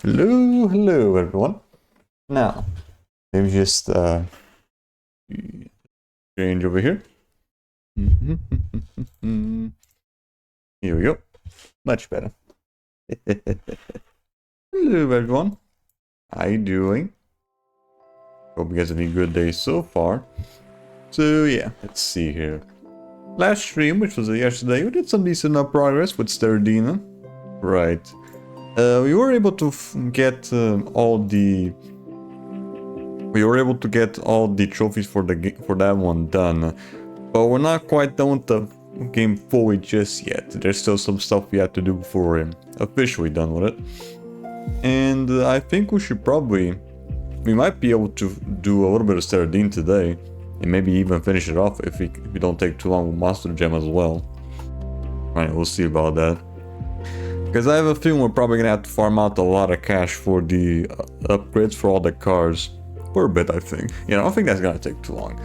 Hello everyone. Now, let me just change over here. Here we go. Much better. Hello everyone. How you doing? Hope you guys having a good day so far. So yeah, let's see here. Last stream, which was yesterday, we did some decent progress with Sterdina. Right. We were able to get all the trophies for that one done, but we're not quite done with the game fully just yet. There's still some stuff we have to do before we're officially done with it. And I think we might be able to do a little bit of Seradine today, and maybe even finish it off if we don't take too long with Master Gem as well. Right, we'll see about that. Because I have a feeling we're probably gonna have to farm out a lot of cash for the upgrades for all the cars. For a bit, I think. I don't think that's gonna take too long.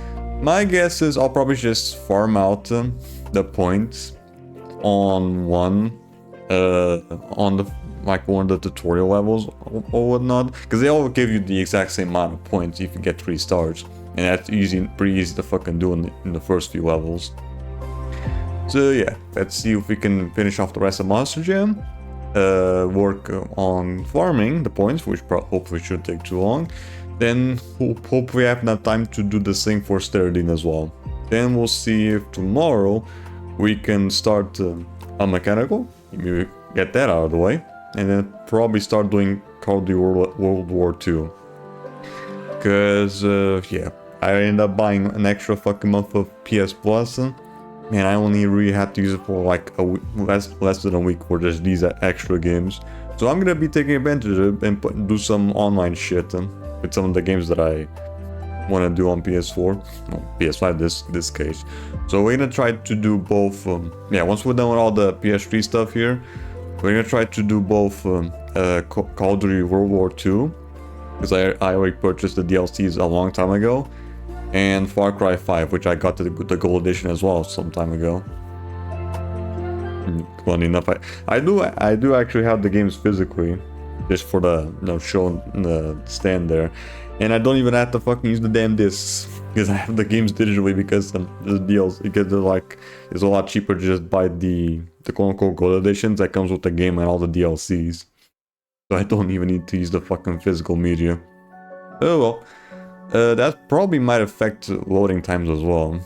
My guess is I'll probably just farm out the points on one of the tutorial levels or whatnot, because they all give you the exact same amount of points if you get 3 stars, and that's pretty easy to fucking do in the first few levels. So yeah, let's see if we can finish off the rest of Monster Jam, work on farming the points, which hopefully shouldn't take too long. Then hopefully have enough time to do the same for Steradine as well. Then we'll see if tomorrow we can start a mechanical, maybe get that out of the way, and then probably start doing Call of Duty World War II. Because, yeah, I ended up buying an extra fucking month of PS Plus. Man, I only really had to use it for like a week, less than a week for just these extra games. So I'm gonna be taking advantage of it and do some online shit with some of the games that I want to do on PS4, well, PS5 this case. So we're gonna try to do both. Yeah, once we're done with all the PS3 stuff here, we're gonna try to do both Call of Duty World War II, because I already purchased the DLCs a long time ago, and Far Cry 5, which I got the gold edition as well some time ago. Funny enough, I do actually have the games physically, just for the show in the stand there, and I don't even have to fucking use the damn discs because I have the games digitally, because the deals, because they're like, it's a lot cheaper to just buy the quote-unquote gold editions that comes with the game and all the DLCs. So I don't even need to use the fucking physical media. Oh well. That probably might affect loading times as well,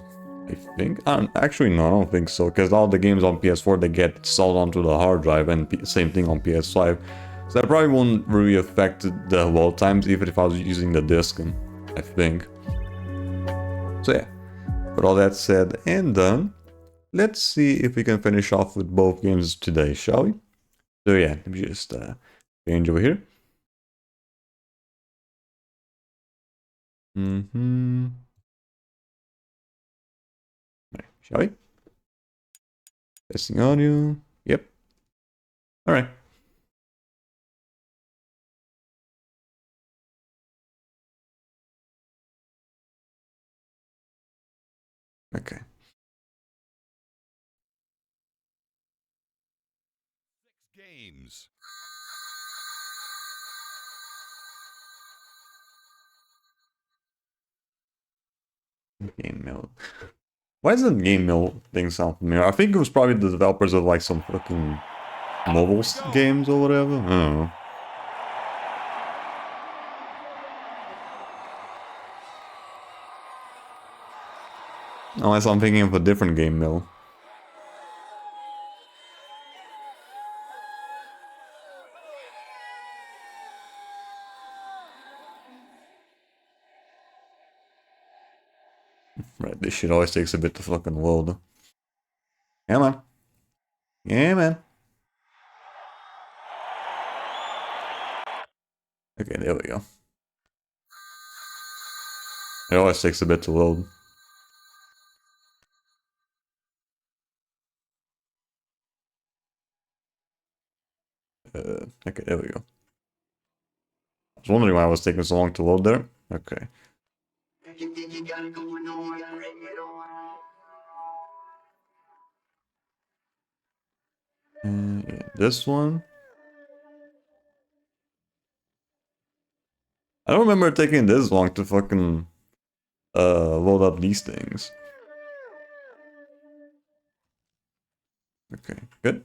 I think. Actually, no, I don't think so, because all the games on PS4, they get installed onto the hard drive, and same thing on PS5. So that probably won't really affect the load times, even if I was using the disc, I think. So yeah, with all that said and done, let's see if we can finish off with both games today, shall we? So yeah, let me just change over here. Right, shall we? Testing audio. Yep. All right. Okay. Games. Game mail. Why does the game mail thing sound familiar? I think it was probably the developers of like some fucking mobile games or whatever. I don't know. Unless I'm thinking of a different game mail. Right, this shit always takes a bit to fucking load. Yeah, man. Yeah, man. Okay, there we go. It always takes a bit to load. Okay, there we go. I was wondering why it was taking so long to load there. Okay. Yeah, this one. I don't remember it taking this long to fucking load up these things. Okay, good.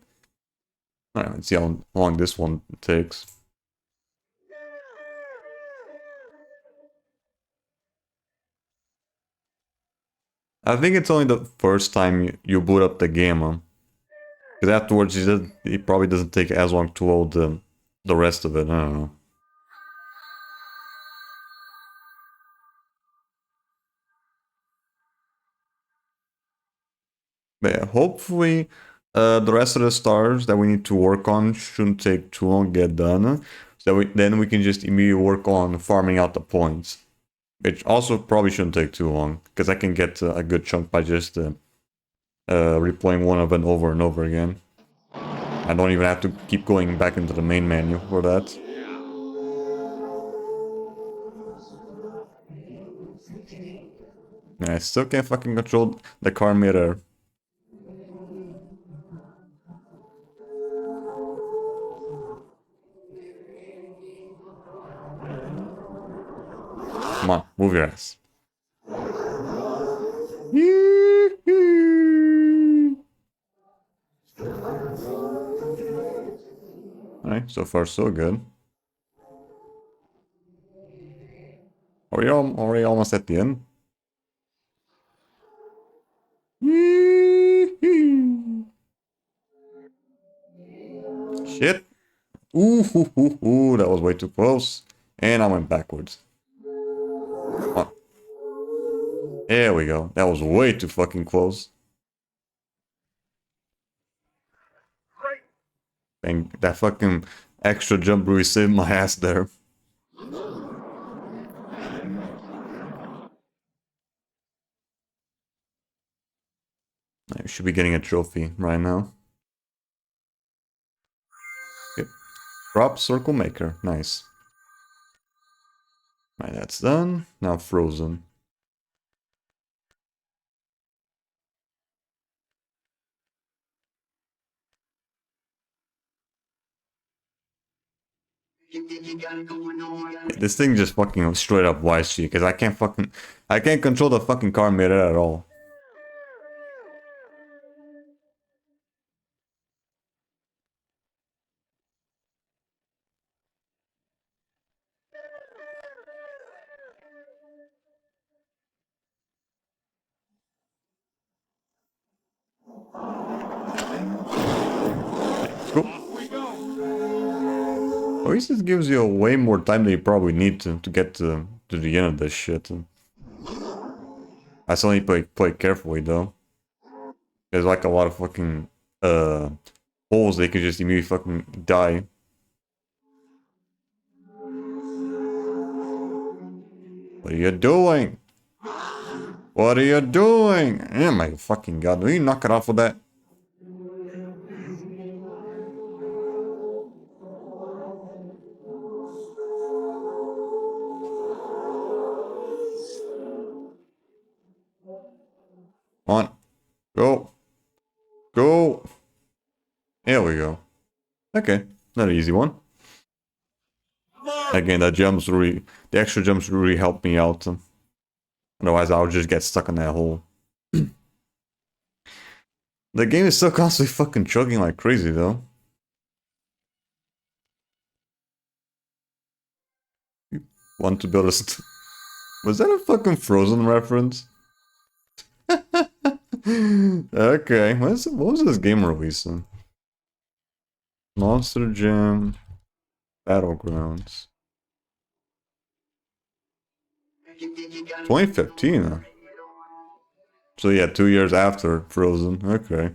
Alright, let's see how long this one takes. I think it's only the first time you boot up the game, because afterwards it probably doesn't take as long to load the rest of it. I don't know. But yeah, hopefully the rest of the stars that we need to work on shouldn't take too long to get done. So then we can just immediately work on farming out the points. Which also probably shouldn't take too long, because I can get a good chunk by just replaying one of them over and over again. I don't even have to keep going back into the main menu for that. I still can't fucking control the car mirror. Come on, move your ass. Alright, so far so good. Are we almost at the end? Shit. Ooh, that was way too close. And I went backwards. Oh, there we go. That was way too fucking close. And that fucking extra jump really saved my ass there. I should be getting a trophy right now. Yep. Drop circle maker. Nice. Right, that's done. Now frozen. This thing just fucking straight up YC because I can't control the fucking car mirror at all. Cool. At least it gives you way more time than you probably need to get to the end of this shit. I still need to play carefully though. There's like a lot of fucking holes they could just immediately fucking die. What are you doing? What are you doing? Oh my fucking god, will you knock it off with that? On. Go. Go. There we go. Okay, not an easy one. Again, the extra jumps really helped me out. Otherwise, I would just get stuck in that hole. The game is still constantly fucking chugging like crazy, though. Want to build a... Was that a fucking Frozen reference? Okay, what was this game releasing? Monster Jam Battlegrounds. 2015, huh? So yeah, 2 years after Frozen. Okay.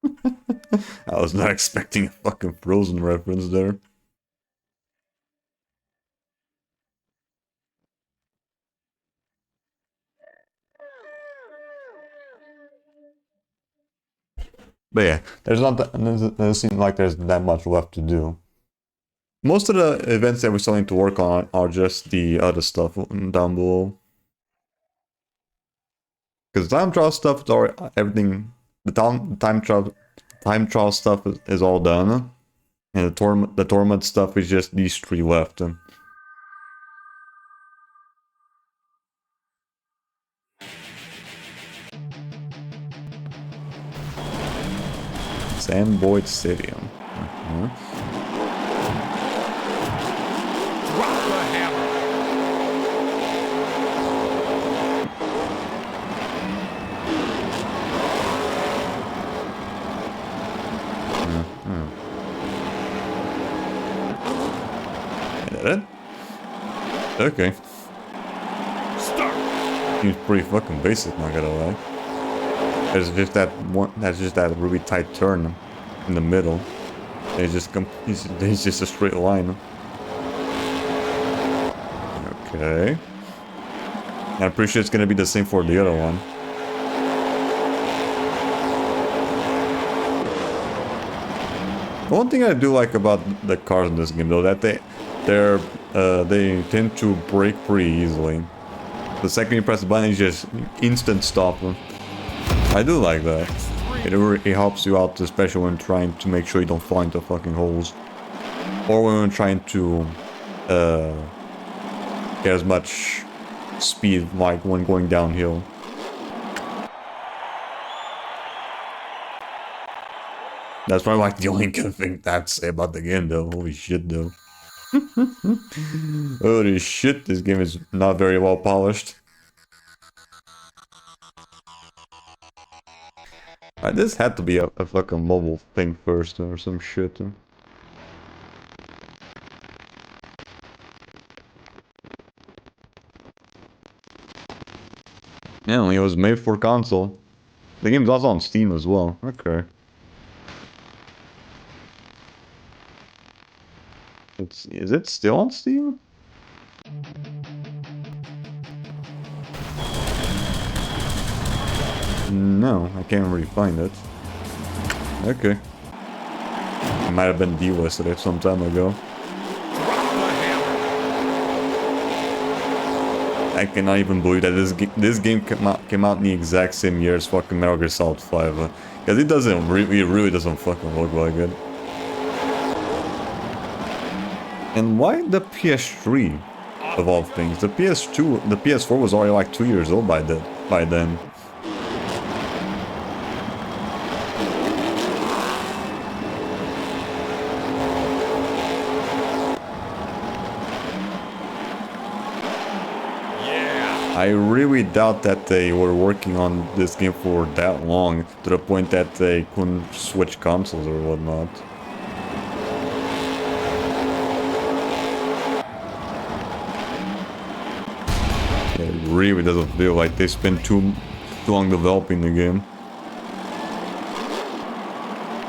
I was not expecting a fucking Frozen reference there. But yeah, doesn't seem like there's that much left to do. Most of the events that we still need to work on are just the other stuff down below. Because time trial stuff is already everything. The time trial stuff is all done, and the tournament stuff is just these three left. Sandboyd Stadium. Drop the hammer. Is that it? Okay. Start. Seems pretty fucking basic, not gonna lie. There's just that one. That's just that really tight turn in the middle. It's just a straight line. Okay. And I'm pretty sure it's gonna be the same for the other one. The one thing I do like about the cars in this game, though, that they tend to break pretty easily. The second you press the button, it's just instant stop. I do like that. It helps you out, especially when trying to make sure you don't fall into fucking holes, or when trying to get as much speed like when going downhill. That's probably like the only good thing I'd say about the game, though. Holy shit, though. Holy shit, this game is not very well polished. This had to be a fucking mobile thing first or some shit. Yeah, it was made for console. The game's also on Steam as well. Okay. Is it still on Steam? No, I can't really find it. Okay. It might have been delisted some time ago. I cannot even believe that this game came out in the exact same year as fucking Metal Gear Solid 5. Because it really doesn't fucking look like it. And why the PS3 of all things? The PS4 was already like 2 years old by then. I really doubt that they were working on this game for that long, to the point that they couldn't switch consoles or whatnot. It really doesn't feel like they spent too long developing the game.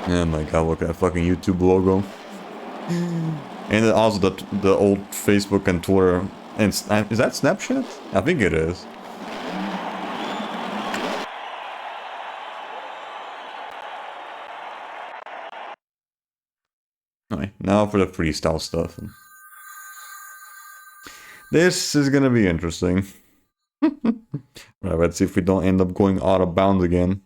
Oh my god, look at that fucking YouTube logo. And also the old Facebook and Twitter. And is that Snapchat? I think it is. Alright, now for the freestyle stuff. This is gonna be interesting. Right, let's see if we don't end up going out of bounds again.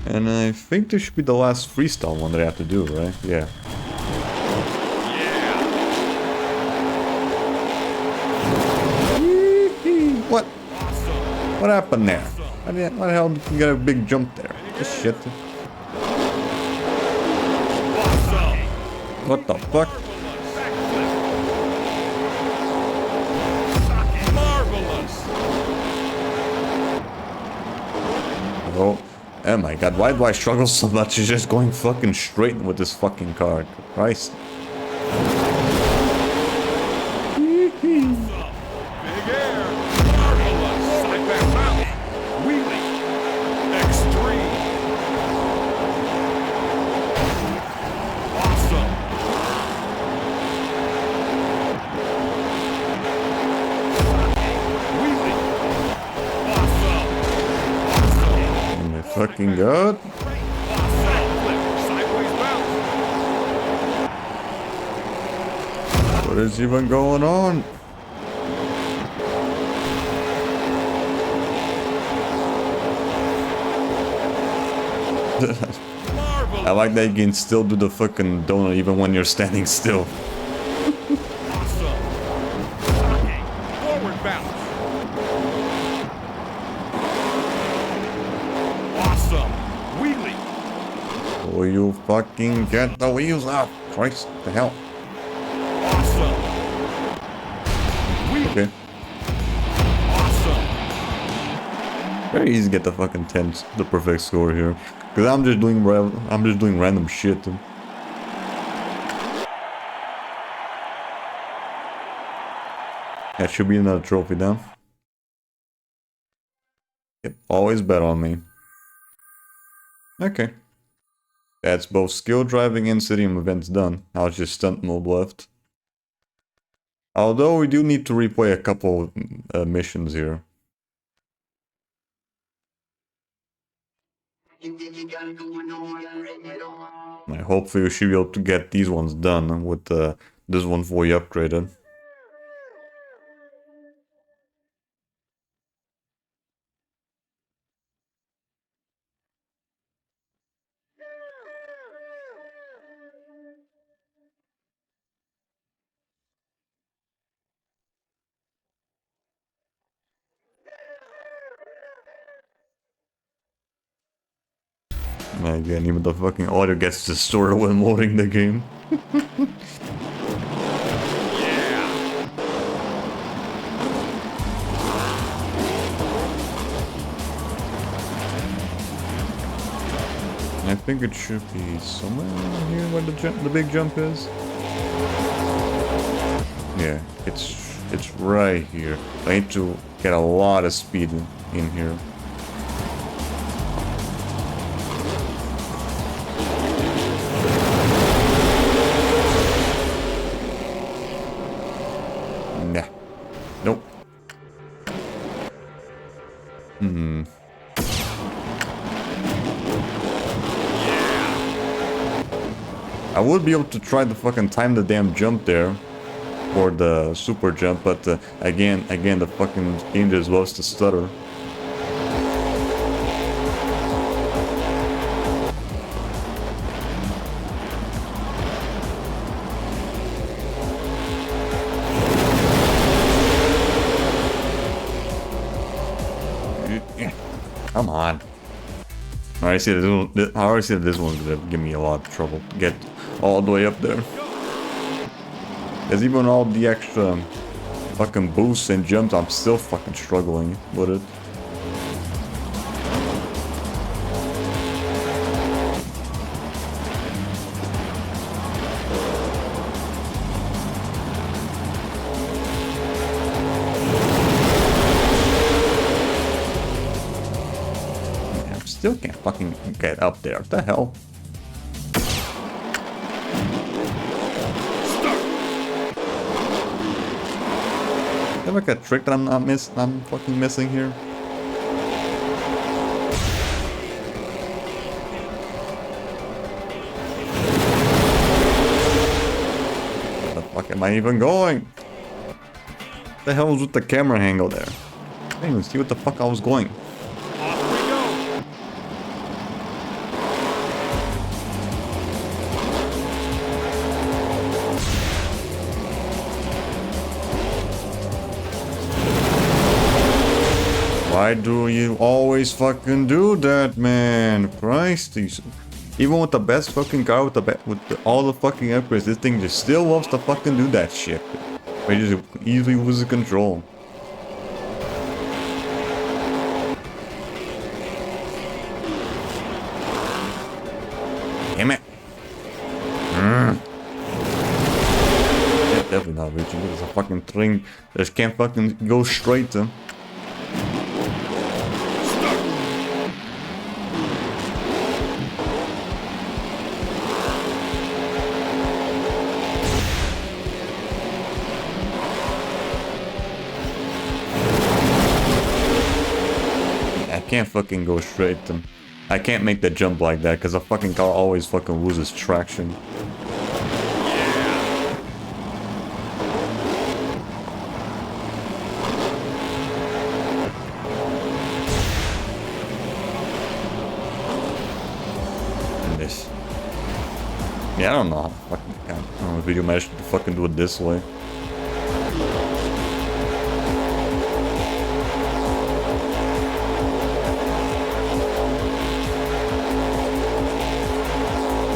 And I think this should be the last freestyle one that I have to do, right? Yeah. What? What happened there? Why the hell did you get a big jump there? This shit. What the fuck? Oh my god, why do I struggle so much? It's just going fucking straight with this fucking car. Christ. Fucking god. What is even going on? Marvelous. I like that you can still do the fucking donut even when you're standing still. Awesome. Shocking. Forward bounce. Awesome. Wheelie. Will you fucking get the wheels off? Christ, the hell. Awesome. Wheelie. Okay. Awesome. Very easy to get the fucking 10, the perfect score here. Cause I'm just doing random shit. That should be another trophy down. Yep, always bet on me. Okay. That's both skill driving and stadium events done. Now it's just stunt mode left. Although we do need to replay a couple missions here. Hopefully we should be able to get these ones done with this one fully upgraded. Again, even the fucking audio gets distorted when loading the game. Yeah. I think it should be somewhere around here where the big jump is. Yeah, it's right here. I need to get a lot of speed in here. Nah. Nope. I would be able to try to fucking time the damn jump there. Or the super jump, but again, the fucking game just loves to stutter. Come on. I already see that this one's gonna give me a lot of trouble to get all the way up there. Because even all the extra fucking boosts and jumps, I'm still fucking struggling with it. I still can't fucking get up there. What the hell? Is there like a trick that I'm fucking missing here? Where the fuck am I even going? What the hell was with the camera angle there? I didn't even see what the fuck I was going. Off we go. Why do you always fucking do that, man? Christ, even with the best fucking car, with all the fucking upgrades, this thing just still loves to fucking do that shit. It just easily loses control. Damn it! Yeah, definitely not reaching. There's a fucking thing that just can't fucking go straight to. I can't fucking go straight. I can't make the jump like that because the fucking car always fucking loses traction. Yeah, I don't know how fucking I don't know if video managed to fucking do it this way.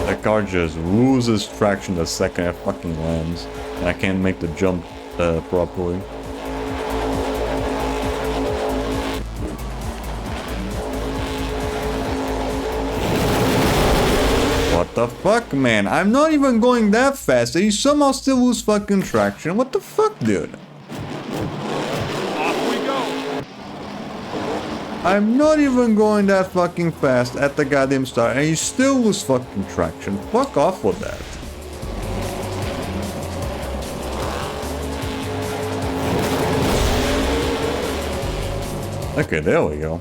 That car just loses traction the second it fucking lands. And I can't make the jump properly. What the fuck, man? I'm not even going that fast and you somehow still lose fucking traction. What the fuck, dude? Off we go. I'm not even going that fucking fast at the goddamn start and you still lose fucking traction. Fuck off with that. Okay, there we go.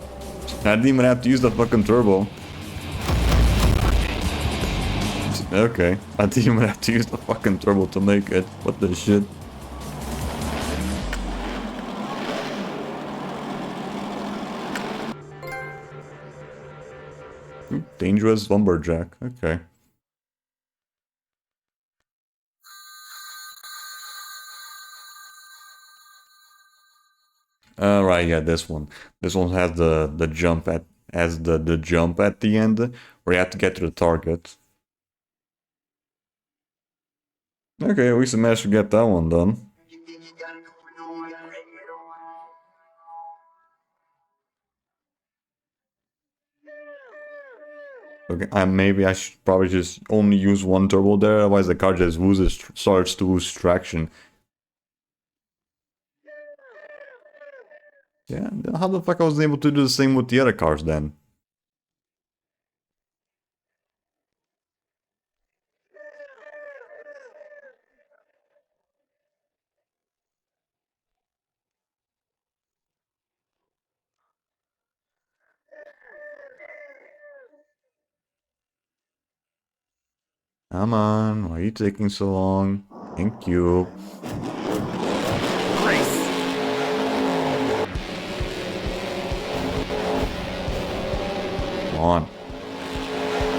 I didn't even have to use the fucking turbo. Okay, I didn't even have to use the fucking turbo to make it. What the shit? Dangerous lumberjack. Okay. Right, yeah, this one. This one has the jump at the jump at the end where you have to get to the target. Okay, at least I managed to get that one done. Okay, maybe I should probably just only use one turbo there, otherwise the car just starts to lose traction. Yeah, how the fuck I was able to do the same with the other cars then? Come on, why are you taking so long? Thank you. Race. Come on.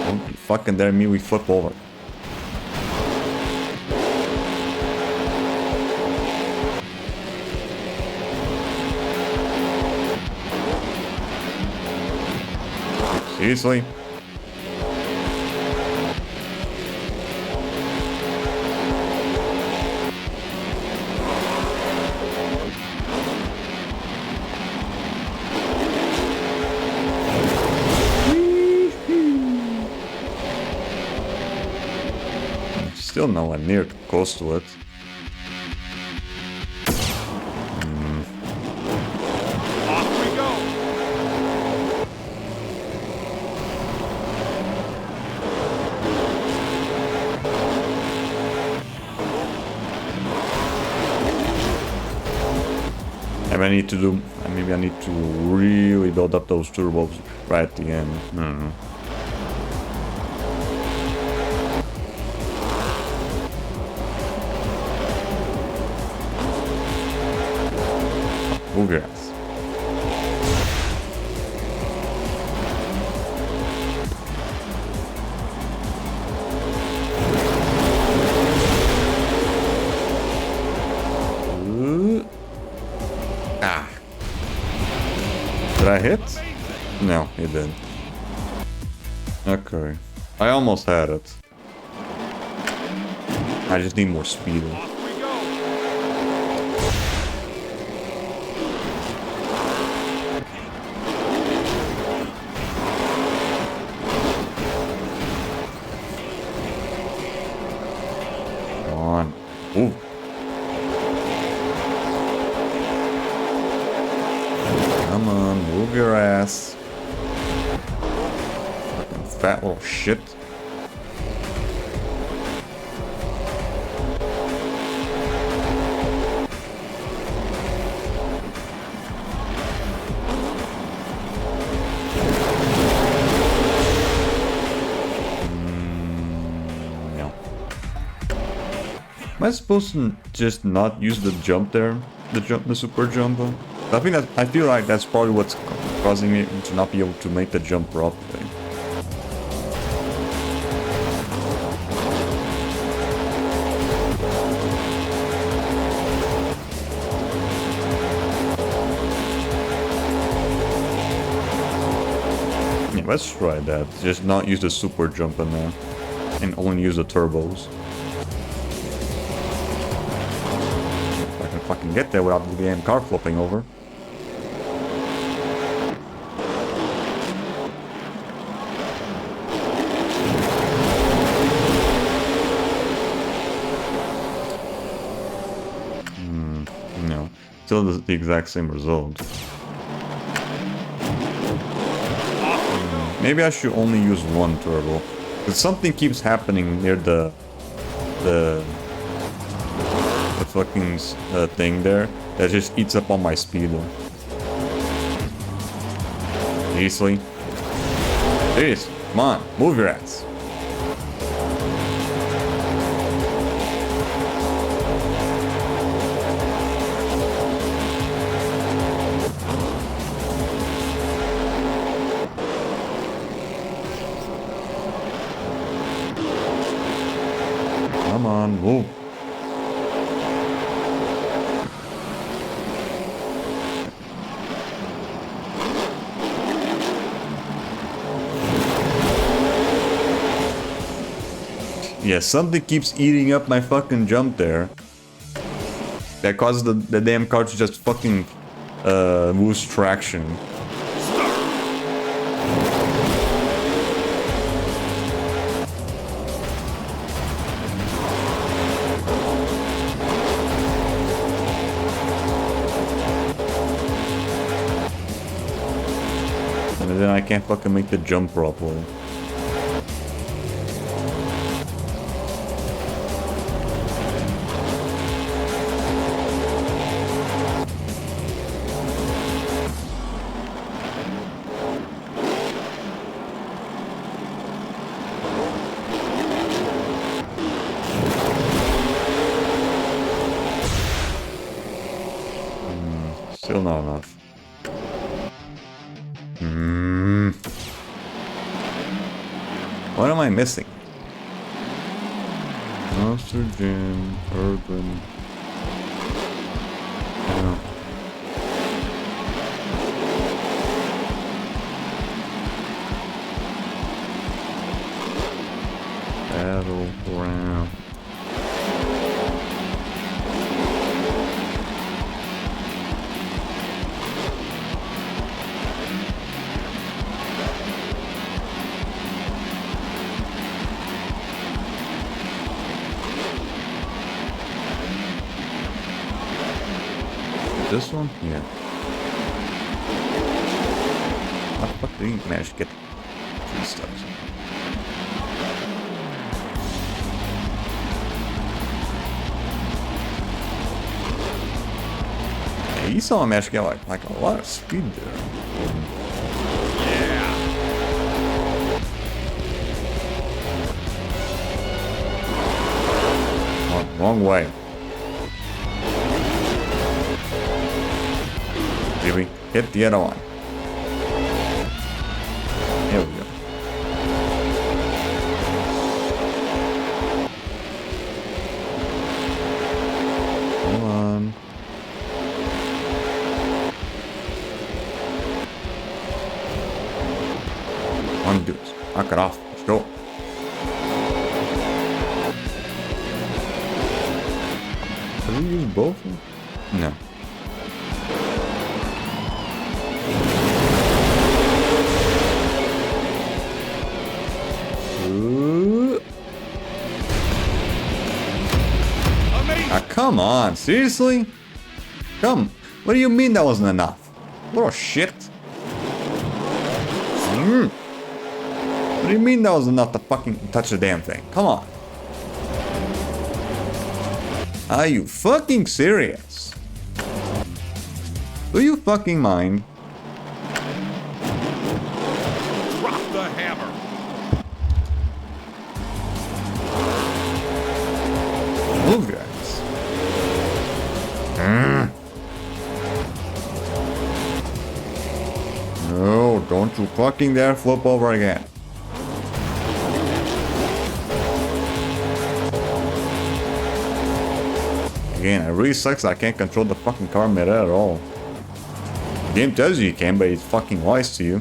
Don't you fucking dare me with flip over. Seriously? Still nowhere near close to it. Off we go. And I need to do, maybe I need to really build up those turbos right at the end. I don't know. Move your ass. Ah. Did I hit? No, it didn't. Okay. I almost had it. I just need more speed. Off we go. Come on. Ooh. Come on, move your ass. Fucking fat little shit. No. Am I supposed to just not use the jump there? The super jump? I feel like that's probably what's causing me to not be able to make the jump properly. Let's try that. Just not use the super jump in there. And only use the turbos. If I can fucking get there without the damn car flipping over. No. Still the exact same result. Maybe I should only use one turbo. Because something keeps happening near the fucking thing there that just eats up all my speed. Seriously? Jeez, come on, move your ass. Come on, move. Yeah, something keeps eating up my fucking jump there. That causes the damn car to just fucking lose traction. And then I can't fucking make the jump properly. Still not enough. What am I missing? Oxygen, urban. Yeah. Battleground. This one? Yeah. How the fuck did he manage to get these stuff? Yeah, you saw him manage to get like a lot of speed there. Yeah. Oh, wrong way. We hit the other one. Here we go. Come on. One dude. Knock it off. Let's go. Did we use both? No. Come on, seriously? Come. What do you mean that wasn't enough? Little shit. What do you mean that was enough to fucking touch the damn thing? Come on. Are you fucking serious? Do you fucking mind? Drop the hammer. Move, guys. No, don't you fucking dare flip over again. Again, it really sucks I can't control the fucking car mid at all. The game tells you you can, but it fucking lies to you.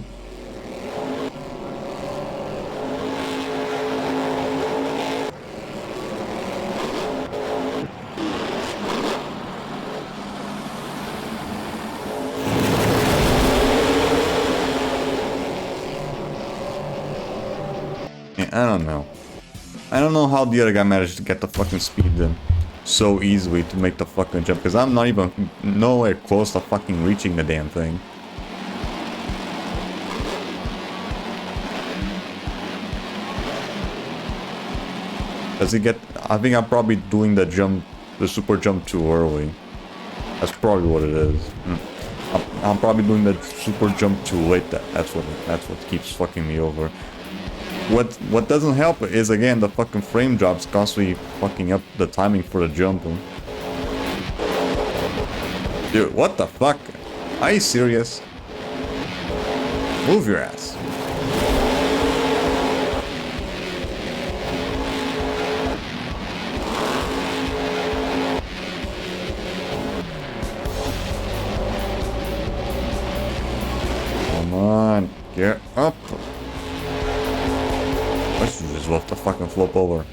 I don't know. I don't know how the other guy managed to get the fucking speed in so easily to make the fucking jump, because I'm not even nowhere close to fucking reaching the damn thing. Does he get... I think I'm probably doing the jump, the super jump too early. That's probably what it is. I'm probably doing the super jump too late. That's what keeps fucking me over. What doesn't help is, again, the fucking frame drops constantly fucking up the timing for the jump. Dude, what the fuck? Are you serious? Move your ass. Come on, get up. I should just love to fucking flip over.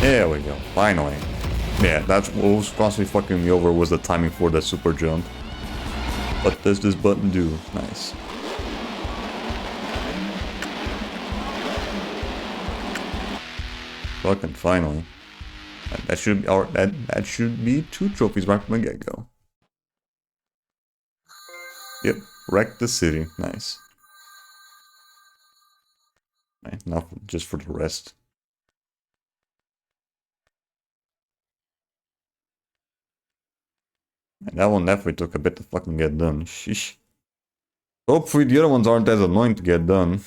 There we go, finally. Yeah, that's what was constantly fucking me over, was the timing for the super jump. What does this button do? Nice. Fucking finally. That should be our that should be 2 trophies right from the get-go. Yep, wreck the city. Nice. Right, now just for the rest. And that one definitely took a bit to fucking get done. Sheesh. Hopefully the other ones aren't as annoying to get done.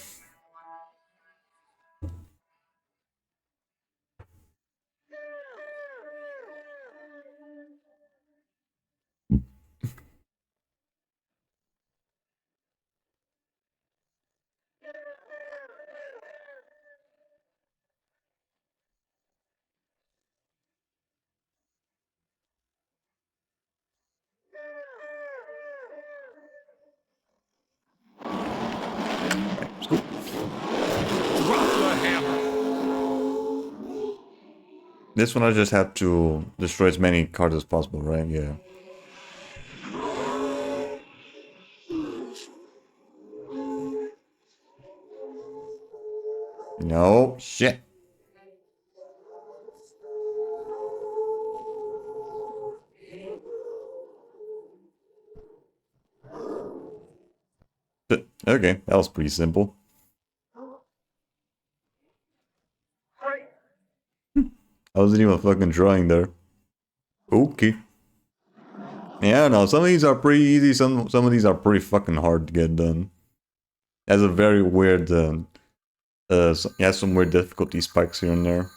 Drop the hammer. This one I just have to destroy as many cards as possible, right? Yeah. No, shit. Okay, that was pretty simple. I wasn't even fucking trying there. Okay. Yeah, no, some of these are pretty easy, some of these are pretty fucking hard to get done. Has a very weird, yeah, some weird difficulty spikes here and there.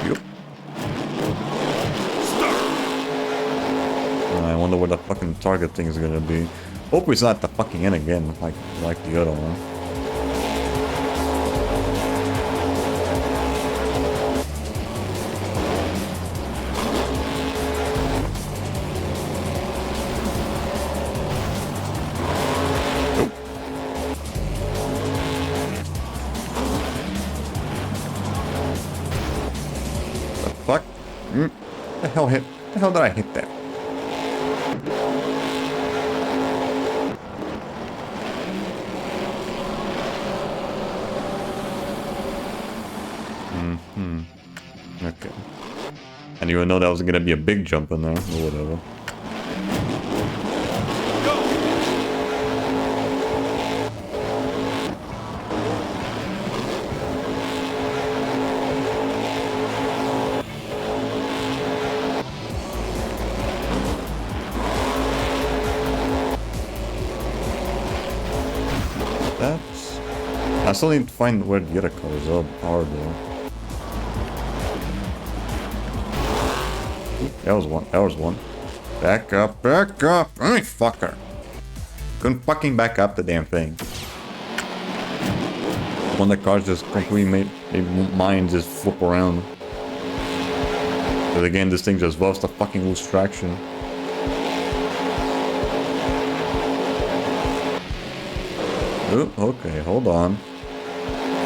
Yep. I wonder where the fucking target thing is gonna be. Hope it's not the fucking end again, like the other one. Fuck? The hell did I hit that? Okay. I didn't even know that was gonna be a big jump in there, or whatever. still need to find where the other cars are though. That was one. That was one. Back up, back up. Ay, fucker. Couldn't fucking back up the damn thing. One of the cars just completely made mine just flip around. But again, this thing just loves to fucking lose traction. Oh, okay, hold on.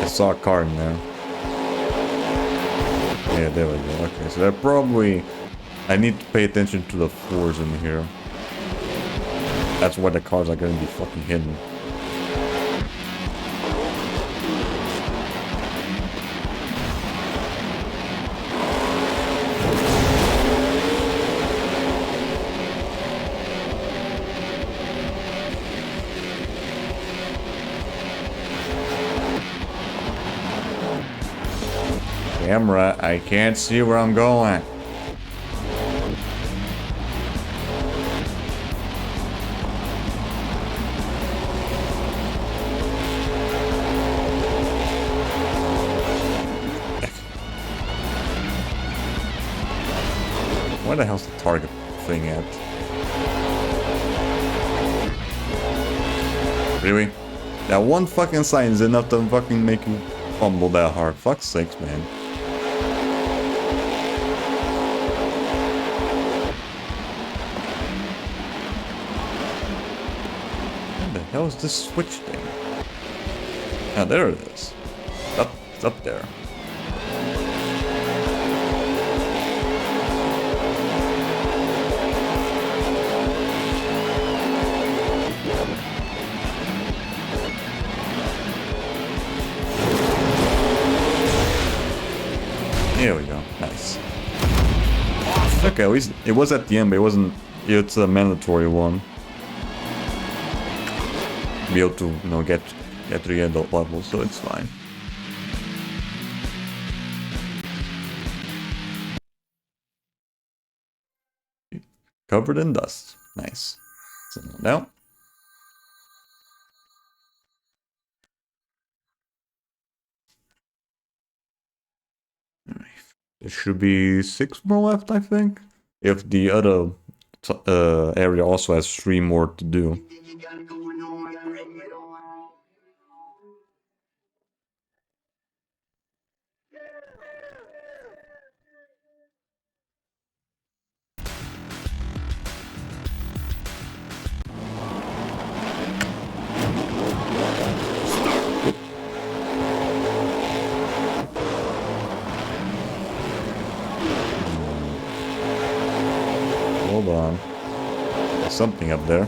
I saw a car in there. Yeah, there we go. Okay, so that probably... I need to pay attention to the floors in here. That's where the cars are going to be fucking hidden. Camera, I can't see where I'm going. Where the hell's the target thing at? Really? That one fucking sign is enough to fucking make you fumble that hard. Fuck's sakes, man. What the hell is this switch thing? Ah, there it is. It's up there. There we go. Nice. Okay, at least it was at the end, but it wasn't. It's a mandatory one. Be able to, you know, get to the adult level, so it's fine. Covered in dust. Nice. So now. There should be 6 more left, I think. If the other area also has 3 more to do. Hold on. There's something up there.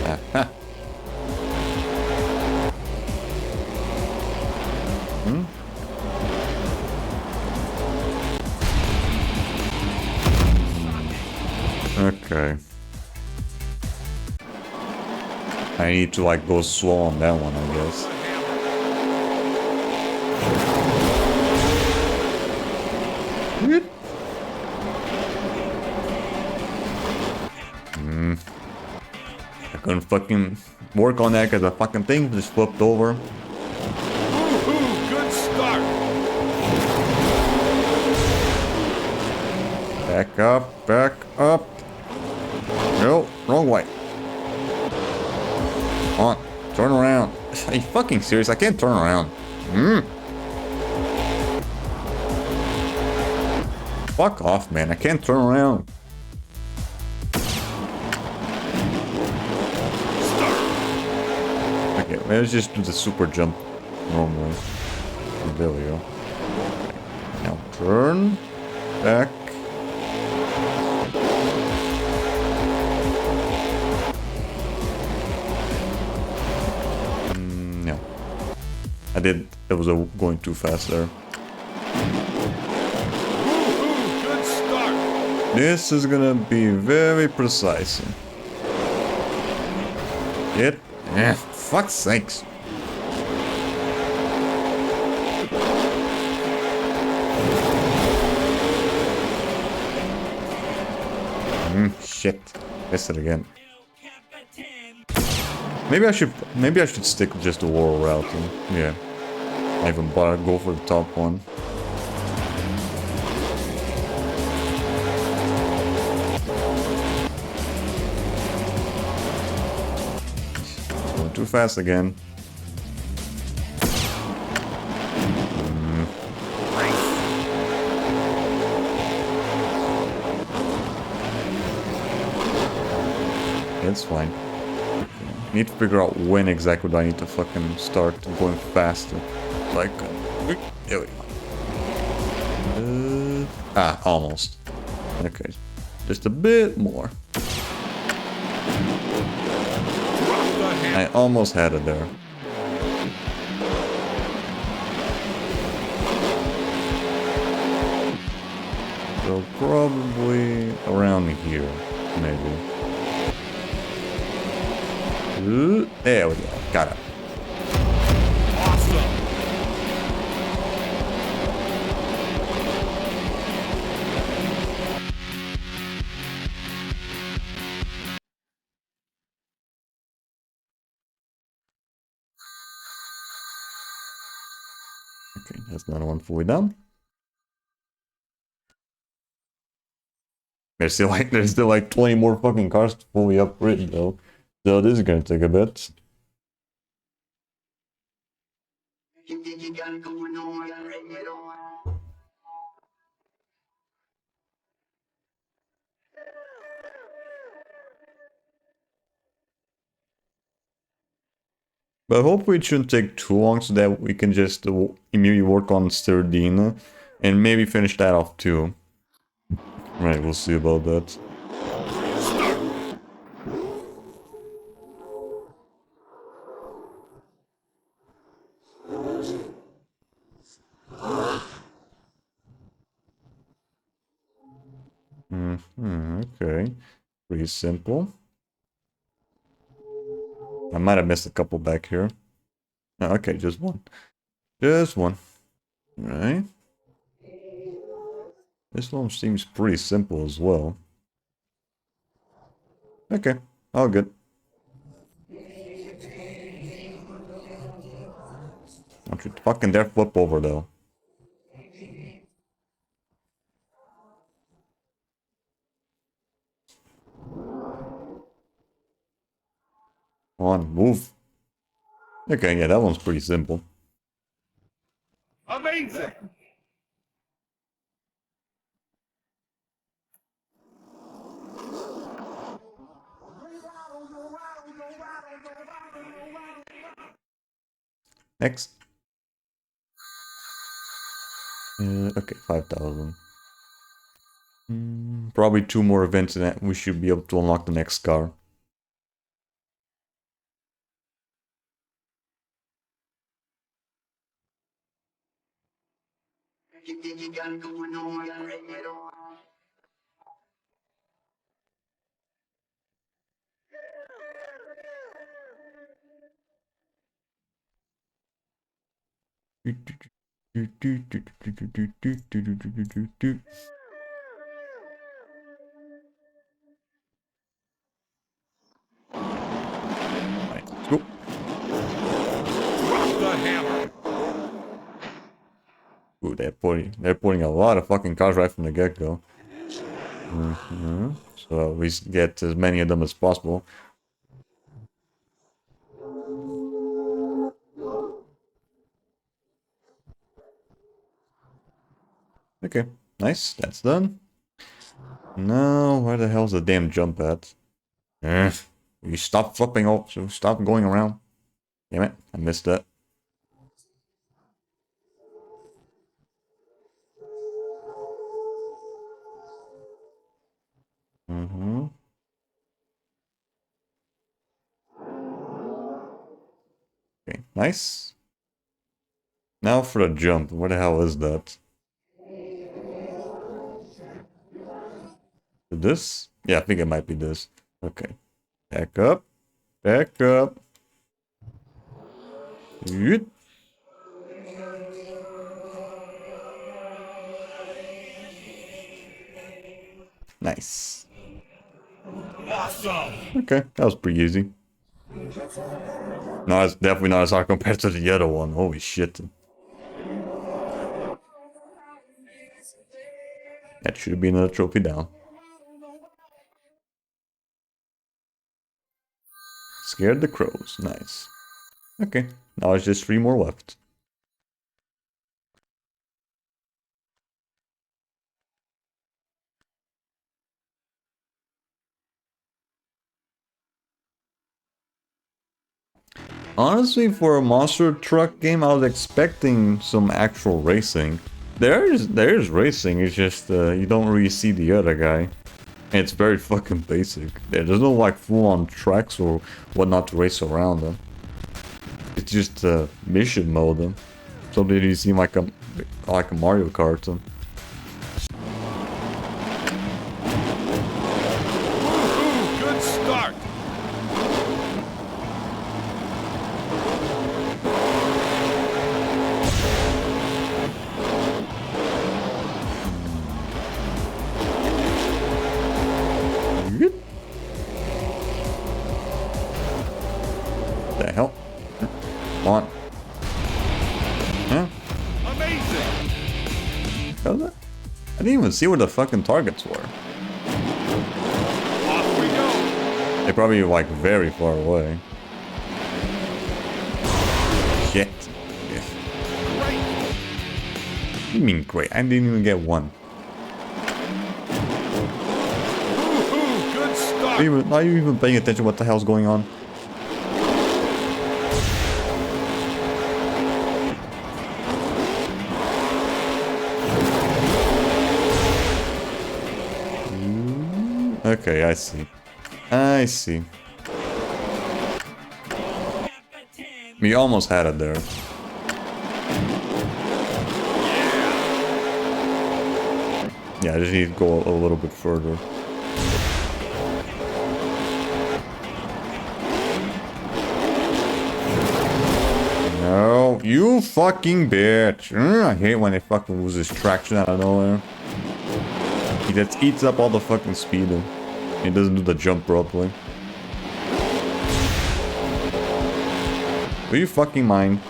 Aha. Hmm? Okay. I need to like go slow on that one, I guess. I couldn't fucking work on that because the fucking thing just flipped over. Woohoo! Good start. Back up, back up. No, wrong way. Come on, turn around. Are you fucking serious? I can't turn around. Fuck off, man. I can't turn around. Okay, let's just do the super jump normally. There we go. Now turn back. No. I did. It was going too fast there. Good start. This is gonna be very precise. Get. Fuck's sakes. Shit. Guess it again. Maybe I should stick with just the wall routing. Yeah. I even bother go for the top one. Going too fast again. It's fine. Need to figure out when exactly do I need to fucking start going faster. Like, there we go. Almost. Okay, just a bit more. I almost had it there. So probably around here, maybe. There we go. Got it. Awesome. Okay, that's another one fully done. There's still like 20 more fucking cars to fully upgrade though. So this is gonna take a bit. But hopefully it shouldn't take too long so that we can just immediately work on Sterdina and maybe finish that off too. Right, we'll see about that. Okay. Pretty simple. I might have missed a couple back here. Okay, just one. Just one. Right. This one seems pretty simple as well. Okay, all good. Don't you fucking dare flip over though. Come on, move. Okay, yeah, that one's pretty simple. Amazing. Next. Okay, 5,000. Probably 2 more events and that we should be able to unlock the next car. Right, let's go. Drop the hammer. Ooh, they're putting a lot of fucking cars right from the get-go. So we get as many of them as possible. Okay, nice, that's done. Now, where the hell's the damn jump at? You stop flipping off, so stop going around. Damn it, I missed that. Okay, nice. Now for the jump. Where the hell is that? This? Yeah, I think it might be this. Okay. Back up. Back up. Yeet. Nice. some. Okay, that was pretty easy. No, it's definitely not as hard compared to the other one. Holy shit. That should be another trophy down. Scared the crows. Nice. Okay, now it's just 3 more left. Honestly, for a monster truck game, I was expecting some actual racing. There's racing, it's just you don't really see the other guy. And it's very fucking basic. There's no like full-on tracks or whatnot to race around them. It's just mission mode. Something you seem like a Mario Kart. Woohoo! Good start. The hell? Come on. Huh? Amazing. How's that? I didn't even see where the fucking targets were. Off we go. They're probably like very far away. Shit. Yeah. Great. What do you mean great? I didn't even get one. Woohoo! Good start. Are you even paying attention what the hell's going on? Okay, I see. I see. We almost had it there. Yeah, I just need to go a little bit further. No, you fucking bitch. I hate when it fucking loses traction out of nowhere. He just eats up all the fucking speed. He doesn't do the jump properly. Will you fucking mind?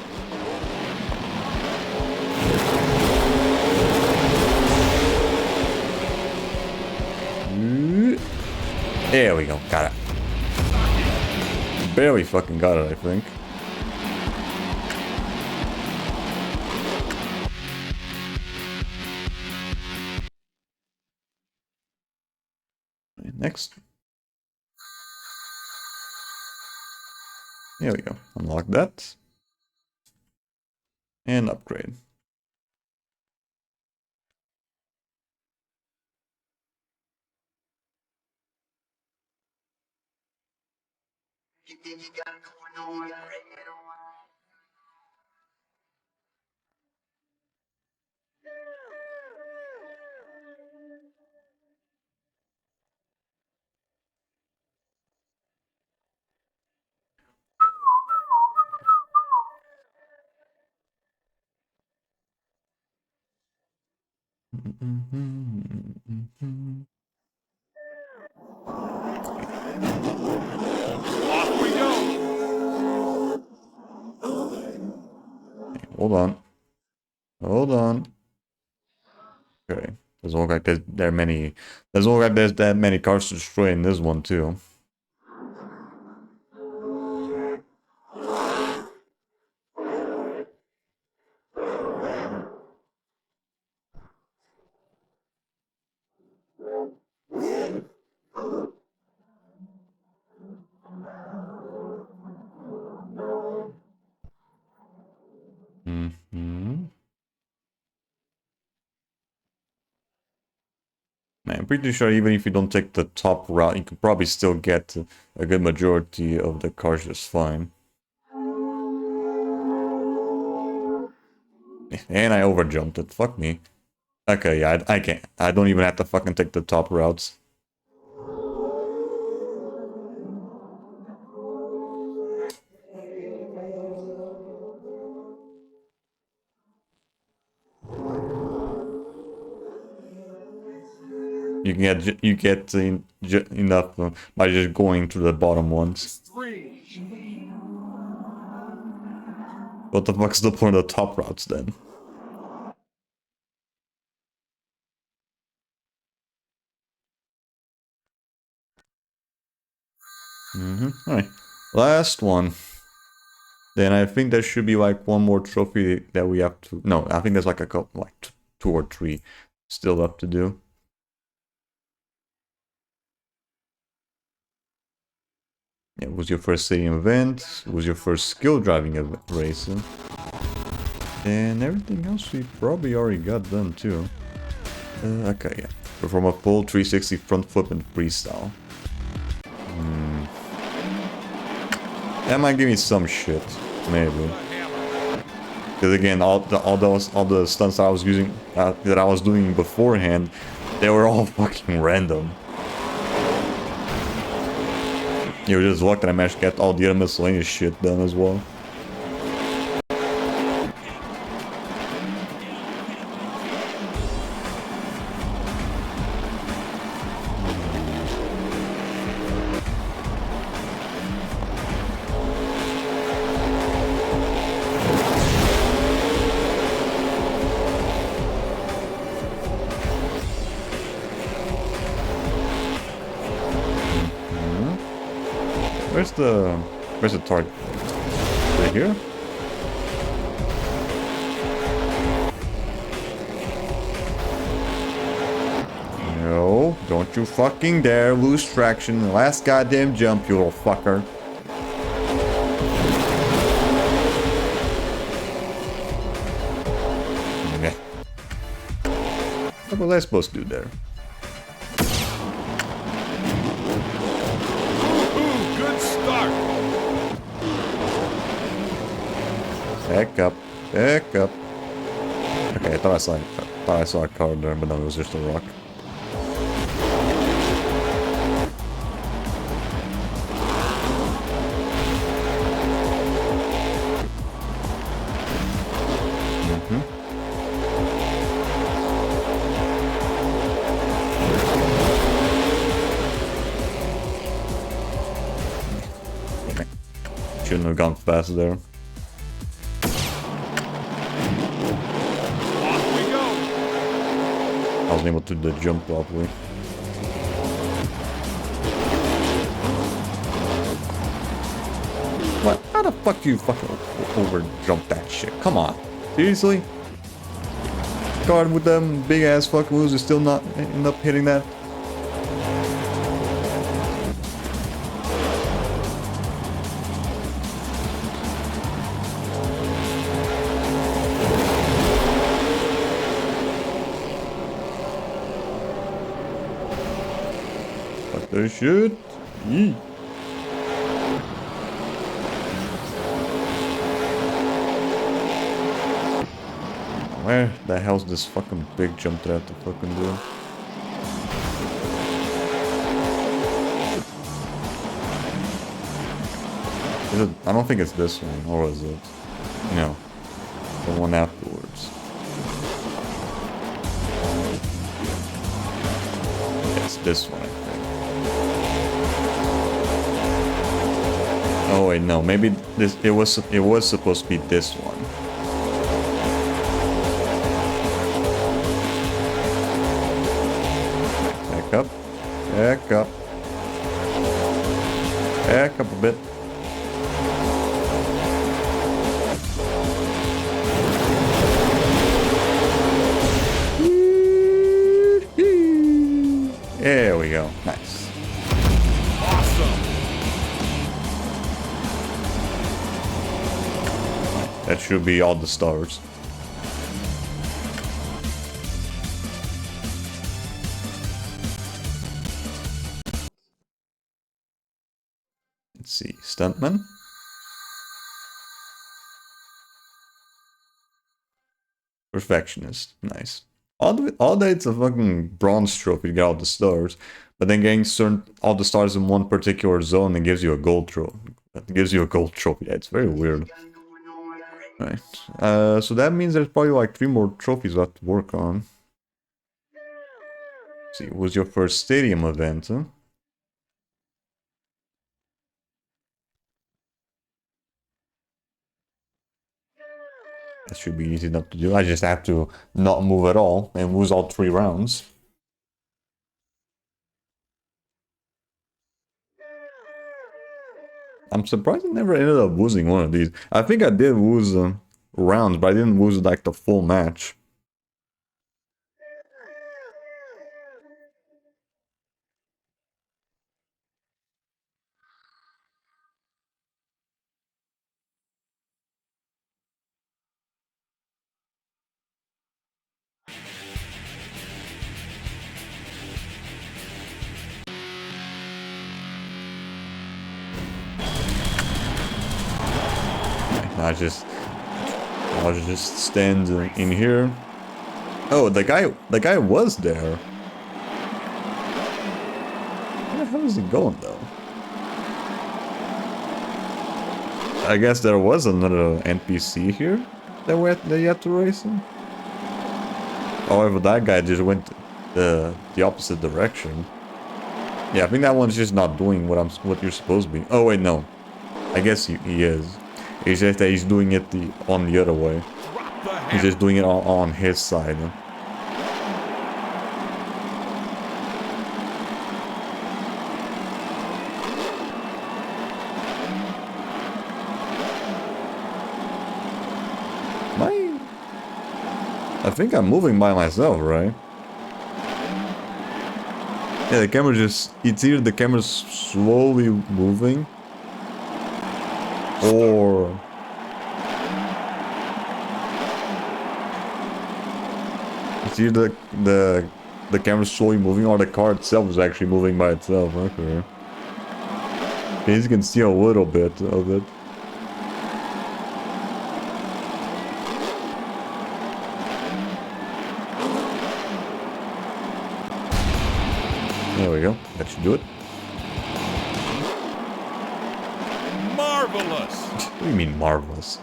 There we go, got it. Barely fucking got it, I think. Next. There we go. Unlock that. And upgrade. Off we go. Hold on. Hold on. Okay. Doesn't look like there are many. Doesn't look like there's that many cars to destroy in this one too. I'm pretty sure even if you don't take the top route, you can probably still get a good majority of the cars just fine. And I overjumped it. Fuck me. Okay, yeah, I can't. I don't even have to fucking take the top routes. You can get enough by just going to the bottom ones. What the fuck's the point of the top routes then? Alright. Last one. Then I think there should be like one more trophy that we have to... No, I think there's like a couple, like 2 or 3 still up to do. It was your first stadium event. It was your first skill driving race. And everything else we probably already got done too. Okay, yeah. Perform a full 360 front flip in freestyle. That might give me some shit, maybe. Because again, all the stunts that I was using, that I was doing beforehand, they were all fucking random. You were just lucky that I managed to get all the other miscellaneous shit done as well. Where's the target? Right here? No, don't you fucking dare lose traction. The last goddamn jump, you little fucker. Yeah. What was I supposed to do there? Back up. Back up. Okay, I thought I saw a car there, but no, it was just a rock. Shouldn't have gone fast there. I wasn't able to do the jump properly. What? How the fuck do you fucking over jump that shit? Come on. Seriously? Guard with them big ass fuck moves is still not end up hitting that? This shit. Yee. Where the hell's this fucking big jump that I have to fucking do? Is it? I don't think it's this one, or is it? No. The one afterwards. It's this one, I think. Oh wait, no. Maybe this. It was supposed to be this one. Back up. Back up. Back up a bit. There we go. Nice. Awesome. That should be all the stars. Let's see. Stuntman. Perfectionist. Nice. All that it's a fucking bronze trophy to get all the stars, but then getting all the stars in one particular zone and gives you a gold trophy. It gives you a gold trophy. It's very weird. Right. So that means there's probably like 3 more trophies we have to work on. See, it was your first stadium event, huh? That should be easy enough to do. I just have to not move at all and lose all 3 rounds. I'm surprised I never ended up losing one of these. I think I did lose rounds, but I didn't lose like the full match. I just, I'll just stand in here. Oh, the guy was there. Where the hell is he going though? I guess there was another NPC here that you had to race him. However, that guy just went the opposite direction. Yeah, I think that one's just not doing what you're supposed to be. Oh wait, no. I guess he is. It's just that he's doing it on the other way. He's just doing it on his side. I think I'm moving by myself, right? Yeah, the camera just... It's either the camera's slowly moving, or... It's either the camera's slowly moving, or the car itself is actually moving by itself. Okay. As you can see a little bit of it. There we go. That should do it. Marvelous! What do you mean marvelous?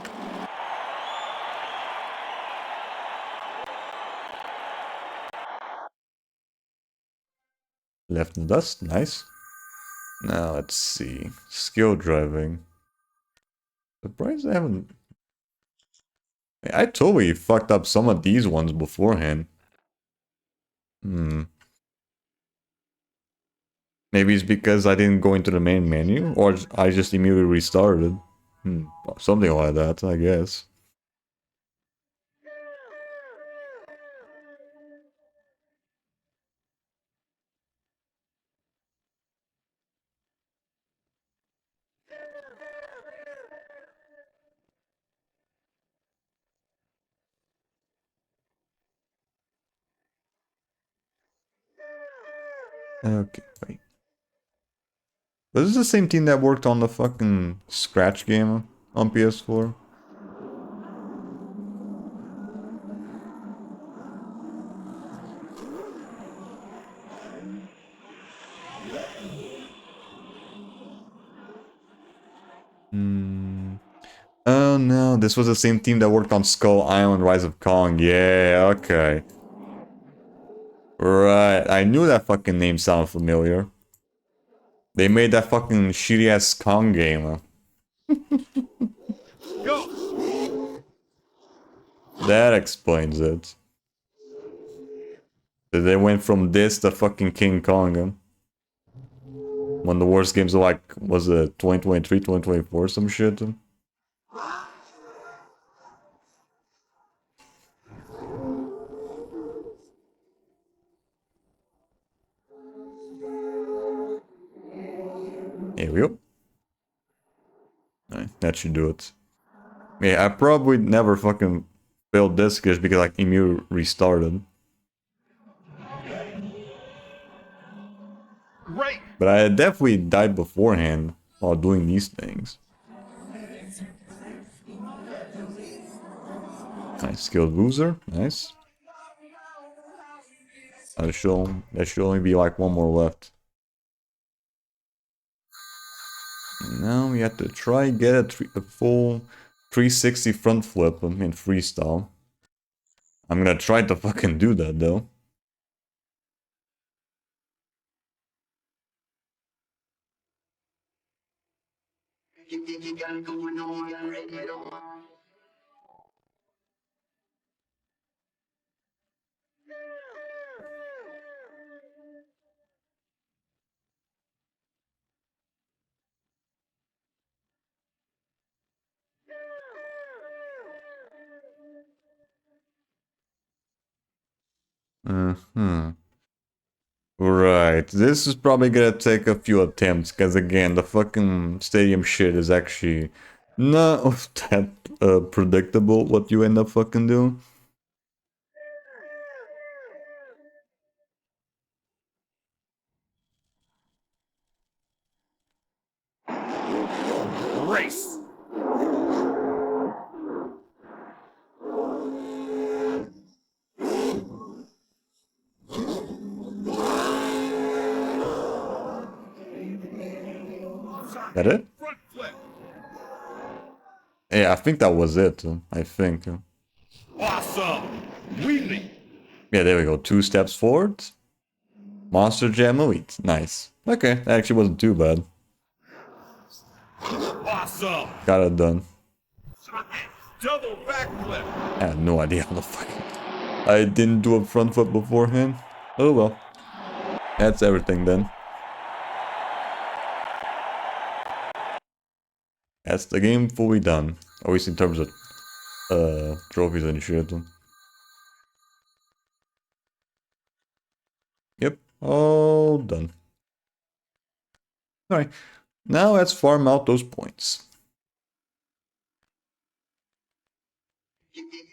Left in the dust. Nice. Now let's see. Skill driving. Surprised I haven't... I totally fucked up some of these ones beforehand. Maybe it's because I didn't go into the main menu, or I just immediately restarted. Something like that, I guess. Okay, wait. Was this the same team that worked on the fucking Scratch game on PS4? Oh no, this was the same team that worked on Skull Island Rise of Kong. Yeah, okay. Right, I knew that fucking name sounded familiar. They made that fucking shitty ass Kong game. Go! That explains it. They went from this to fucking King Kong. One of the worst games of like, was it 2023, 2024, some shit? Here we go. Alright, that should do it. Yeah, I probably never fucking failed this just because like Emu restarted. Right! But I definitely died beforehand while doing these things. Nice, skilled loser. Nice. There should only be like one more left. Now we have to try get a full 360 front flip in freestyle. I'm gonna try to fucking do that though. Hmm. Right, this is probably gonna take a few attempts, because again, the fucking stadium shit is actually not that predictable what you end up fucking doing. Race. That it? Front flip. Yeah, I think that was it. I think. Awesome. Wheelie. Yeah, there we go. 2 steps forward. Monster Jam Elite. Nice. Okay, that actually wasn't too bad. Awesome. Got it done. Double backflip. I had no idea how the fuck. I didn't do a front foot beforehand. Oh well. That's everything then. That's the game fully done. At least in terms of trophies and shit. Yep, all done. Alright, now let's farm out those points.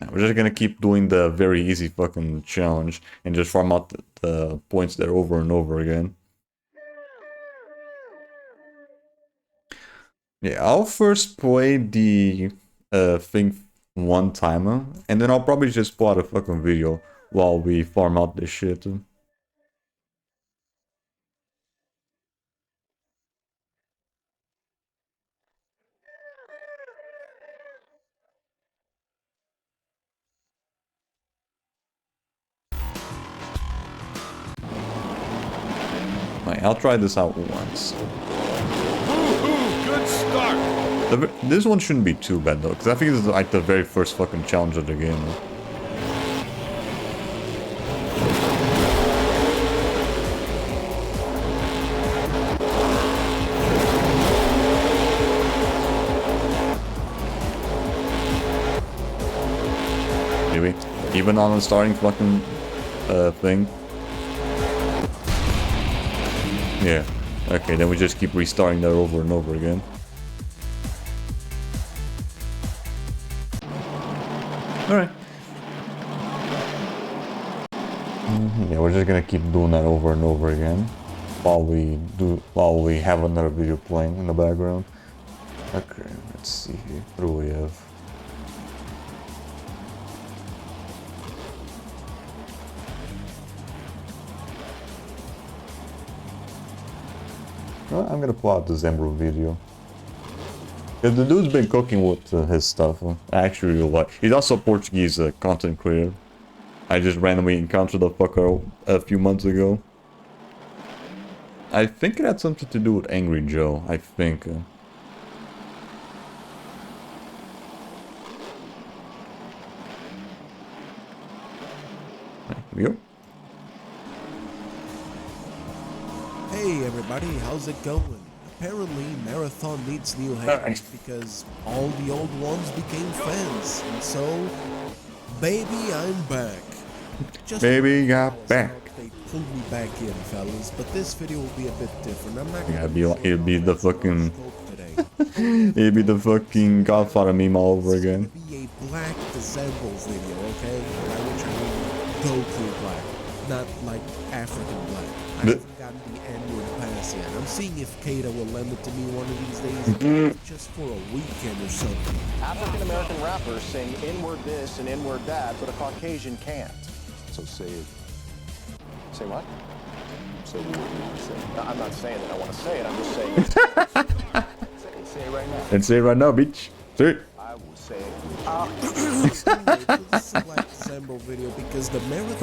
Now we're just gonna keep doing the very easy fucking challenge and just farm out the points there over and over again. Yeah, I'll first play the thing one timer, and then I'll probably just plot a fucking video while we farm out this shit. Right, I'll try this out once. Woohoo! Good start. This one shouldn't be too bad though, because I think this is like the very first fucking challenge of the game. Maybe. Even on the starting fucking thing. Yeah. Okay, then we just keep restarting that over and over again. Alright. Yeah, we're just gonna keep doing that over and over again while we have another video playing in the background. Okay, let's see here. What do we have? Well, I'm gonna pull out the Zembro video. Yeah, the dude's been cooking with his stuff. I actually really like. He's also a Portuguese content creator. I just randomly encountered the fucker a few months ago. I think it had something to do with Angry Joe. I think. There we go. Hey everybody, how's it going? Apparently Marathon needs new heads because all the old ones became fans. And so, baby, I'm back. Baby got back. They pulled me back in, fellas, but this video will be a bit different. I'm not Yeah, gonna it'd be the fucking today. it'd be the fucking Godfather meme all over again. It's gonna be a black December video, okay? By which I mean Goku black, not like African black. I haven't gotten the N-word pass yet. I'm seeing if Kata will lend it to me one of these days, just for a weekend or so. African-American rappers sing N-word this and N-word that, but a Caucasian can't. So say it. Say what? Say what you want to say. No, I'm not saying that I want to say it, I'm just saying it. Say it right now. And say it right now, bitch. Say it. I will say it. This is a black December video because the marathon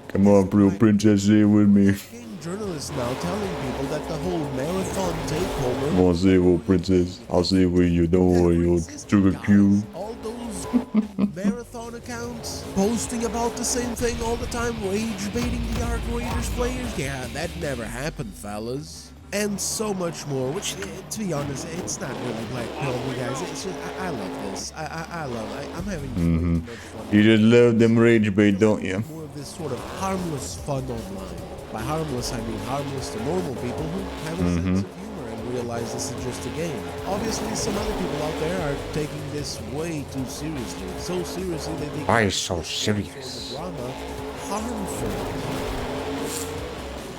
Come on, pretty princess, say it with me. game some journalists now telling people that the whole marathon takeover. Bon zero, princess. I'll see where you don't worry, you're sugar cube. All those marathon accounts posting about the same thing all the time, rage baiting the Arc Raiders players. Yeah, that never happened, fellas. And so much more, which, to be honest, it's not really black pill, you guys. It's just, I love this. I'm having so much fun. You just love them rage bait, don't you? More of this sort of harmless fun online. By harmless, I mean harmless to normal people who have a sense of humor and realize this is just a game. Obviously, some other people out there are taking this way too seriously. So seriously that they Why so serious? drama harmful.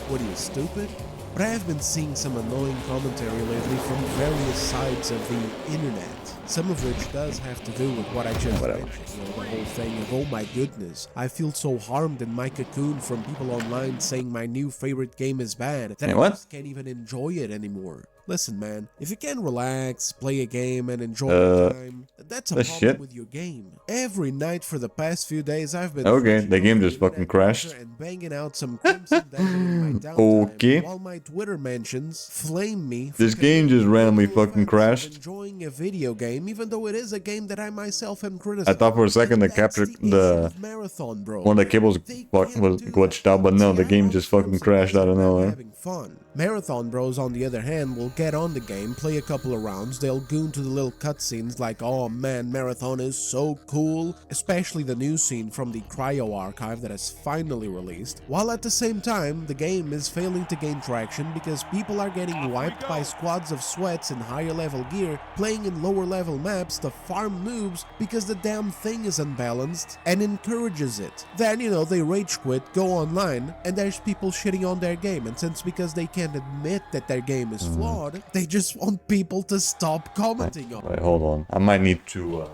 What are you, stupid? But I have been seeing some annoying commentary lately from various sides of the internet. Some of which does have to do with what I just mentioned. You know, the whole thing of, oh my goodness, I feel so harmed in my cocoon from people online saying my new favorite game is bad that I just can't even enjoy it anymore. Listen, man, if you can relax, play a game, and enjoy the time, that's a problem with your game. Every night for the past few days, I've been the game just fucking crashed. And banging out some Crimson Desert in my downtime, while my Twitter mentions flame me. This game just randomly fucking crashed. Enjoying a video game, even though it is a game that I myself am criticizing. I thought for a second the marathon, bro. one of the cables was glitched out, but no, the game just fucking crashed out of nowhere. Having fun. Marathon bros, on the other hand, will get on the game, play a couple of rounds, they'll goon to the little cutscenes like, oh man, Marathon is so cool, especially the new scene from the Cryo archive that has finally released, while at the same time, the game is failing to gain traction because people are getting wiped by squads of sweats in higher level gear, playing in lower level maps to farm noobs because the damn thing is unbalanced and encourages it. Then, you know, they rage quit, go online, and there's people shitting on their game, and since because they can't admit that their game is flawed, they just want people to stop commenting on it. Wait, hold on. I might need to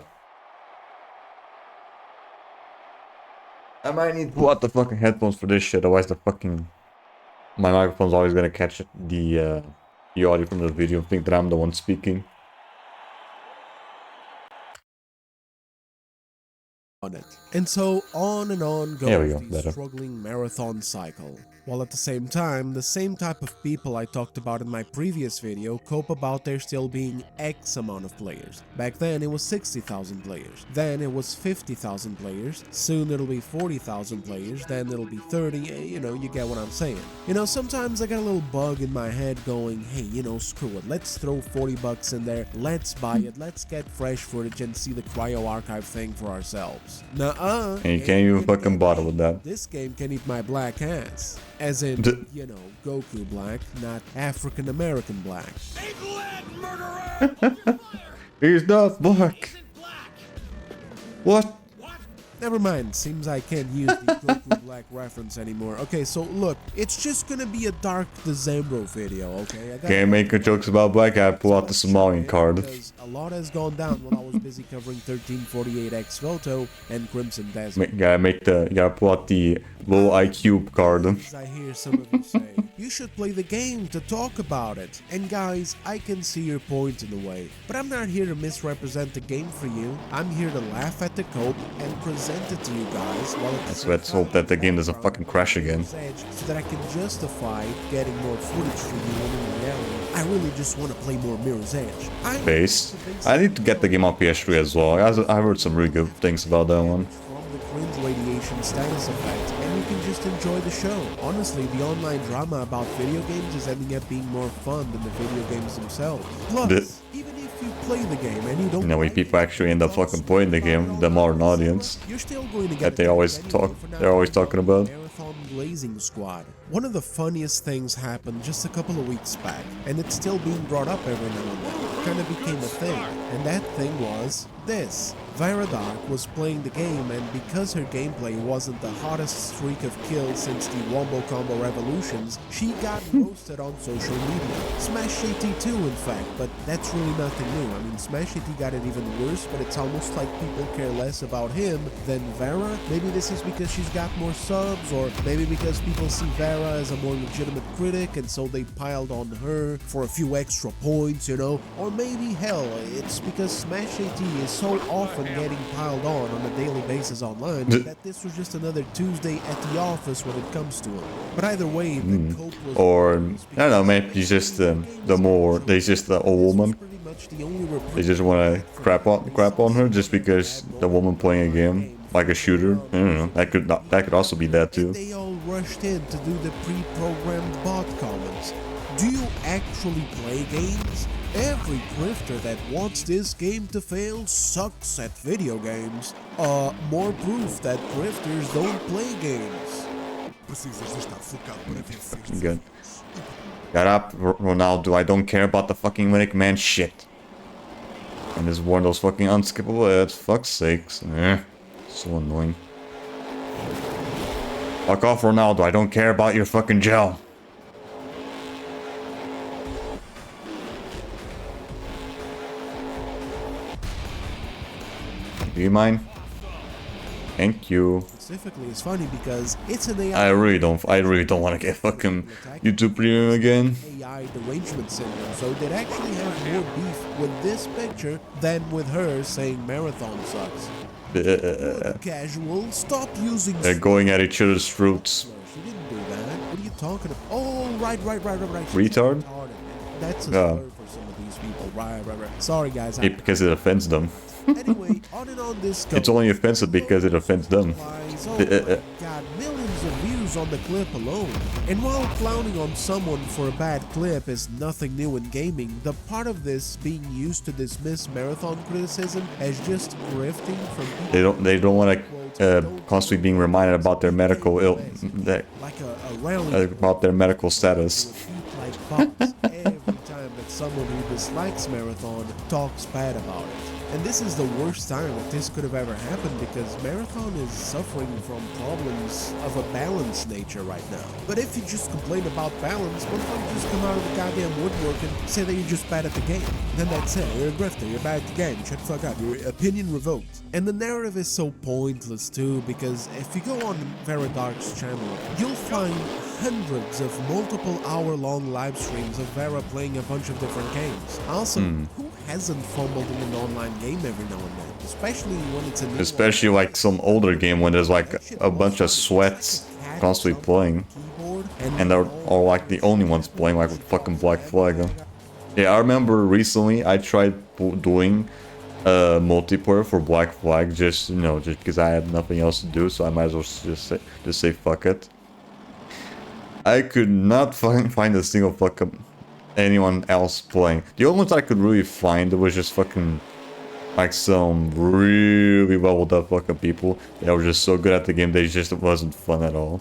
pull out the fucking headphones for this shit, otherwise my microphone's always gonna catch the audio from the video and think that I'm the one speaking. It. And so on and on goes the struggling marathon cycle. While at the same time, the same type of people I talked about in my previous video cope about there still being X amount of players. Back then it was 60,000 players, then it was 50,000 players, soon it'll be 40,000 players, then it'll be 30, you know, you get what I'm saying. You know, sometimes I got a little bug in my head going, hey, you know, screw it, let's throw 40 bucks in there, let's buy it, let's get fresh footage and see the Cryo archive thing for ourselves. Nuh-uh. And you can't even fucking bother with that. This game can eat my black ass. As in, you know, Goku black, not African American black. England, murderer! He's not black. What? Never mind, seems I can't use the Goku Black reference anymore. Okay, so look, it's just gonna be a Dark December video, okay? Can't make jokes about black, I pull out the Somalian card. Because a lot has gone down while I was busy covering 1348X Photo and Crimson Desert. Gotta pull out the low IQ card. I hear some of you say, you should play the game to talk about it. And guys, I can see your point in a way, but I'm not here to misrepresent the game for you. I'm here to laugh at the cope and present it to you guys. Let's hope that the game doesn't fucking crash again. So that I can justify getting more footage for you when in reality, I really just want to play more Mirror's Edge. I need to get the game on PS3 as well. I heard some really good things about that one. From the cringe radiation status effect, and you can just enjoy the show. Honestly, the online drama about video games is ending up being more fun than the video games themselves. Plus, even if you play the game and you don't, you know, when people actually end up fucking playing the game, the modern audience, you're still going to get that they're always talking about. Marathon Blazing Squad. One of the funniest things happened just a couple of weeks back, and it's still being brought up every now and then. It kind of became a thing, and that thing was this. Vira Dark was playing the game, and because her gameplay wasn't the hottest streak of kills since the Wombo Combo Revolutions, she got roasted on social media. Smash AT too, in fact, but that's really nothing new. I mean, Smash AT got it even worse, but it's almost like people care less about him than Vera. Maybe this is because she's got more subs, or maybe because people see Vera as a more legitimate critic, and so they piled on her for a few extra points, you know? Or maybe, hell, it's because Smash AT is so often getting piled on a daily basis online that this was just another Tuesday at the office when it comes to him. But either way, the cope was... Or, I don't know, maybe he's just there's just a woman. They just want to crap on her just because the woman playing a game, like a shooter. I don't know, that could also be that too. They all rushed in to do the pre-programmed bot comments. Do you actually play games? Every grifter that wants this game to fail sucks at video games. More proof that grifters don't play games. Good. Shut up, Ronaldo. I don't care about the fucking Medic Man shit. And this is one of those fucking unskippable ads. Fuck's sakes. So annoying. Fuck off, Ronaldo. I don't care about your fucking gel. Do you mind? Thank you. Specifically, it's funny because it's an AI. I really don't want to get fucking YouTube Premium again. AI derangement syndrome, so they'd actually have more beef with this picture than with her saying marathon sucks. Casual, stop using. They're going at each other's throats. She didn't do that. What are you talking about? Oh, right. Retard? That's a slur for some of these people. Right. Sorry, guys. Because it offends them. Anyway, on and on this goes. It's only offensive because it offends them. Oh my God, millions of views on the clip alone. And while clowning on someone for a bad clip is nothing new in gaming, the part of this being used to dismiss marathon criticism as just grifting from people. They don't want to constantly being reminded about their medical about their medical status. Like bots every time that someone who dislikes marathon talks bad about it. And this is the worst time that this could have ever happened because Marathon is suffering from problems of a balance nature right now. But if you just complain about balance, why don't you just come out of the goddamn woodwork and say that you're just bad at the game? Then that's it, you're a grifter, you're bad at the game, shut the fuck up, your opinion revoked. And the narrative is so pointless too, because if you go on Veradark's channel, you'll find hundreds of multiple hour-long live streams of Vera playing a bunch of different games. Also, who hasn't fumbled in an online game every now and then? Especially when it's a new Especially like some older game when there's like a bunch of sweats constantly playing. And they're all like the only ones playing like with fucking Black Flag. Yeah, I remember recently I tried doing multiplayer for Black Flag just because I had nothing else to do, so I might as well just say fuck it. I could not find a single fucking anyone else playing. The only ones I could really find was just fucking like some really leveled up fucking people that were just so good at the game they just wasn't fun at all.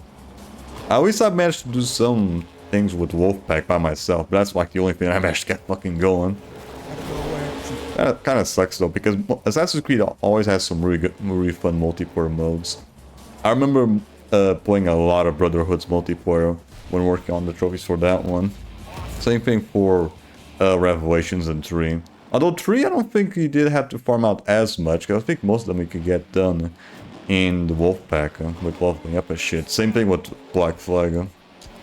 At least I managed to do some things with Wolfpack by myself, but that's like the only thing I managed to get fucking going. That kind of sucks though, because Assassin's Creed always has some really fun multiplayer modes. I remember playing a lot of Brotherhood's multiplayer when working on the trophies for that one. Same thing for Revelations and 3. Although 3, I don't think you did have to farm out as much, because I think most of them you could get done in the Wolfpack with leveling up and shit. Same thing with Black Flag.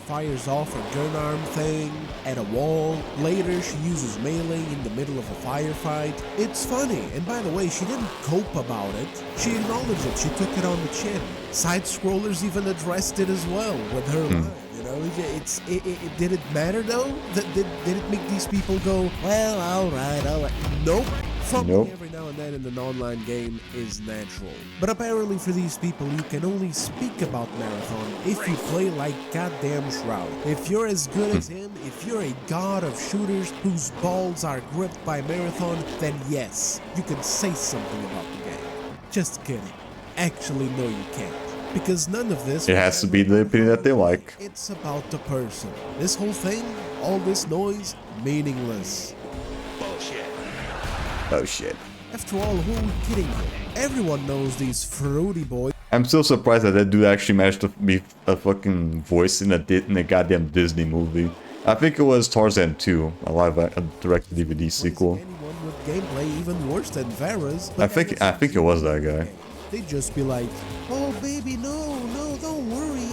Fires off a gun arm thing at a wall. Later, she uses melee in the middle of a firefight. It's funny, and by the way, she didn't cope about it. She acknowledged it. She took it on the chin. Side scrollers even addressed it as well with her line. You know, did it matter though? Did it make these people go, well, all right? Nope. Fumbling every now and then in an online game is natural. But apparently for these people, you can only speak about Marathon if you play like goddamn Shroud. If you're as good as him, if you're a god of shooters whose balls are gripped by Marathon, then yes, you can say something about the game. Just kidding. Actually, no, you can't. Because none of this... It has to be the opinion that they like. It's about the person. This whole thing, all this noise, meaningless. Oh shit. After all, who are we kidding here? Everyone knows these fruity boys. I'm still surprised that dude actually managed to be a fucking voice in a goddamn Disney movie. I think it was Tarzan 2, a direct-to-DVD sequel. Anyone with gameplay even worse than Vera's. I think it was that guy. They'd just be like, oh baby, no, don't worry.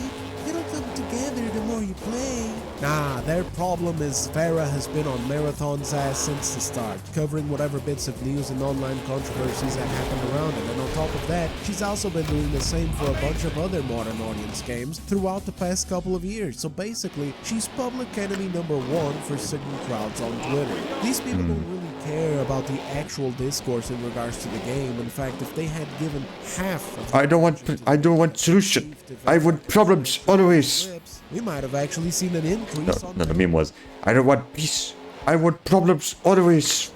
It'll come together the more you play. Nah, their problem is Farah has been on Marathon's ass since the start, covering whatever bits of news and online controversies that happened around it, and on top of that, she's also been doing the same for a bunch of other modern audience games throughout the past couple of years, so basically, she's public enemy number one for certain crowds on Twitter. These people don't really care about the actual discourse in regards to the game. In fact, if they had given half of I don't want solution. I want problems always. we might have actually seen an increase on No, the meme was, I don't want peace. I want problems always.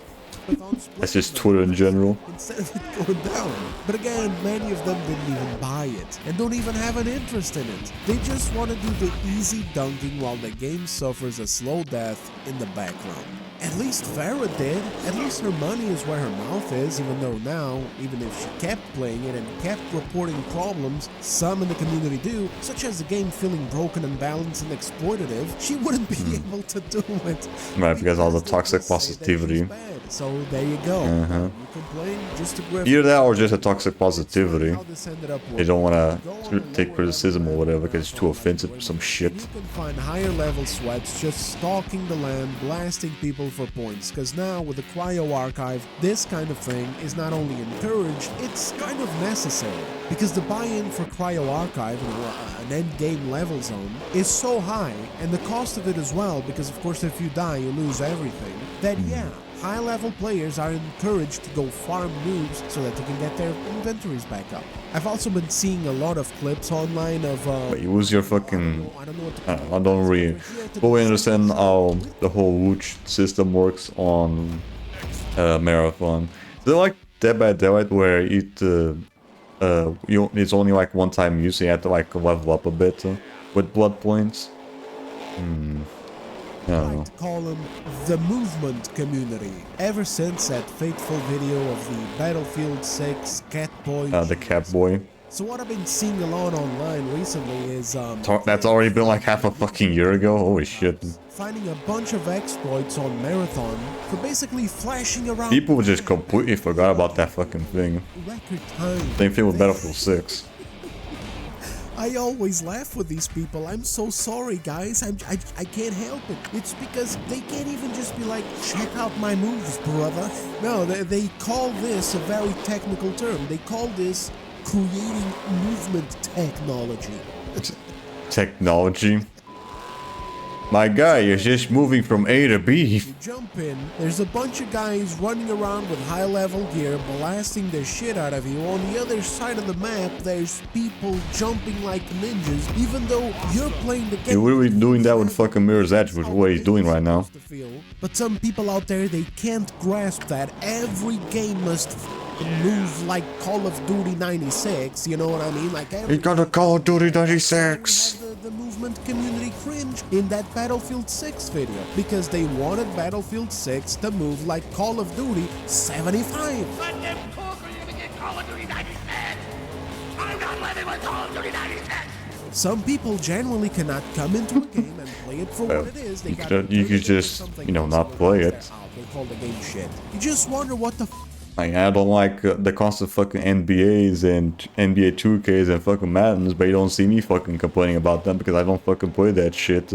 That's just Twitter in general. instead of it going down. But again, many of them didn't even buy it and don't even have an interest in it. They just want to do the easy dunking while the game suffers a slow death in the background. At least Farah did. At least her money is where her mouth is, even though now, even if she kept playing it and kept reporting problems some in the community do, such as the game feeling broken, unbalanced, and exploitative, she wouldn't be able to do it. Right, because all the they toxic just say that she's positivity. bad. So there you go. You complain just to grip. Either that or just a toxic positivity. How this ended up They don't want Go on to the take lower criticism or level whatever because it's too Marathon offensive or where some shit. You can find higher level sweats just stalking the land, blasting people for points. Because now with the Cryo Archive, this kind of thing is not only encouraged, it's kind of necessary. Because the buy-in for Cryo Archive, an end game level zone, is so high, and the cost of it as well, because of course if you die you lose everything, that yeah, high-level players are encouraged to go farm noobs so that they can get their inventories back up. I've also been seeing a lot of clips online of But you lose your fucking... I don't know what to I don't really fully understand how the whole Wooch system works on Marathon. Is it like Dead by Daylight where it's only like one time use, so you have to like level up a bit with blood points? I don't know. like to call them the movement community. Ever since that fateful video of the Battlefield 6 Catboy. The Catboy. So what I've been seeing a lot online recently is That's already been like half a fucking year ago? Holy shit. finding a bunch of exploits on Marathon for basically flashing around People just completely forgot about that fucking thing. record time. Same thing with Battlefield 6. I always laugh with these people. I'm so sorry, guys. I can't help it. It's because they can't even just be like, check out my moves, brother. No, they call this a very technical term. They call this creating movement technology. Technology. My guy, you're just moving from A to B. You jump in, there's a bunch of guys running around with high-level gear, blasting the shit out of you. On the other side of the map, there's people jumping like ninjas, even though you're playing the game. You're literally doing that with fucking Mirror's Edge, which is what he's doing right now. But some people out there, they can't grasp that every game must move like Call of Duty 96, you know what I mean? Like every You gotta Call of Duty 96. the movement community cringe in that Battlefield 6 video because they wanted Battlefield 6 to move like Call of Duty 75. Let them talk or you're gonna get Call of Duty 96! I'm not living with Call of Duty 96! Some people generally cannot come into a game and play it for what it is. They you got could just, you know, not play it. They call the game shit. You just wonder what the I don't like the constant fucking NBAs and NBA 2Ks and fucking Maddens, but you don't see me fucking complaining about them because I don't fucking play that shit.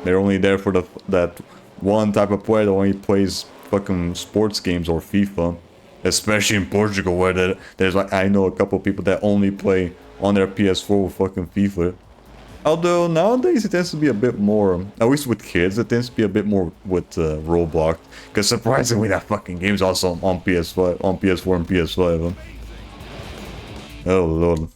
They're only there for that one type of player that only plays fucking sports games or FIFA. Especially in Portugal where there's like, I know a couple people that only play on their PS4 with fucking FIFA. Although nowadays it tends to be a bit more, at least with kids, it tends to be a bit more with Roblox. Because surprisingly, that fucking game's also on PS5, on PS4 and PS5. Oh lord.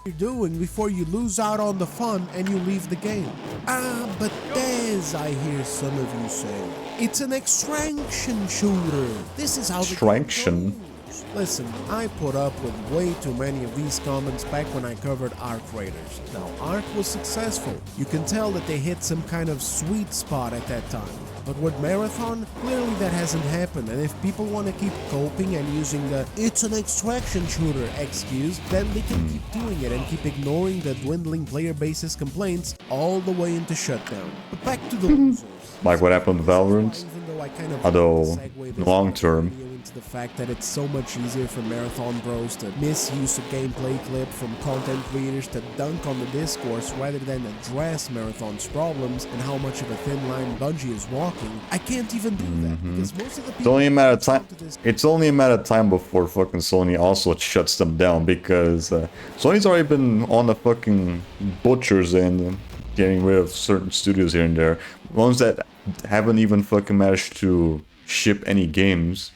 you're doing before you lose out on the fun and you leave the game. Ah, but Dez, I hear some of you say. It's an extraction shooter. This is how the game Extraction? goes. Listen, I put up with way too many of these comments back when I covered Ark Raiders. Now, Ark was successful. You can tell that they hit some kind of sweet spot at that time. But with Marathon, clearly that hasn't happened, and if people want to keep coping and using the "it's an extraction shooter" excuse, then they can keep doing it and keep ignoring the dwindling player base's complaints all the way into shutdown. But back to the losers. Like what happened with Valorant. Even though I kind of Although, segue this long term. video into the fact that it's so much easier for Marathon bros to misuse a gameplay clip from content creators to dunk on the discourse rather than address Marathon's problems and how much of a thin line Bungie is walking, I can't even do that because most of the people It's only a matter of who time. come to this It's only a matter of time before fucking Sony also shuts them down, because Sony's already been on the fucking butchers and getting rid of certain studios here and there. Ones that haven't even fucking managed to ship any games.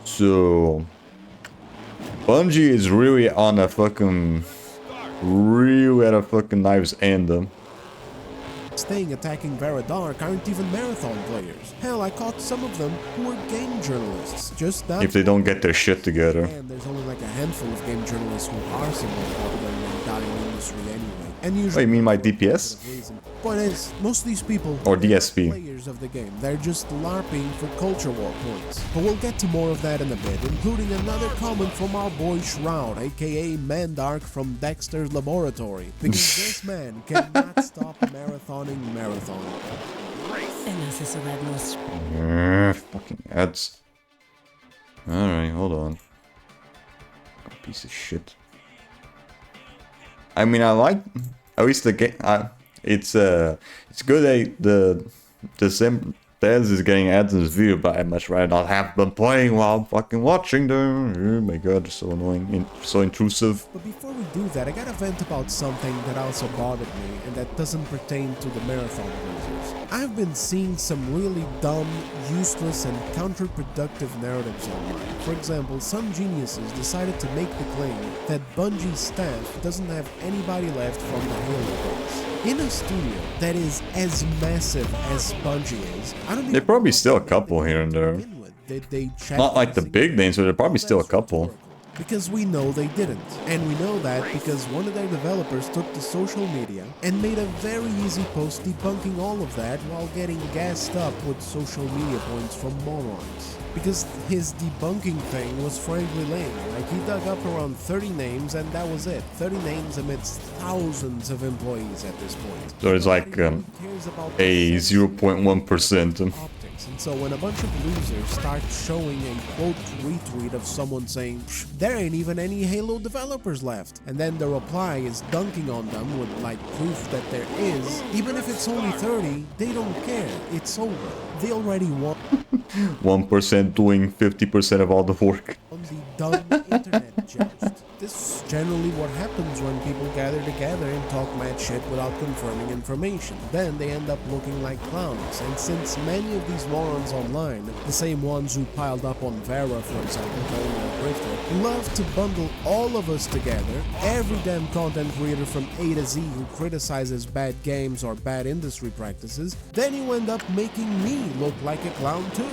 So Bungie is really on a fucking really at a fucking knife's end. staying attacking Vera Dark aren't even Marathon players. Hell, I caught some of them who were game journalists, just not If they don't get their shit together. And there's only like a handful of game journalists who are somewhat popular in the dying industry anyway. And usually, Oh, you mean my DPS? Point is, most of these people Or are DSP. players of the game. They're just LARPing for culture war points. But we'll get to more of that in a bit, including another comment from our boy Shroud, aka Mandark from Dexter's Laboratory. Because this man cannot stop marathoning Marathon. Enough is Rednos. Fucking ads. Alright, hold on. Piece of shit. I mean, I like at least the game. It's good that the same Dez is getting ads in his video, but I'd much rather not have them playing while I'm fucking watching them. Oh my god, so annoying, so intrusive. But before we do that, I gotta vent about something that also bothered me, and that doesn't pertain to the Marathon users. I've been seeing some really dumb, useless, and counterproductive narratives online. For example, some geniuses decided to make the claim that Bungie's staff doesn't have anybody left from the Halo days. In a studio that is as massive as Bungie is, I don't There even probably know still a what couple they here and there. begin with. Did they check Not like the every big single names, but there are probably still a That's couple. rhetorical. Because we know they didn't. And we know that because one of their developers took to social media and made a very easy post debunking all of that while getting gassed up with social media points from morons. Because his debunking thing was frankly lame. Like, he dug up around 30 names and that was it. 30 names amidst thousands of employees at this point. So it's like Nobody cares about a the 0.1%. optics. And so when a bunch of losers start showing a quote retweet of someone saying, there ain't even any Halo developers left, and then the reply is dunking on them with like proof that there is, even if it's only 30, they don't care. It's over. They already won 1% doing 50% of all the work. on the dumb internet joust. This is generally what happens when people gather together and talk mad shit without confirming information. Then they end up looking like clowns, and since many of these morons online, the same ones who piled up on Vera, for example, calling her a grifter, love to bundle all of us together, every damn content creator from A to Z who criticizes bad games or bad industry practices, then you end up making me look like a clown too.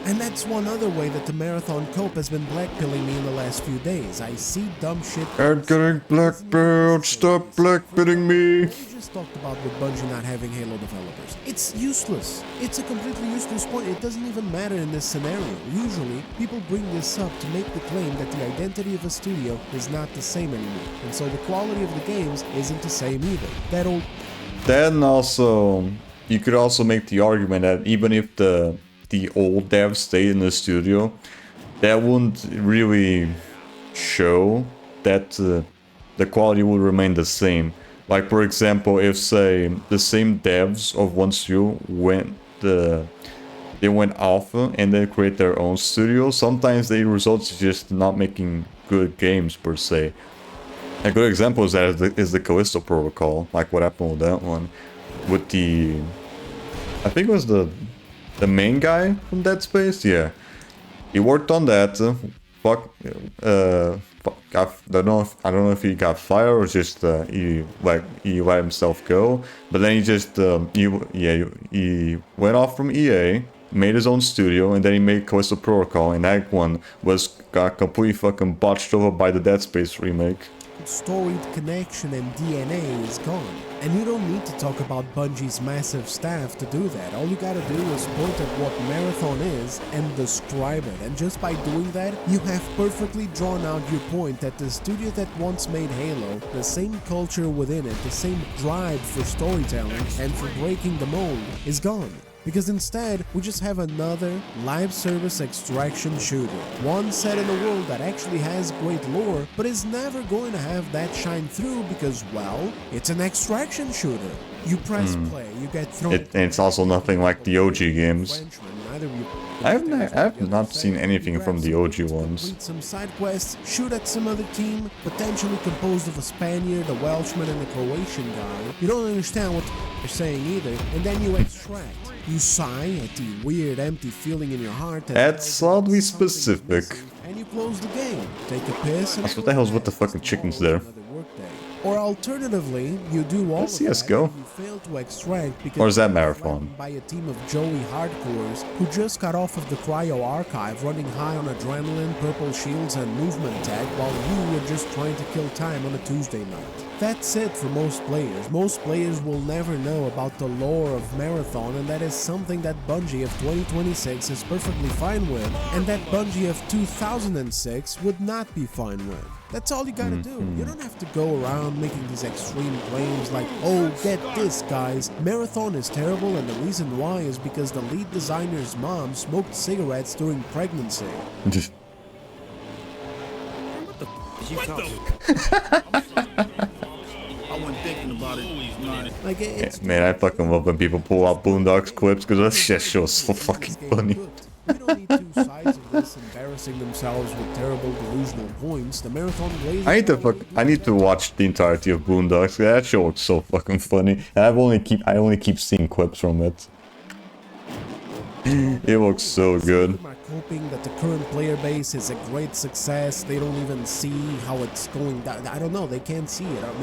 And that's one other way that the Marathon Cope has been blackpilling me in the last few days. I see dumb shit. I'm getting blackpilled, stop blackpilling me. We just talked about with Bungie not having Halo developers. It's useless. It's a completely useless point. It doesn't even matter in this scenario. Usually, people bring this up to make the claim that the identity of a studio is not the same anymore. And so the quality of the games isn't the same either. That old Then also, you could also make the argument that even if the old devs stayed in the studio, that wouldn't really show that the quality would remain the same. Like, for example, if say the same devs of one studio they went alpha and then create their own studio, sometimes the results is just not making good games per se. A good example is that is the Callisto Protocol, like what happened with that one, with the, I think it was the main guy from Dead Space. Yeah, he worked on that. I don't know if he got fired or just he let himself go. But then he just he went off from EA, made his own studio, and then he made Callisto Protocol, and that one got completely fucking botched over by the Dead Space remake. storied connection and DNA is gone. And you don't need to talk about Bungie's massive staff to do that. All you gotta do is point at what Marathon is and describe it. And just by doing that, you have perfectly drawn out your point that the studio that once made Halo, the same culture within it, the same drive for storytelling and for breaking the mold, is gone. Because instead, we just have another live service extraction shooter. One set in a world that actually has great lore, but is never going to have that shine through because, well, it's an extraction shooter. You press play, you get thrown... And it's also nothing like the OG games. Frenchman, neither you... I've not seen anything from the OG ones. Complete some side quests, shoot at some other team, potentially composed of a Spaniard, a Welshman, and a Croatian guy. You don't understand what they're saying either, and then you extract. You sigh at the weird, empty feeling in your heart. That's oddly specific. And you close the game. Take a piss. And What the hell's with the fucking chickens there? Or alternatively, you do all Let's of that CS:GO. and you fail to extract because Or is that you're Marathon? flattened by a team of Joey hardcores who just got off of the cryo archive running high on adrenaline, purple shields, and movement tech while you were just trying to kill time on a Tuesday night. That's it for most players. Most players will never know about the lore of Marathon, and that is something that Bungie of 2026 is perfectly fine with, and that Bungie of 2006 would not be fine with. That's all you gotta do. You don't have to go around making these extreme claims like, oh, get this, guys. Marathon is terrible, and the reason why is because the lead designer's mom smoked cigarettes during pregnancy. I wasn't thinking about it. Like, it's Man, I fucking love when people pull out Boondocks clips because that shit shows so fucking funny. We don't need two sides of this embarrassing themselves with terrible delusional points. The Marathon Blaze. I need to watch the entirety of Boondocks. That show looks so fucking funny. And I only keep seeing clips from it. It looks so good. Some are hoping that the current player base is a great success. They don't even see how it's going down. I don't know. They can't see it. Or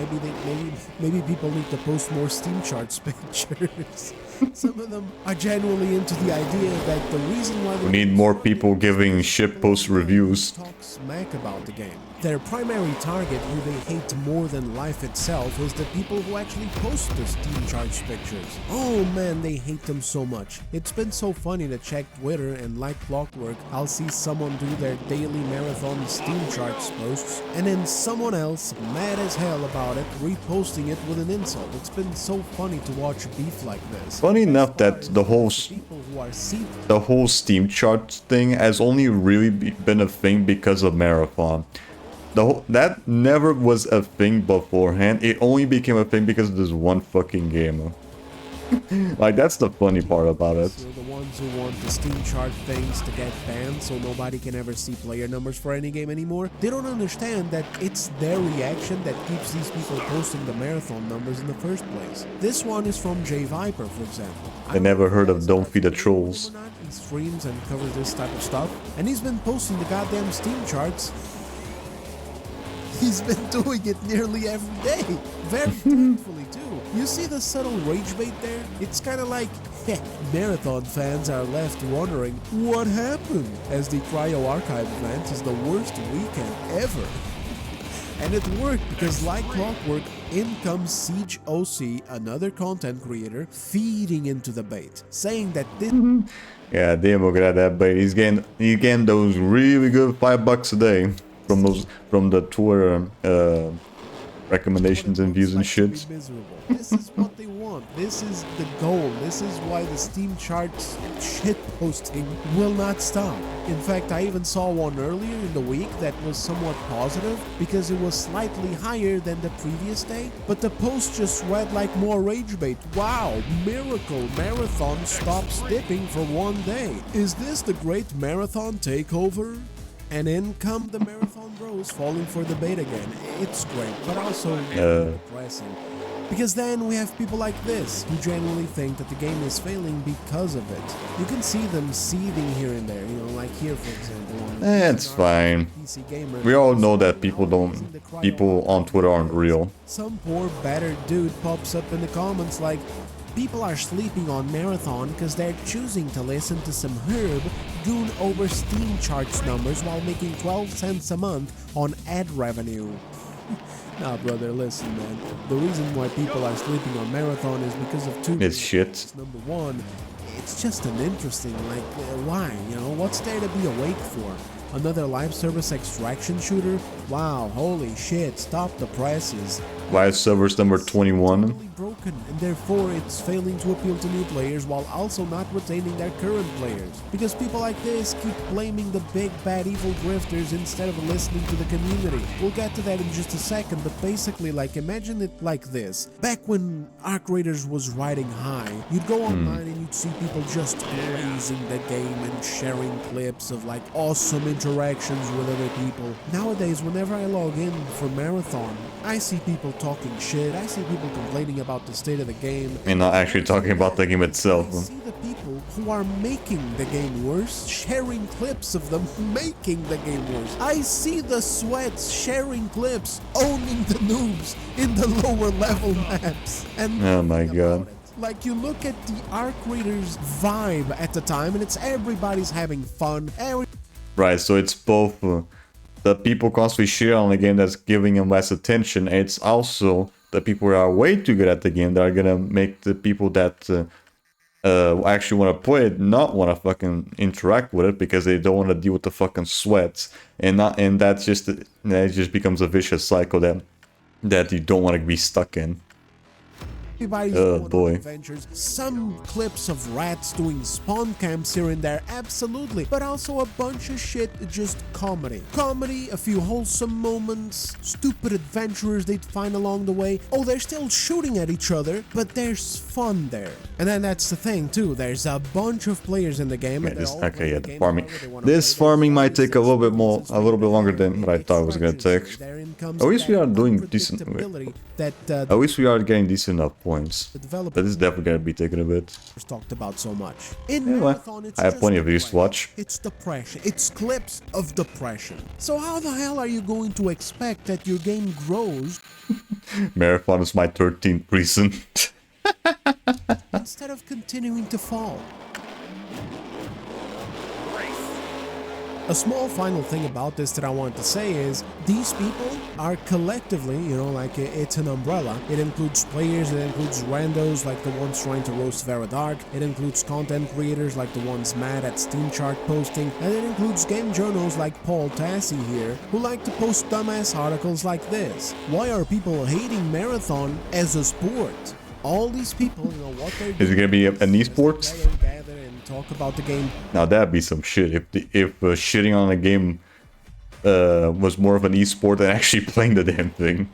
maybe people need to post more Steam charts pictures. Some of them are genuinely into the idea that the reason why We need more people giving shitpost reviews. talk smack about the game. Their primary target, who they hate more than life itself, is the people who actually post the Steam charts pictures. Oh man, they hate them so much. It's been so funny to check Twitter, and like clockwork, I'll see someone do their daily marathon Steam charts posts, and then someone else, mad as hell about it, reposting it with an insult. It's been so funny to watch beef like this. Funny enough that the whole People who are seat the whole Steam charts thing has only really been a thing because of Marathon. That never was a thing beforehand. It only became a thing because of this one fucking game. Like, that's the funny part about it. They're the ones who want the Steam chart things to get banned so nobody can ever see player numbers for any game anymore. They don't understand that it's their reaction that keeps these people posting the marathon numbers in the first place. This one is from J Viper, for example. I never heard of Don't Feed the Trolls. He streams and covers this type of stuff, and he's been posting the goddamn Steam charts. He's been doing it nearly every day. Very thankfully, too. You see the subtle rage bait there? It's kind of like, Marathon fans are left wondering, what happened? As the Cryo Archive event is the worst weekend ever. And it worked because, like clockwork, in comes Siege OC, another content creator, feeding into the bait, saying that this... Yeah, damn, look at that bait. He's getting those really good $5 a day from the Twitter recommendations and views and shit. This is what they want. This is the goal. This is why the Steam charts shit posting will not stop. In fact, I even saw one earlier in the week that was somewhat positive because it was slightly higher than the previous day, but the post just read like more rage bait. Wow, miracle, Marathon stops dipping for one day. Is this the great Marathon takeover? And in come the Marathon bros falling for the bait again. It's great, but also depressing. Because then we have people like this, who genuinely think that the game is failing because of it. You can see them seething here and there, you know, like here for example. It's fine. PC Gamer. We all know that people on Twitter aren't real. Some poor battered dude pops up in the comments like, people are sleeping on Marathon because they're choosing to listen to some herb goon over Steam charts numbers while making 12 cents a month on ad revenue. Nah, brother, listen, man. The reason why people are sleeping on Marathon is because of two It's shit. things. Number one, it's just an interesting, like, why? You know, what's there to be awake for? Another live service extraction shooter? Wow, holy shit, stop the presses. Live servers number 21. Totally broken, and therefore it's failing to appeal to new players while also not retaining their current players. Because people like this keep blaming the big bad evil grifters instead of listening to the community. We'll get to that in just a second, but basically, like, imagine it like this. Back when Arc Raiders was riding high, you'd go online and you'd see people just blazing the game and sharing clips of like awesome interactions with other people. Nowadays, whenever I log in for Marathon, I see people talking shit, I see people complaining about the state of the game. And not actually talking about the game itself. I see the people who are making the game worse, sharing clips of them making the game worse. I see the sweats sharing clips, owning the noobs in the lower level maps. And Oh my god. like, you look at the Arc Raiders vibe at the time, and it's everybody's having fun. Right, so it's both the people constantly share on the game that's giving them less attention, and it's also the people who are way too good at the game that are gonna make the people that actually want to play it not want to fucking interact with it because they don't want to deal with the fucking sweats, and that just becomes a vicious cycle that you don't want to be stuck in. Everybody's Oh, going boy. on adventures. Some clips of rats doing spawn camps here and there, absolutely. But also a bunch of shit, just comedy. Comedy, a few wholesome moments, stupid adventurers they'd find along the way. Oh, they're still shooting at each other, but there's fun there. And then that's the thing too, there's a bunch of players in the game. Yeah, And they're this, all okay, playing yeah, the the game farming. however they wanna This play. farming might take a little bit longer than what I thought it was gonna take. Therein comes At least we that are doing decent. unpredictability that At least we are getting decent enough points. the developers But this is definitely gonna be taking a bit. talked about so much. In Yeah, well, Marathon, it's I have just plenty of videos to watch. It's depression. It's clips of depression. So how the hell are you going to expect that your game grows Marathon is my 13th reason. instead of continuing to fall? A small final thing about this that I want to say is these people are collectively, you know, like it's an umbrella. It includes players, it includes randos like the ones trying to roast Vera Dark, it includes content creators like the ones mad at Steam chart posting, and it includes game journals like Paul Tassi here, who like to post dumbass articles like this. Why are people hating Marathon as a sport? All these people, you know, what they're doing Is it gonna be an esports? gather and talk about the game. Now that'd be some shit if shitting on a game was more of an esport than actually playing the damn thing.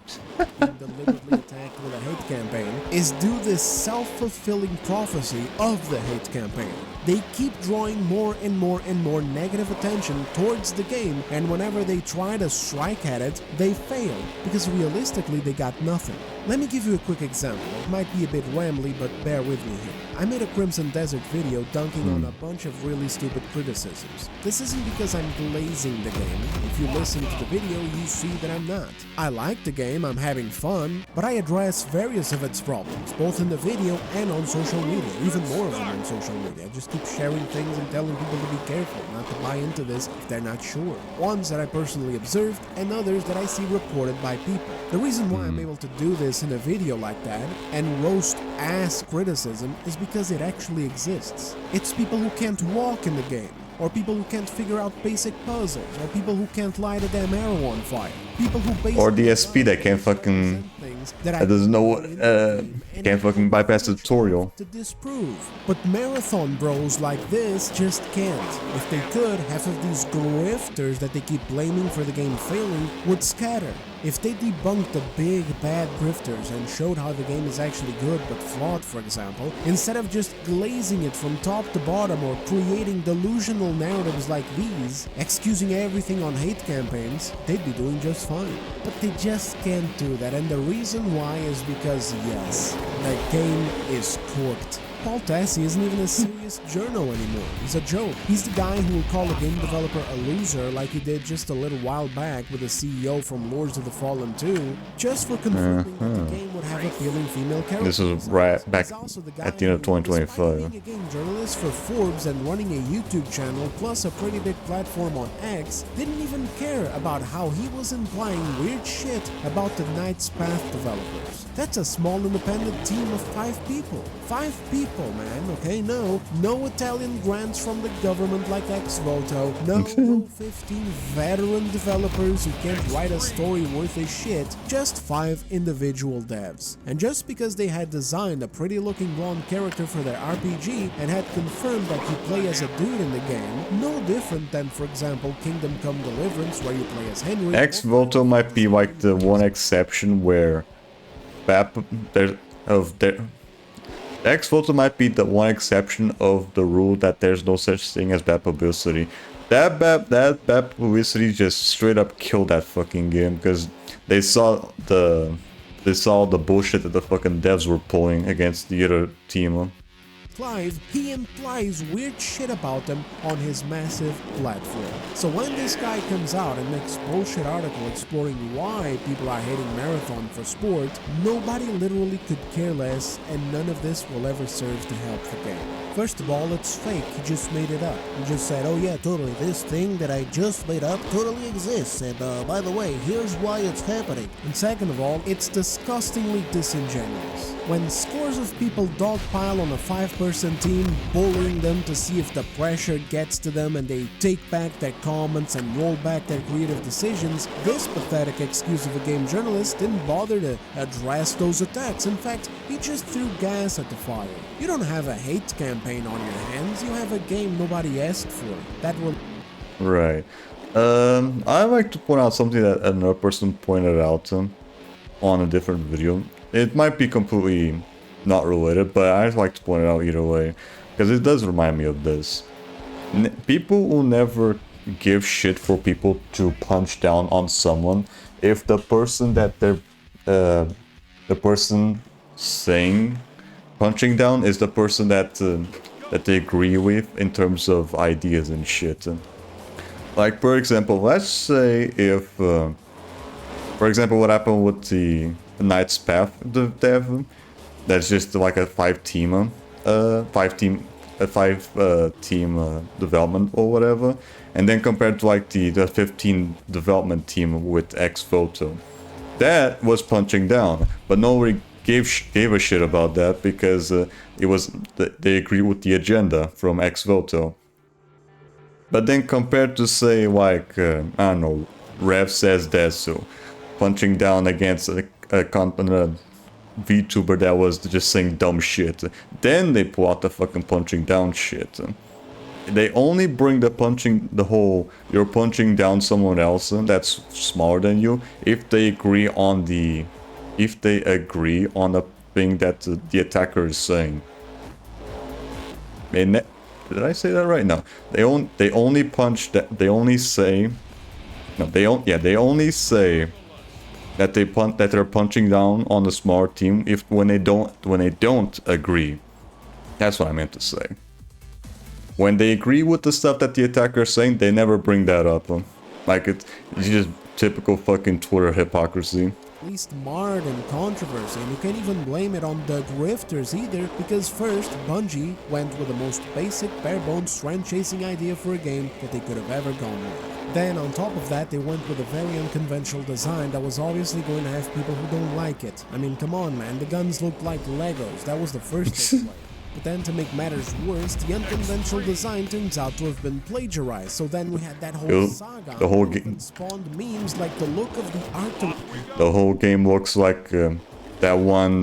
Deliberately attacked with a hate campaign is due this self-fulfilling prophecy of the hate campaign. They keep drawing more and more and more negative attention towards the game, and whenever they try to strike at it, they fail, because realistically they got nothing. Let me give you a quick example. It might be a bit rambly, but bear with me here. I made a Crimson Desert video dunking on a bunch of really stupid criticisms. This isn't because I'm glazing the game. If you listen to the video, you see that I'm not. I like the game, I'm having fun, but I address various of its problems, both in the video and on social media, even more of them on social media. I just keep sharing things and telling people to be careful, not to buy into this if they're not sure. Ones that I personally observed, and others that I see reported by people. The reason why I'm able to do this in a video like that, and roast ass criticism, is because it actually exists. It's people who can't walk in the game, or people who can't figure out basic puzzles, or people who can't light a damn arrow on fire. People who basically Or the SP that can't fucking that doesn't know what can't fucking bypass the tutorial. to disprove. But marathon bros like this just can't. If they could, half of these grifters that they keep blaming for the game failing would scatter. If they debunked the big bad grifters and showed how the game is actually good but flawed, for example, instead of just glazing it from top to bottom or creating delusional narratives like these, excusing everything on hate campaigns, they'd be doing just fine. But they just can't do that, and the reason why is because, yes, the game is cooked. Paul Tassi isn't even a serious journo anymore. He's a joke. He's the guy who will call a game developer a loser like he did just a little while back with the CEO from Lords of the Fallen 2, just for confirming that the game would have appealing female characters. This was right back He's also the guy at the end of who, despite 2025. being a game journalist for Forbes and running a YouTube channel plus a pretty big platform on X, didn't even care about how he was implying weird shit about the Knight's Path developers. That's a small independent team of 5 people. 5 people, man, okay? No Italian grants from the government like Ex-Voto. No 15 veteran developers who can't write a story worth a shit. Just 5 individual devs. And just because they had designed a pretty looking blonde character for their RPG and had confirmed that you play as a dude in the game, no different than, for example, Kingdom Come Deliverance where you play as Henry. Ex-Voto might be like the one exception where Ex-Voto might be the one exception of the rule that there's no such thing as bad publicity. That bad publicity just straight up killed that fucking game because they saw the bullshit that the fucking devs were pulling against the other team. Clive, he implies weird shit about them on his massive platform. So when this guy comes out and makes bullshit article exploring why people are hating Marathon for sport, nobody literally could care less, and none of this will ever serve to help the game. First of all, it's fake, he just made it up. He just said, oh yeah, totally, this thing that I just made up totally exists, and by the way, here's why it's happening. And second of all, it's disgustingly disingenuous. When scores of people dogpile on a 5-person team, bullying them to see if the pressure gets to them and they take back their comments and roll back their creative decisions, this pathetic excuse of a game journalist didn't bother to address those attacks. In fact, he just threw gas at the fire. You don't have a hate campaign on your hands, you have a game nobody asked for. That will... Right. I'd like to point out something that another person pointed out on a different video. It might be completely not related, but I'd like to point it out either way, because it does remind me of this. People will never give shit for people to punch down on someone if the person that the person saying punching down is the person that they agree with in terms of ideas and shit. Like, for example, let's say if, for example, what happened with the Knight's Path dev, that's just like a 5-team development or whatever, and then compared to like the 15 development team with Ex-Voto, that was punching down, but nobody gave a shit about that because they agree with the agenda from Ex-Voto. But then compared to say like I don't know, Rev Says Desu punching down against a VTuber that was just saying dumb shit, then they pull out the fucking punching down shit. They only bring the whole you're punching down someone else that's smaller than you if they agree on the thing that the attacker is saying. Did I say that right? No. They only punch that. They only say. No. They only say that they're punching down on the smart team when they don't agree. That's what I meant to say. When they agree with the stuff that the attacker is saying, they never bring that up. Like it's just typical fucking Twitter hypocrisy. Least marred in controversy, and you can't even blame it on the grifters either, because first, Bungie went with the most basic, bare-bones, trend-chasing idea for a game that they could have ever gone with. Then, on top of that, they went with a very unconventional design that was obviously going to have people who don't like it. I mean, come on, man, the guns looked like Legos, that was the first display. But then, to make matters worse, the unconventional design turns out to have been plagiarized. So then we had that whole saga. The whole game spawned memes like the look of the art. The whole game looks like that one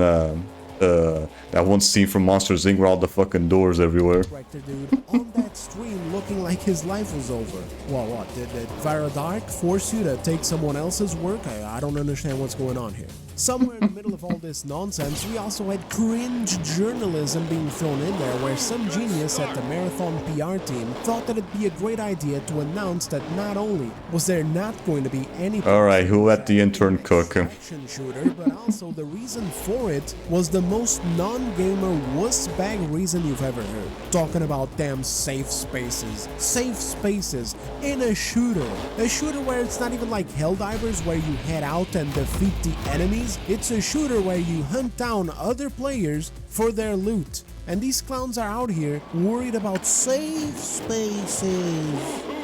scene from Monsters Inc. where all the fucking doors everywhere. Dude, on that stream, looking like his life was over. Well, what did Varadark force you to take someone else's work? I don't understand what's going on here. Somewhere in the middle of all this nonsense, we also had cringe journalism being thrown in there, where some genius at the Marathon PR team thought that it'd be a great idea to announce that not only was there not going to be any Alright, who let the intern cook? action shooter, but also the reason for it was the most non-gamer wuss-bag reason you've ever heard. Talking about damn safe spaces. Safe spaces in a shooter. A shooter where it's not even like Helldivers where you head out and defeat the enemies. It's a shooter where you hunt down other players for their loot. And these clowns are out here worried about safe spaces.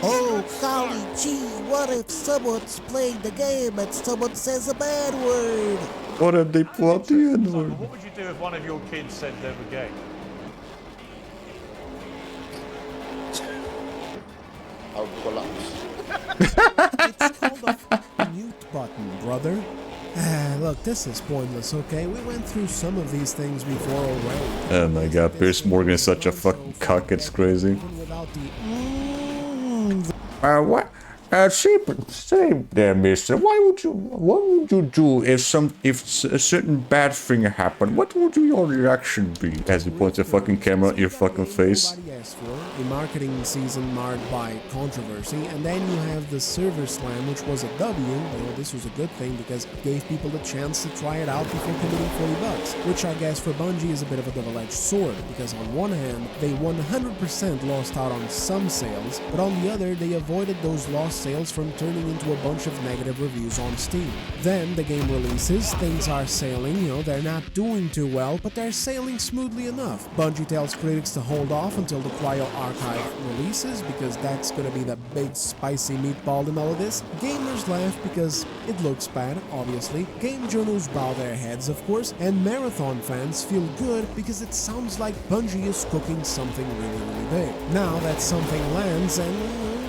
Oh, golly gee, what if someone's playing the game and someone says a bad word? What if they pull out the N-word? What would you do if one of your kids said they were gay? I would collapse. It's called a fucking mute button, brother. Look, this is pointless, okay? We went through some of these things before already. Oh my god, Pierce Morgan is such a fucking cuck, it's crazy. Even without the What? Say there, mister, what would you do if a certain bad thing happened? What would your reaction be? As he points a fucking camera at your fucking face. Everybody asked for a marketing season marred by controversy, and then you have the server slam, which was a W. Well, this was a good thing because it gave people the chance to try it out before committing $40, which I guess for Bungie is a bit of a double-edged sword, because on one hand, they 100% lost out on some sales, but on the other, they avoided those lost sales from turning into a bunch of negative reviews on Steam. Then the game releases, things are sailing, you know, they're not doing too well, but they're sailing smoothly enough. Bungie tells critics to hold off until the Cryo Archive releases, because that's gonna be the big spicy meatball in all of this. Gamers laugh because it looks bad, obviously. Game journals bow their heads, of course, and Marathon fans feel good because it sounds like Bungie is cooking something really, really big. Now that something lands, and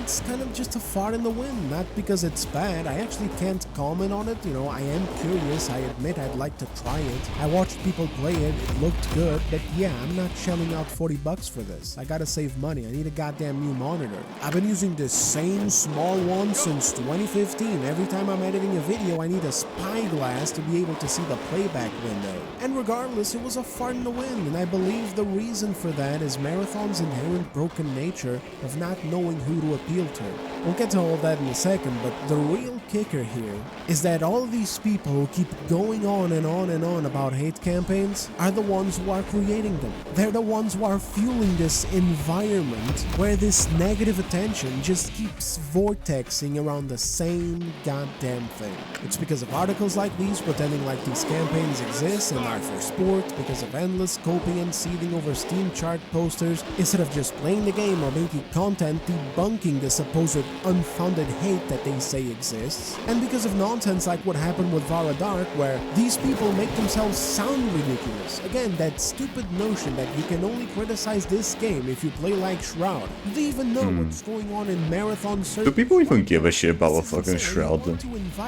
it's kind of just a fart in the wind, not because it's bad. I actually can't comment on it, you know, I am curious, I admit I'd like to try it. I watched people play it, it looked good, but yeah, I'm not shelling out $40 for this. I gotta save money, I need a goddamn new monitor. I've been using this same small one since 2015. Every time I'm editing a video, I need a spyglass to be able to see the playback window. And regardless, it was a fart in the wind, and I believe the reason for that is Marathon's inherent broken nature of not knowing who to appeal to. We'll get to all that in a second, but the real kicker here is that all of these people who keep going on and on and on about hate campaigns are the ones who are creating them. They're the ones who are fueling this environment where this negative attention just keeps vortexing around the same goddamn thing. It's because of articles like these pretending like these campaigns exist and are for sport, because of endless coping and seething over Steam chart posters, instead of just playing the game or making content debunking the supposed unfounded hate that they say exists, and because of nonsense like what happened with Vara Dark, where these people make themselves sound ridiculous. Again, that stupid notion that you can only criticize this game if you play like Shroud. Do they even know what's going on in Marathon servers? Do people even give a shit about what fucking Shroud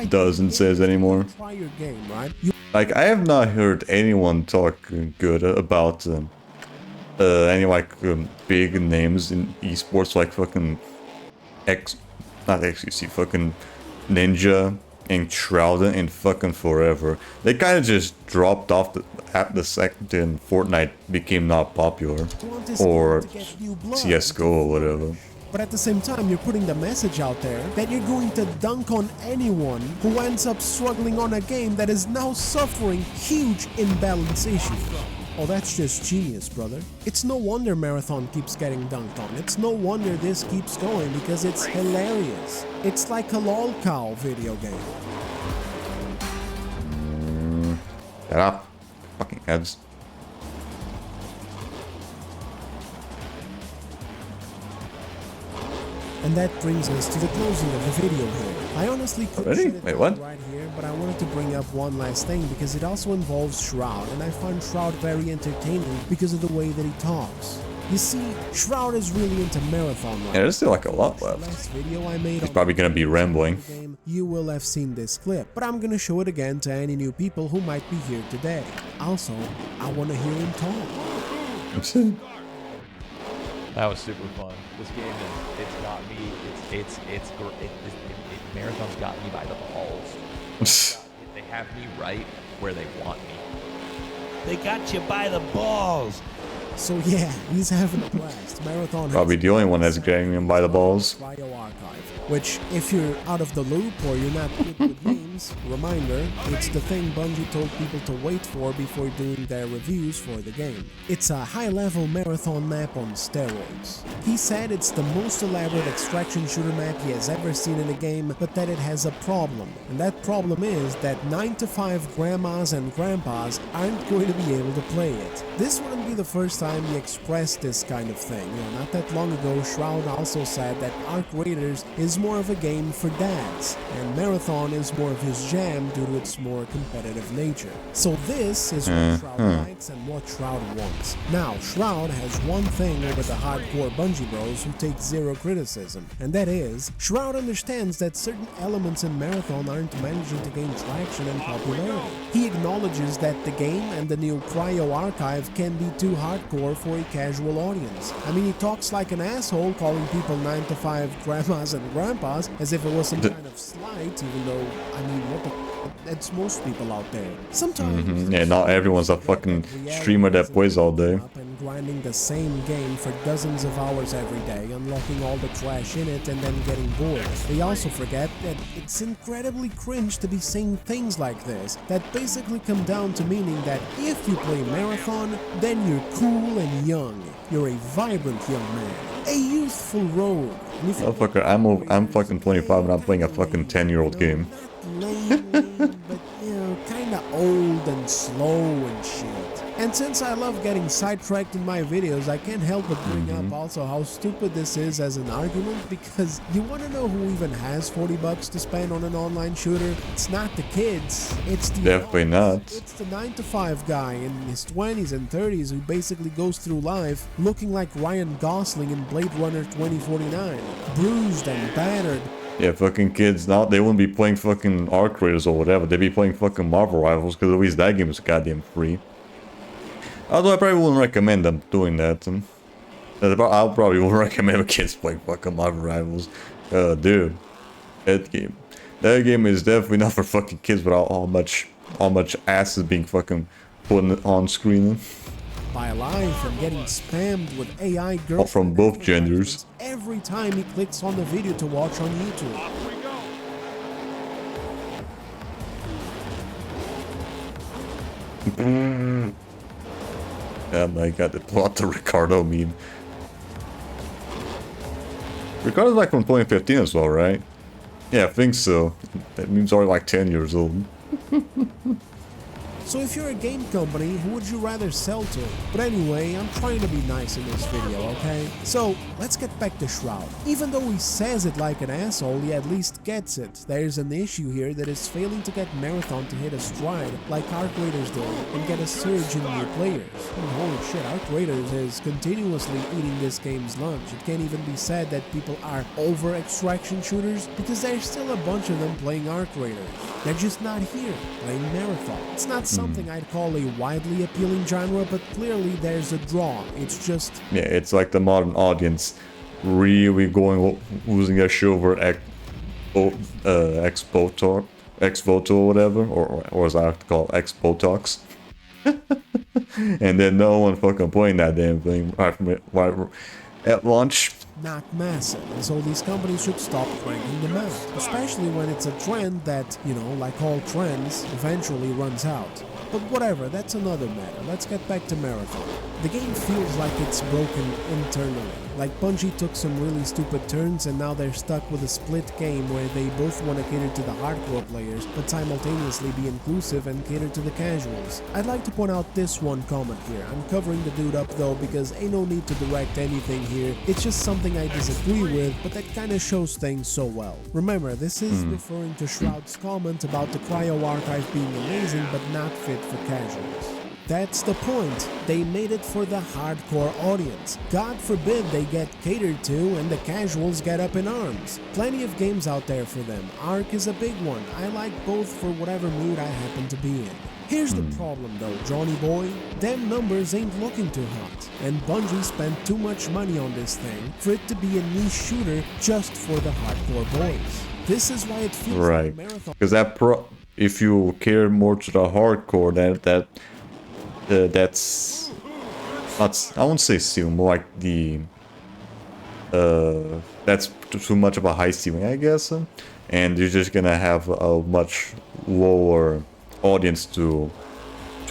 does and says anymore? Try your game, right? Like, I have not heard anyone talk good about any like big names in esports, like fucking not XQC, fucking Ninja and Shroud and fucking forever. They kind of just dropped off at the second Fortnite became not popular, or CS:GO or whatever. But at the same time, you're putting the message out there that you're going to dunk on anyone who ends up struggling on a game that is now suffering huge imbalance issues. Oh, that's just genius, brother. It's no wonder Marathon keeps getting dunked on. It's no wonder this keeps going, because it's hilarious. It's like a lol cow video game. Shut up. Fucking heads. And that brings us to the closing of the video here. I honestly could Already? shut it Wait, down what? right here, but I wanted to bring up one last thing because it also involves Shroud, and I find Shroud very entertaining because of the way that he talks. You see, Shroud is really into Marathon right Yeah, there's still like a lot left. Last video I made He's on probably gonna be rambling. game, you will have seen this clip, but I'm gonna show it again to any new people who might be here today. Also, I want to hear him talk. That was super fun. This game it's got me. Marathon's got me by the balls. They have me right where they want me. They got you by the balls. So yeah, he's having a blast. Marathon Probably has the only one that's getting him by the balls. Cryo Archive, which, if you're out of the loop or you're not good with games, reminder, it's the thing Bungie told people to wait for before doing their reviews for the game. It's a high-level marathon map on steroids. He said it's the most elaborate extraction shooter map he has ever seen in a game, but that it has a problem. And that problem is that 9 to 5 grandmas and grandpas aren't going to be able to play it. This wouldn't be the first time he expressed this kind of thing. Not that long ago, Shroud also said that Arc Raiders is more of a game for dads, and Marathon is more of his jam due to its more competitive nature. So this is what Shroud likes and what Shroud wants. Now, Shroud has one thing over the hardcore Bungie bros who take zero criticism, and that is, Shroud understands that certain elements in Marathon aren't managing to gain traction and popularity. He acknowledges that the game and the new Cryo Archive can be too hardcore for a casual audience. I mean, he talks like an asshole calling people 9 to 5 grandmas and grandpas as if it was some kind of slight, even though, I mean, what the that's most people out there. Sometimes yeah, not everyone's a fucking streamer that plays all day. And grinding the same game for dozens of hours every day, unlocking all the trash in it and then getting bored. They also forget that it's incredibly cringe to be saying things like this that basically come down to meaning that if you play Marathon, then you're cool and young. You're a vibrant young man. A youthful rogue. Motherfucker, I'm fucking 25 and I'm playing a fucking 10-year-old game. Lame, but kinda old and slow and shit. And since I love getting sidetracked in my videos, I can't help but bring up also how stupid this is as an argument, because you want to know who even has $40 to spend on an online shooter? It's not the kids, it's the Definitely not. It's the 9 to 5 guy in his 20s and 30s who basically goes through life looking like Ryan Gosling in Blade Runner 2049, bruised and battered. Yeah, fucking kids now, they wouldn't be playing fucking Arc Raiders or whatever. They'd be playing fucking Marvel Rivals, because at least that game is goddamn free. Although I probably wouldn't recommend them doing that. I probably wouldn't recommend kids playing fucking Marvel Rivals. Dude, that game is definitely not for fucking kids without how much ass is being fucking put on screen. By lying from getting spammed with AI girls from both genders. Every time he clicks on the video to watch on YouTube. Oh my god, they pull out the Ricardo meme. Ricardo's like from 2015 as well, right? Yeah, I think so. That meme's already like 10 years old. So if you're a game company, who would you rather sell to? But anyway, I'm trying to be nice in this video, okay? So, let's get back to Shroud. Even though he says it like an asshole, he at least gets it. There's an issue here that is failing to get Marathon to hit a stride like Arc Raiders did and get a surge in new players. I mean, holy shit, Arc Raiders is continuously eating this game's lunch. It can't even be said that people are over extraction shooters because there's still a bunch of them playing Arc Raiders. They're just not here playing Marathon. It's not something I'd call a widely appealing genre, but clearly there's a draw. It's just... Yeah, it's like the modern audience really losing their shit over Expo or whatever, or as I like to call it, Expo Talks. And then no one fucking playing that damn thing right at launch. Not massive, and so these companies should stop cranking them out, especially when it's a trend that, like all trends, eventually runs out. But whatever, that's another matter. Let's get back to Marathon. The game feels like it's broken internally. Like Bungie took some really stupid turns and now they're stuck with a split game where they both want to cater to the hardcore players, but simultaneously be inclusive and cater to the casuals. I'd like to point out this one comment here. I'm covering the dude up though because ain't no need to direct anything here. It's just something I disagree with, but that kinda shows things so well. Remember, this is referring to Shroud's comment about the Cryo Archive being amazing but not fit for casuals. That's the point. They made it for the hardcore audience. God forbid they get catered to and the casuals get up in arms. Plenty of games out there for them. Ark is a big one. I like both for whatever mood I happen to be in. Here's the problem though, Johnny boy. Them numbers ain't looking too hot. And Bungie spent too much money on this thing for it to be a niche shooter just for the hardcore boys. This is why it feels Right. like a marathon. Because if you care more to the hardcore, that's not, I won't say ceiling, more like the that's too much of a high ceiling, I guess, and you're just gonna have a much lower audience to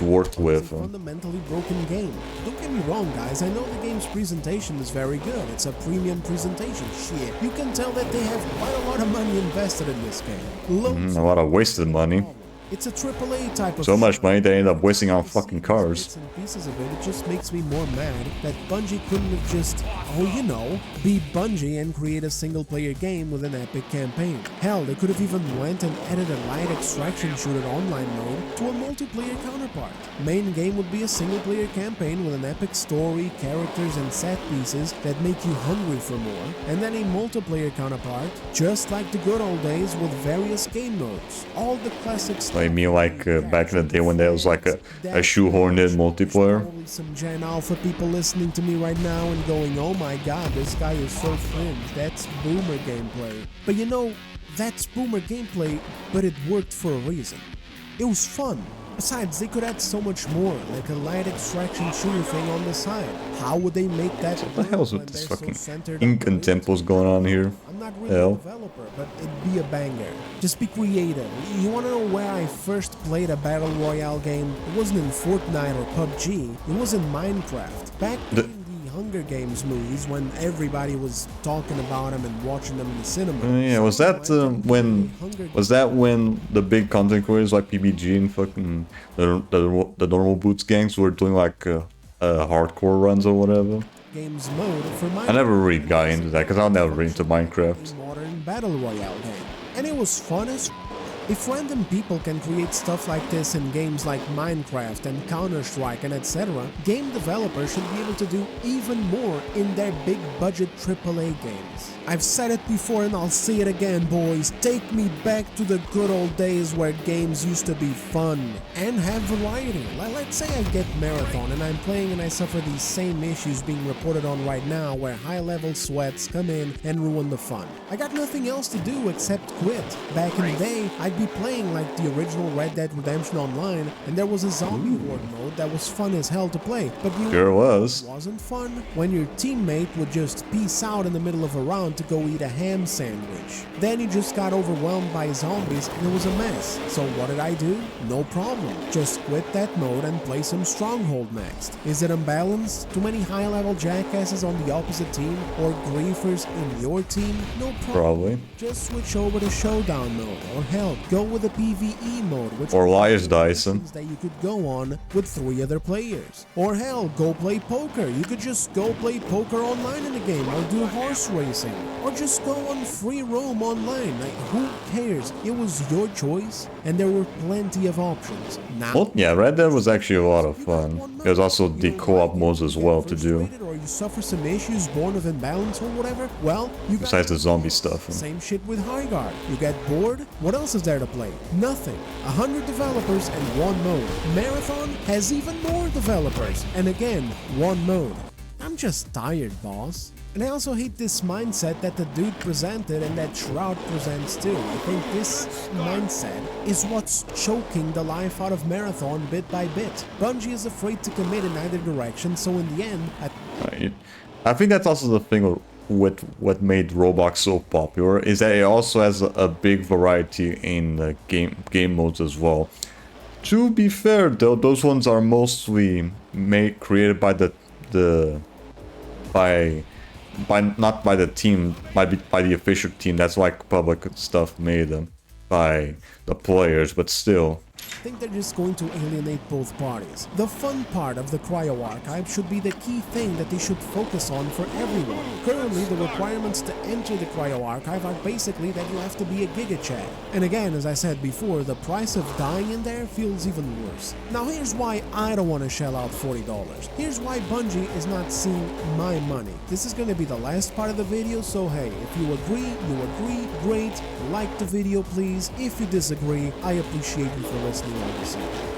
work with. It's a fundamentally broken game. Don't get me wrong, guys. I know the game's presentation is very good. It's a premium presentation. Shit. You can tell that they have quite a lot of money invested in this game. Loads A lot of wasted money. It's a AAA type of So much show. money they end up wasting on fucking Bits cars. and pieces of it, it just makes me more mad that Bungie couldn't have just, be Bungie and create a single-player game with an epic campaign. Hell, they could have even went and added a light extraction shooter online mode to a multiplayer counterpart. Main game would be a single-player campaign with an epic story, characters, and set pieces that make you hungry for more, and then a multiplayer counterpart, just like the good old days with various game modes. All the classic stuff. I mean, like back in the day when there was like a shoehorned in multiplayer. Probably some Gen Alpha people listening to me right now and going, oh my god, this guy is so fringe, that's boomer gameplay. But you know, that's boomer gameplay, but it worked for a reason. It was fun. Besides, they could add so much more, like a light extraction shooter thing on the side. How would they make that What the hell's when with this they're fucking so centered Incan on temples going on here? I'm not really Hell. a developer, but it'd be a banger. Just be creative. You wanna know where I first played a battle royale game? It wasn't in Fortnite or PUBG, it was in Minecraft. Back during the Hunger Games movies when everybody was talking about them and watching them in the cinema. Yeah, was that when the big content creators like PBG and fucking the normal boots gangs were doing like hardcore runs or whatever? Games mode for I never really got into that because I was never really into Minecraft. modern battle royale game, and it was fun as. If random people can create stuff like this in games like Minecraft and Counter-Strike and etc., game developers should be able to do even more in their big-budget AAA games. I've said it before and I'll say it again, boys. Take me back to the good old days where games used to be fun and have variety. Let's say I get Marathon and I'm playing and I suffer these same issues being reported on right now where high-level sweats come in and ruin the fun. I got nothing else to do except quit. Back in the day, I'd be playing like the original Red Dead Redemption Online, and there was a zombie horde mode that was fun as hell to play, but you Sure was. wasn't fun when your teammate would just peace out in the middle of a round to go eat a ham sandwich. Then you just got overwhelmed by zombies and it was a mess. So what did I do? No problem. Just quit that mode and play some Stronghold next. Is it unbalanced? Too many high-level jackasses on the opposite team or griefers in your team? No problem. Probably. Just switch over to Showdown mode, or hell, go with a PvE mode, which Or Liar's Dyson. that you could go on with 3 other players. Or hell, go play poker. You could just go play poker online in the game, or do horse racing, or just go on free roam online. Like, who cares? It was your choice, and there were plenty of options. Now, Well, yeah, Red Dead was actually a lot of fun. There's also the co-op modes as well to do, or you suffer some issues born of imbalance or whatever. Well, you got besides the zombie stuff. same shit with Highguard. You get bored? What else is there to play? Nothing. 100 developers and 1 mode. Marathon has even more developers, and again, 1 mode. I'm just tired, boss. And I also hate this mindset that the dude presented and that Shroud presents too. I think this mindset is what's choking the life out of Marathon bit by bit. Bungie is afraid to commit in either direction, so in the end, I think that's also the thing with what made Roblox so popular, is that it also has a big variety in the game modes as well. To be fair though, those ones are mostly created by not by the team, by the official team. That's like public stuff made by the players, but still. I think they're just going to alienate both parties. The fun part of the Cryo Archive should be the key thing that they should focus on for everyone. Currently, the requirements to enter the Cryo Archive are basically that you have to be a Giga Chad. And again, as I said before, the price of dying in there feels even worse. Now here's why I don't want to shell out $40. Here's why Bungie is not seeing my money. This is going to be the last part of the video, so hey, if you agree, great. Like the video please. If you disagree, I appreciate you for listening.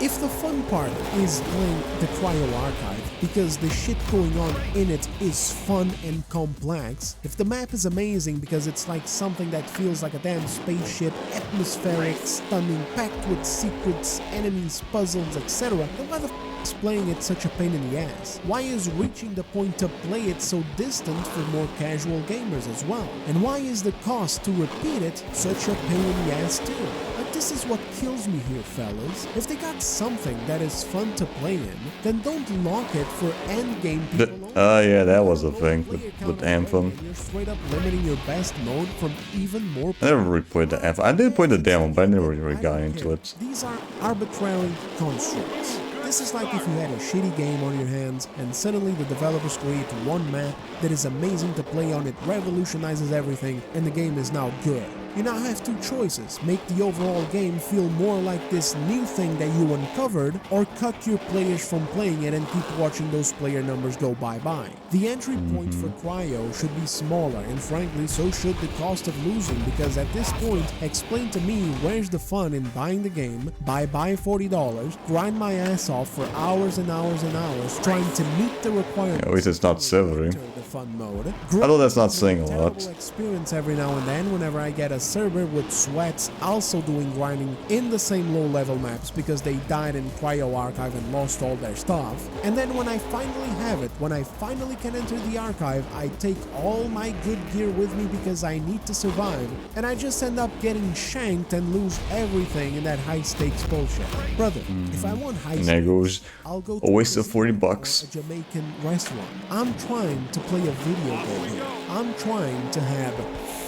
If the fun part is playing the Cryo Archive, because the shit going on in it is fun and complex, if the map is amazing because it's like something that feels like a damn spaceship, atmospheric, stunning, packed with secrets, enemies, puzzles, etc., then why the f is playing it such a pain in the ass? Why is reaching the point to play it so distant for more casual gamers as well? And why is the cost to repeat it such a pain in the ass too? Like, this is what kills me here, fellas. If they got something that is fun to play in, then don't lock it for endgame people. Yeah, that was a thing with Anthem. You're straight up limiting your best mode from even more. I never really played the Anthem. I did play the demo, but I never really got into it. These are arbitrary constructs. This is like if you had a shitty game on your hands and suddenly the developers create one map that is amazing to play on, it revolutionizes everything, and the game is now good. You now have two choices: make the overall game feel more like this new thing that you uncovered, or cut your players from playing it and keep watching those player numbers go bye-bye. The entry point for Cryo should be smaller, and frankly so should the cost of losing, because at this point, explain to me where's the fun in buying the game, buy $40, grind my ass off for hours and hours and hours trying to meet the requirements. At least it's not silvery. The fun mode. Although that's not saying a lot. Experience every now and then whenever I get a server with sweats also doing grinding in the same low-level maps because they died in Cryo Archive and lost all their stuff. And then when I finally have it, when I finally can enter the archive, I take all my good gear with me because I need to survive, and I just end up getting shanked and lose everything in that high-stakes bullshit. Brother, if I want high stakes, I'll go to a waste of a $40. a Jamaican restaurant. I'm trying to play a video game here. I'm trying to have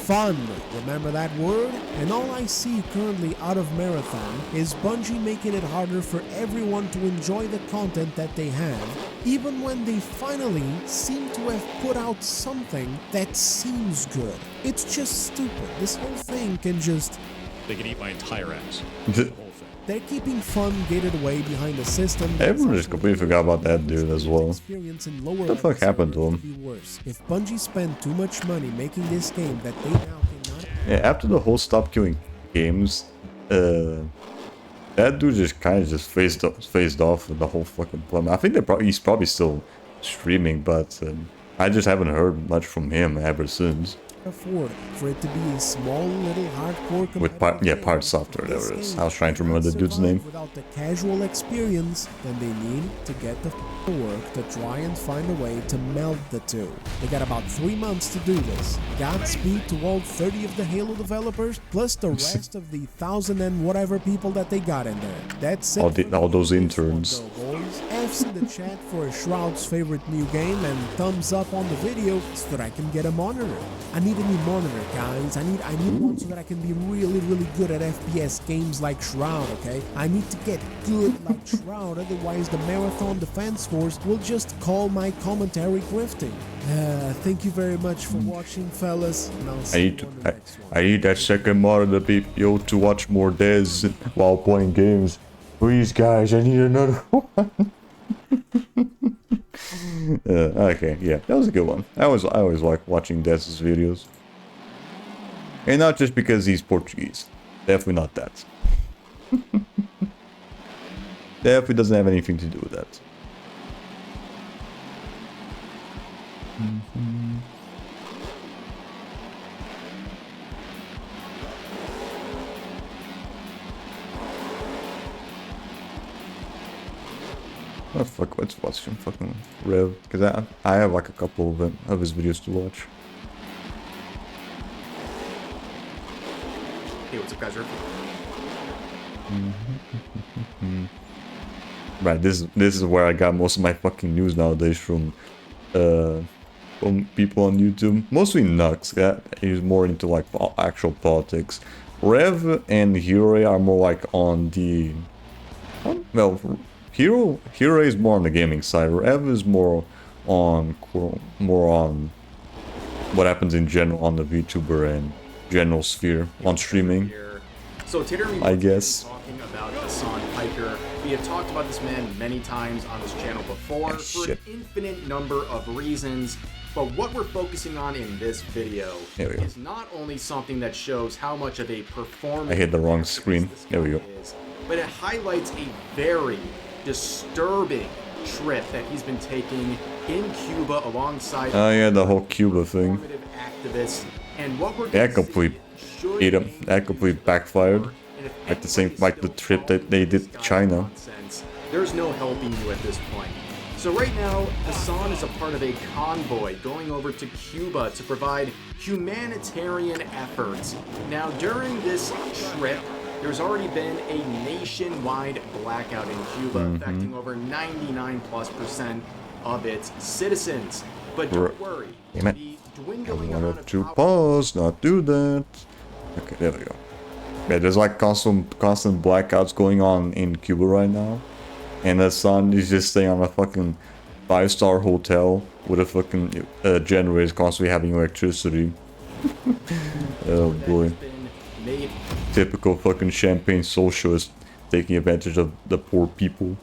fun. Remember that word? And all I see currently out of Marathon is Bungie making it harder for everyone to enjoy the content that they have, even when they finally seem to have put out something that seems good. It's just stupid. This whole thing can just... They can eat my entire ass. They're keeping fun gated away behind a system. Everyone just completely forgot about that dude as well. What the fuck happened to him? If Bungie spent too much money making this game that they now cannot... Yeah, after the whole stop killing games, that dude just kind of just phased off the whole fucking plan. I think he's probably still streaming, but I just haven't heard much from him ever since. Afford for it to be a small little hardcore with Part Software, whatever it is. I was trying to remember the dude's name. Without the casual experience, then they need to get the work to try and find a way to meld the two. They got about 3 months to do this. Godspeed to all 30 of the Halo developers, plus the rest of the 1,000 and whatever people that they got in there. That's it. All those interns. F's in the chat for Shroud's favorite new game, and thumbs up on the video so that I can get a monitor. I need a new monitor, guys. I need one so that I can be really, really good at FPS games like Shroud, okay? I need to get good like Shroud, otherwise the Marathon Defense Force will just call my commentary grifting. Thank you very much for watching, fellas, and I'll see you on the next one. I need that second monitor, people, to watch more Dez while playing games. Please, guys, I need another one. Okay, yeah, that was a good one. I always like watching Dez's videos. And not just because he's Portuguese. Definitely not that. Definitely doesn't have anything to do with that. Oh fuck, let's watch him fucking Rev, because I have like a couple of his videos to watch. Hey, what's up, guys? Right, this is where I got most of my fucking news nowadays from people on YouTube. Mostly Nux, he's more into like actual politics. Rev and Hero are more like on the... well, Hero is more on the gaming side. Rev is more on what happens in general on the VTuber and general sphere on streaming. So I guess. Talking about Hassan Piker. We have talked about this man many times on this channel before for an infinite number of reasons. But what we're focusing on in this video is not only something that shows how much of a performance I hit the wrong screen. There we go. but it highlights a very disturbing trip that he's been taking in Cuba alongside oh yeah, the whole Cuba thing. activists. And what we're That completely ate him. That completely backfired. Like the same, like the trip that they did to China. There's no helping you at this point. So right now, Hassan is a part of a convoy going over to Cuba to provide humanitarian efforts. Now, during this trip, there's already been a nationwide blackout in Cuba, affecting over 99+% of its citizens. But don't worry, the dwindling amount of to pause, not do that. Okay, there we go. Yeah, there's like constant blackouts going on in Cuba right now. And the sun is just staying on a fucking 5-star hotel with a fucking generator constantly having electricity. Oh boy. Typical fucking champagne socialist taking advantage of the poor people.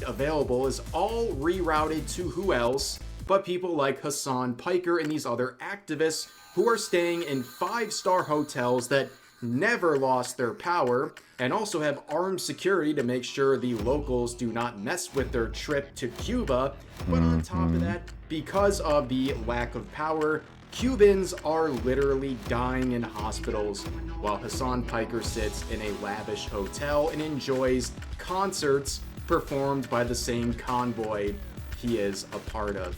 Available is all rerouted to who else but people like Hassan Piker and these other activists who are staying in 5-star hotels that never lost their power, and also have armed security to make sure the locals do not mess with their trip to Cuba. But on top of that, because of the lack of power, Cubans are literally dying in hospitals, while Hassan Piker sits in a lavish hotel and enjoys concerts performed by the same convoy he is a part of.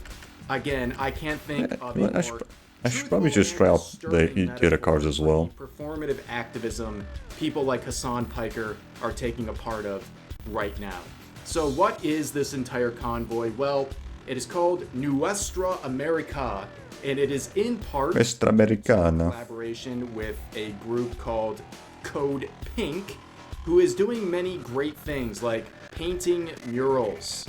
Again, I can't think of a more I should probably just try out the other cards as well. Performative activism people like Hassan Piker are taking a part of right now. So what is this entire convoy? Well, it is called Nuestra America, and it is in part Nuestra Americana collaboration with a group called Code Pink, who is doing many great things like painting murals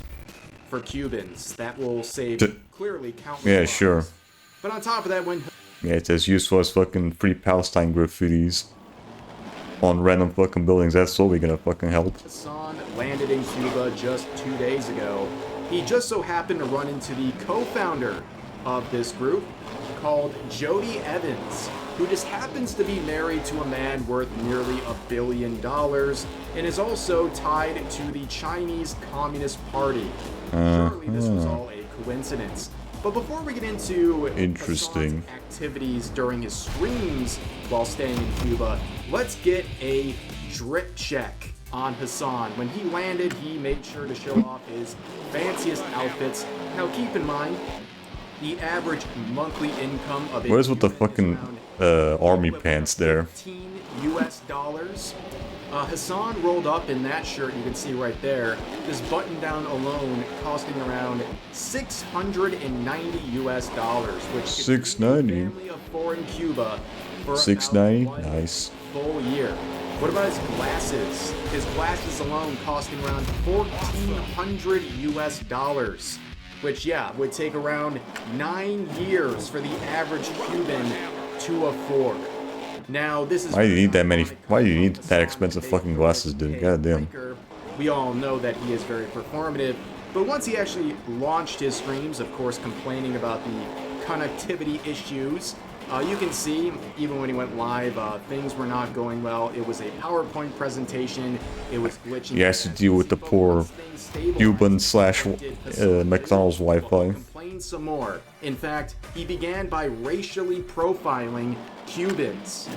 for Cubans that will save clearly countless lives. Sure. But on top of that, when it's as useful as fucking free Palestine graffitis on random fucking buildings. That's totally gonna fucking help. Hassan landed in Cuba just 2 days ago. He just so happened to run into the co-founder of this group called Jody Evans, who just happens to be married to a man worth nearly $1 billion and is also tied to the Chinese Communist Party. Surely this was all a coincidence. But before we get into interesting activities during his streams while staying in Cuba, let's get a drip check on Hassan. When he landed, he made sure to show off his fanciest outfits. Now keep in mind, the average monthly income of a where's with the fucking army pants there? $15 US. Hassan rolled up in that shirt you can see right there. This button down alone costing around $690 US, which $690. family of 4 in Cuba for $690, nice. Full year. What about his glasses? His glasses alone costing around $1,400 US, which would take around 9 years for the average Cuban to afford. Now, this is why do you need that many? Why do you need that expensive fucking glasses, dude? Goddamn. We all know that he is very performative, but once he actually launched his streams, of course, complaining about the connectivity issues, you can see, even when he went live, things were not going well. It was a PowerPoint presentation. It was glitching. He has to deal with the poor Cuban / McDonald's Wi-Fi. Complain some more. In fact, he began by racially profiling Cubans.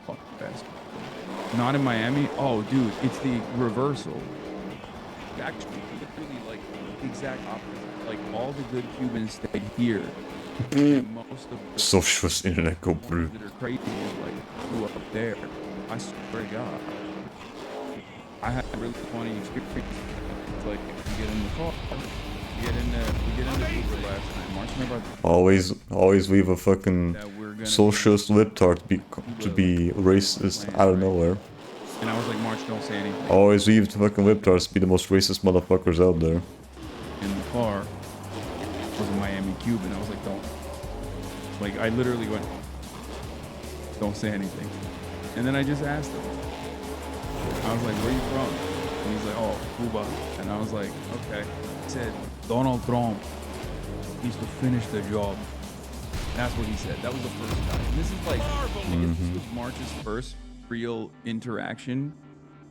Fuck bastard. Not in Miami? Oh, dude, it's the reversal. Actually, literally, like, the exact opposite. Like, all the good Cubans stayed here. Most of the socialist internet go through. That are crazy is, like, flew up there. I swear to God. I had a really funny experience. It's like, if you get in the car, we get in the Uber last night. March, remember? Always leave a fucking socialist libtard to be racist out of nowhere. And I was like, March, don't say anything. Always leave the fucking libtards to be the most racist motherfuckers out there. In the car was a Miami Cuban. I was like, don't. Like, I literally went, don't say anything. And then I just asked him. I was like, where are you from? And he's like, oh, Cuba. And I was like, okay. He said, Donald Trump needs to finish the job. That's what he said. That was the first time. And this is like, I guess this was March's first real interaction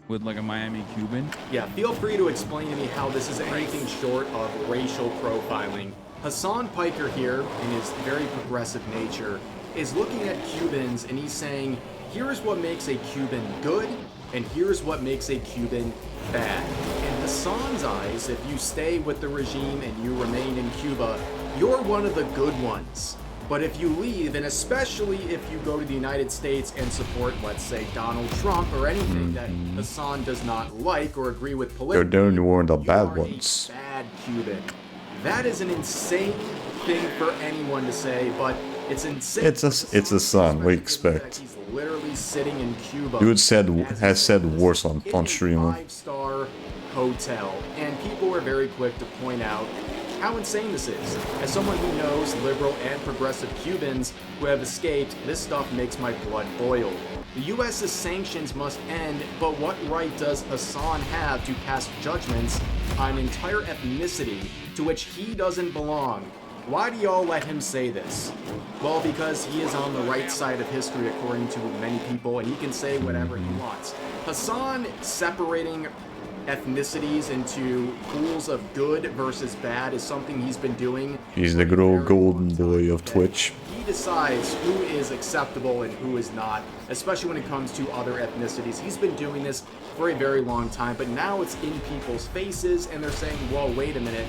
with like a Miami Cuban. Yeah, feel free to explain to me how this is anything short of racial profiling. Hassan Piker here, in his very progressive nature, is looking at Cubans and he's saying, here's what makes a Cuban good, and here's what makes a Cuban bad. In Hassan's eyes, if you stay with the regime and you remain in Cuba, you're one of the good ones. But if you leave, and especially if you go to the United States and support, let's say, Donald Trump or anything that Hassan does not like or agree with politically, you're one of the bad ones. Bad Cuban. That is an insane thing for anyone to say, but it's insane. It's a son. What do you expect? He's literally sitting in Cuba. Dude has said worse on streamer. 5-star hotel, and people were very quick to point out how insane this is. As someone who knows liberal and progressive Cubans who have escaped, this stuff makes my blood boil. The U.S.'s sanctions must end, but what right does Hassan have to pass judgments on an entire ethnicity to which he doesn't belong? Why do y'all let him say this? Well, because he is on the right side of history according to many people, and he can say whatever he wants. Hassan separating ethnicities into pools of good versus bad is something he's been doing. He's the good old golden boy of Twitch. He decides who is acceptable and who is not, especially when it comes to other ethnicities. He's been doing this for a very long time, but now it's in people's faces and they're saying, whoa, wait a minute,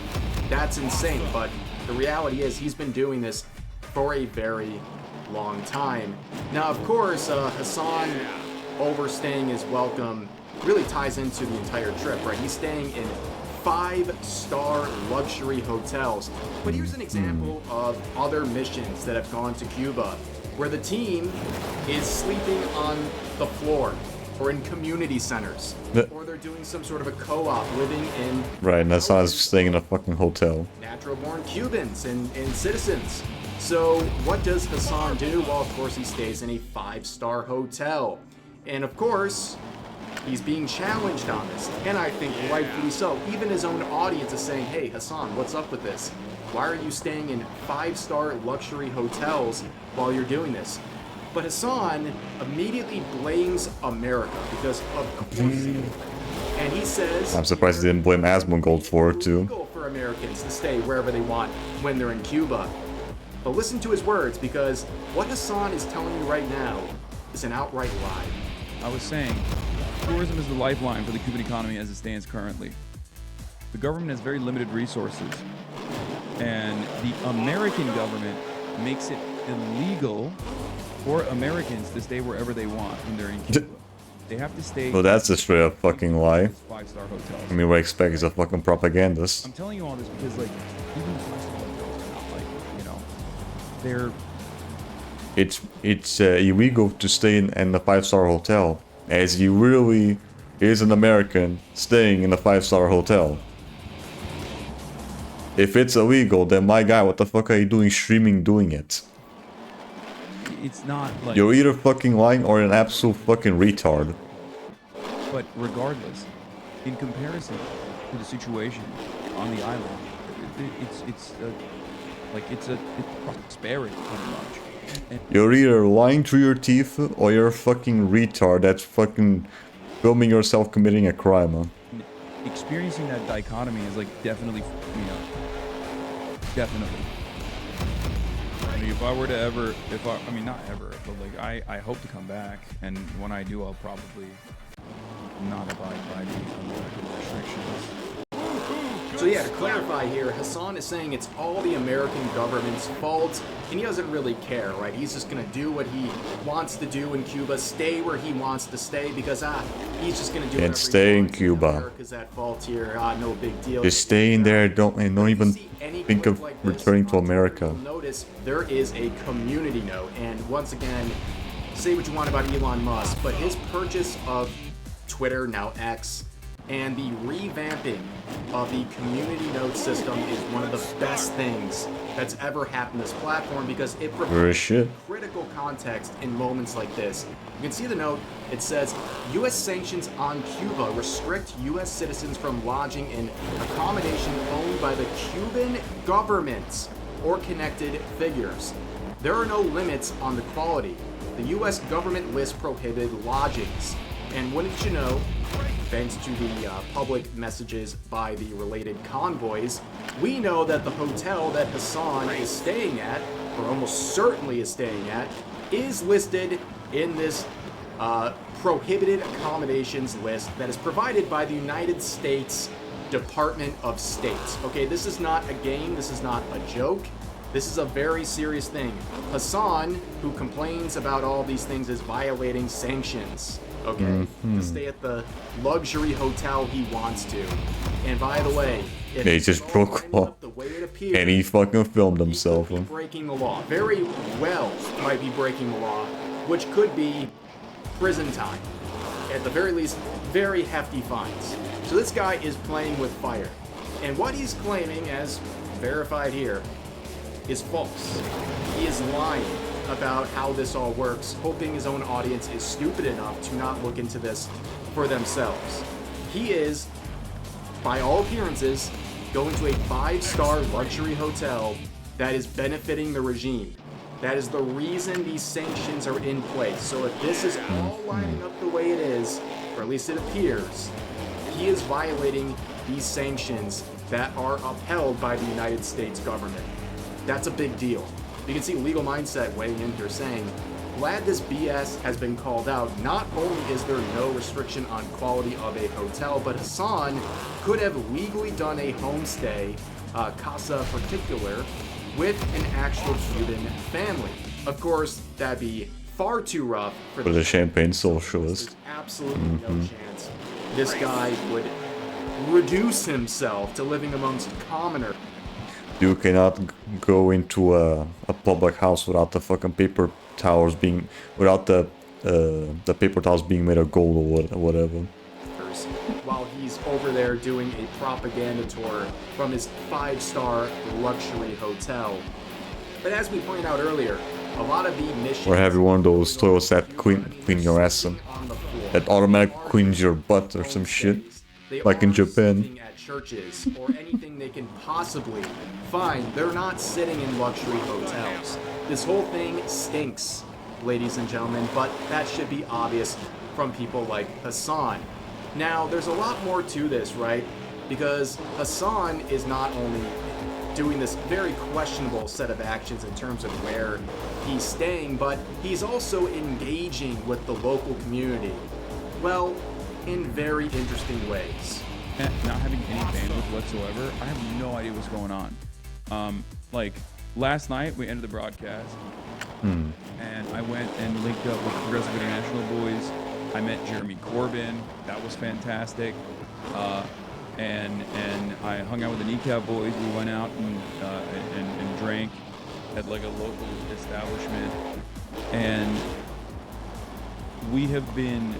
that's insane. But the reality is he's been doing this for a very long time. Now, of course, Hassan overstaying his welcome really ties into the entire trip, right? He's staying in 5-star luxury hotels. But here's an example of other missions that have gone to Cuba, where the team is sleeping on the floor, or in community centers, or they're doing some sort of a co-op living in... Right, and that's not staying in a fucking hotel. Natural-born Cubans and citizens. So what does Hassan do? Well, of course, he stays in a 5-star hotel. And of course, he's being challenged on this, and I think rightfully so. Even his own audience is saying, hey, Hassan, what's up with this? Why are you staying in 5-star luxury hotels while you're doing this? But Hassan immediately blames America, because of course he did. And he says... I'm surprised he didn't blame Asmongold for it, too. It's illegal for Americans to stay wherever they want when they're in Cuba. But listen to his words, because what Hassan is telling you right now is an outright lie. I was saying, tourism is the lifeline for the Cuban economy as it stands currently. The government has very limited resources, and the American government makes it illegal for Americans to stay wherever they want when they're in Cuba. They have to stay... Well, that's a straight up fucking lie. 5-star hotels. I mean, what I expect is a fucking propagandist. I'm telling you all this because, like, even 5-star hotels are not, like, you know, they're... It's illegal to stay in a 5-star hotel, as you really is an American staying in a 5-star hotel. If it's illegal, then my guy, what the fuck are you doing streaming doing it? It's not like... You're either fucking lying or an absolute fucking retard. But regardless, in comparison to the situation on the island, it's prosperity pretty much. And you're either lying through your teeth or you're a fucking retard that's fucking filming yourself committing a crime, huh? Experiencing that dichotomy is like definitely, you know, definitely. I mean, if I were to ever, I mean not ever, but like I hope to come back, and when I do, I'll probably not abide by the American restrictions. So yeah, to clarify here, Hassan is saying it's all the American government's fault, and he doesn't really care, right? He's just gonna do what he wants to do in Cuba, stay where he wants to stay, because he's just gonna do and stay in Cuba. America's at fault here, no big deal. Just stay in there, don't even think of returning to America. Notice there is a community note, and once again, say what you want about Elon Musk, but his purchase of Twitter, now X, and the revamping of the community note system is one of the best things that's ever happened to this platform, because it provides critical context in moments like this. You can see the note. It says, U.S. sanctions on Cuba restrict U.S. citizens from lodging in accommodation owned by the Cuban government or connected figures. There are no limits on the quality. the U.S. government lists prohibited lodgings. And wouldn't you know, thanks to the public messages by the related convoys, we know that the hotel that Hassan is staying at, or almost certainly is staying at, is listed in this prohibited accommodations list that is provided by the United States Department of State. Okay, this is not a game, this is not a joke. This is a very serious thing. Hassan, who complains about all these things, is violating sanctions, okay? To stay at the luxury hotel he wants to. And by the way, if he just broke law. And he fucking filmed himself. He breaking the law. Very well might be breaking the law, which could be prison time. At the very least, very hefty fines. So this guy is playing with fire. And what he's claiming, as verified here, is false. He is lying about how this all works, hoping his own audience is stupid enough to not look into this for themselves. He is, by all appearances, going to a 5-star luxury hotel that is benefiting the regime. That is the reason these sanctions are in place. So if this is all lining up the way it is, or at least it appears, he is violating these sanctions that are upheld by the United States government. That's a big deal. You can see Legal Mindset weighing in here saying, glad this BS has been called out. Not only is there no restriction on quality of a hotel, but Hassan could have legally done a homestay, casa particular, with an actual Cuban family. Of course, that'd be far too rough for the champagne socialist. There's absolutely no chance this guy would reduce himself to living amongst commoners. You cannot go into a public house without the fucking paper towels being, without the paper towels being made of gold or whatever. While he's over there doing a propaganda tour from his 5-star luxury hotel. But as we pointed out earlier, a lot of the missions... Or have you one of those toilets that clean your ass in, that automatically cleans your butt or some shit, like in Japan. At churches or anything they can possibly find. They're not sitting in luxury hotels. This whole thing stinks, ladies and gentlemen, but that should be obvious from people like Hassan. Now, there's a lot more to this, right? Because Hassan is not only doing this very questionable set of actions in terms of where he's staying, but he's also engaging with the local community. Well, in very interesting ways. Not having any bandwidth whatsoever, I have no idea what's going on. Like, last night we ended the broadcast, and I went and linked up with Progressive International boys. I met Jeremy Corbyn. That was fantastic. And I hung out with the Kneecap boys. We went out and drank at like a local establishment. And we have been,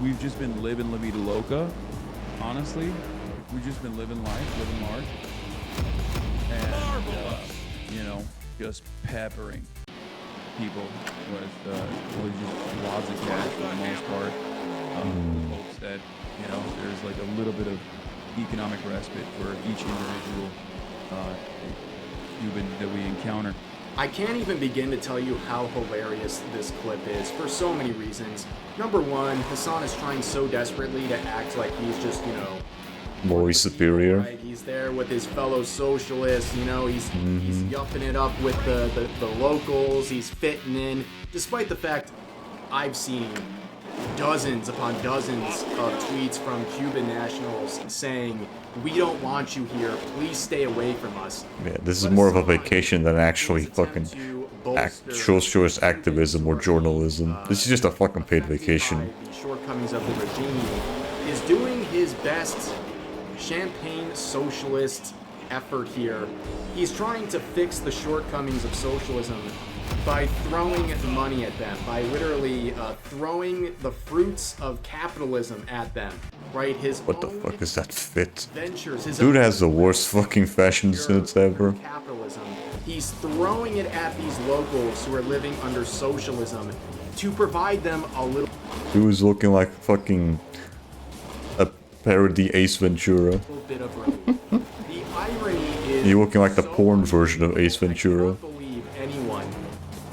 we've just been living La Vida Loca, honestly. We've just been living life, living large. And, just peppering people with just wads of cash for the most part. Hopes that, there's like a little bit of economic respite for each individual Cuban that we encounter. I can't even begin to tell you how hilarious this clip is for so many reasons. Number one, Hassan is trying so desperately to act like he's just, more superior. Right? He's there with his fellow socialists, he's yupping it up with the locals, he's fitting in, despite the fact I've seen dozens upon dozens of tweets from Cuban nationals saying, we don't want you here, please stay away from us. Yeah, this is more of a vacation than actually fucking socialist activism or journalism. This is just a fucking paid vacation. The shortcomings of the regime is doing his best champagne socialist effort here. He's trying to fix the shortcomings of socialism by throwing money at them, by literally throwing the fruits of capitalism at them, right? What the fuck is that fit? Ventures, Dude has the worst fucking fashion sense ever. Capitalism. He's throwing it at these locals who are living under socialism to provide them a little... Dude's looking like fucking a parody Ace Ventura. Bit of relief. The irony is... You're looking like the porn version of Ace Ventura. I cannot believe anyone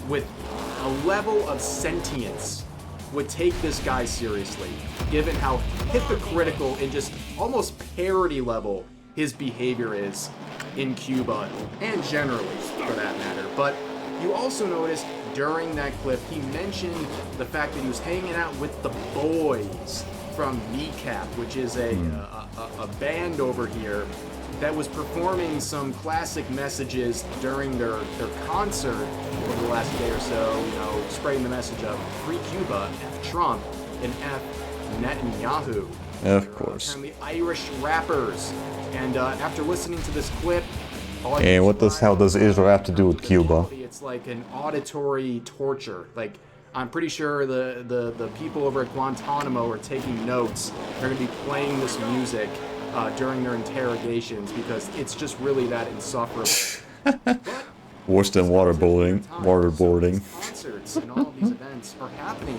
with level of sentience would take this guy seriously, given how hypocritical and just almost parody level his behavior is in Cuba, and generally, for that matter. But you also noticed during that clip, he mentioned the fact that he was hanging out with the boys from Kneecap, which is a band over here that was performing some classic messages during their concert over the last day or so, you know, spreading the message of Free Cuba, F Trump, and F Netanyahu. Of course. Apparently Irish rappers. And after listening to this clip, hey, what the hell does Israel have to do with Cuba? It's like an auditory torture. Like, I'm pretty sure the people over at Guantanamo are taking notes. They're going to be playing this music during their interrogations because it's just really that insufferable. Worse than waterboarding. Concerts and all of these events are happening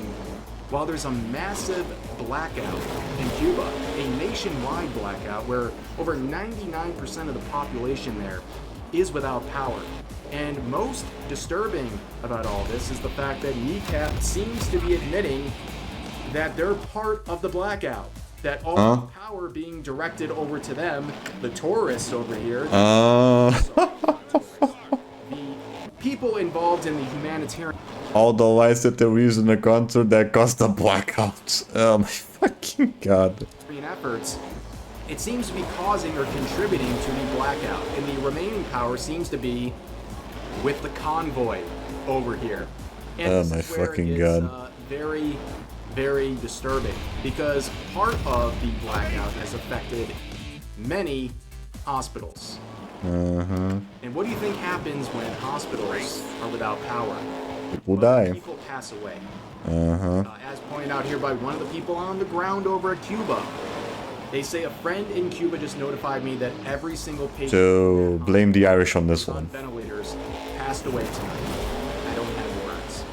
while there's a massive blackout in Cuba, a nationwide blackout where over 99% of the population there is without power. And most disturbing about all this is the fact that Kneecap seems to be admitting that they're part of the blackout. That all the power being directed over to them, the tourists over here, the people involved in the humanitarian... All the lights that they were using the concert that caused the blackouts. Oh my fucking god. ...efforts, it seems to be causing or contributing to the blackout. And the remaining power seems to be with the convoy over here. And oh my fucking god. Very, very disturbing because part of the blackout has affected many hospitals. And what do you think happens when hospitals are without power? People die. People pass away. As pointed out here by one of the people on the ground over at Cuba. They say a friend in Cuba just notified me that every single patient... So, blame the Irish on this one. ...ventilators passed away tonight. I don't have the words.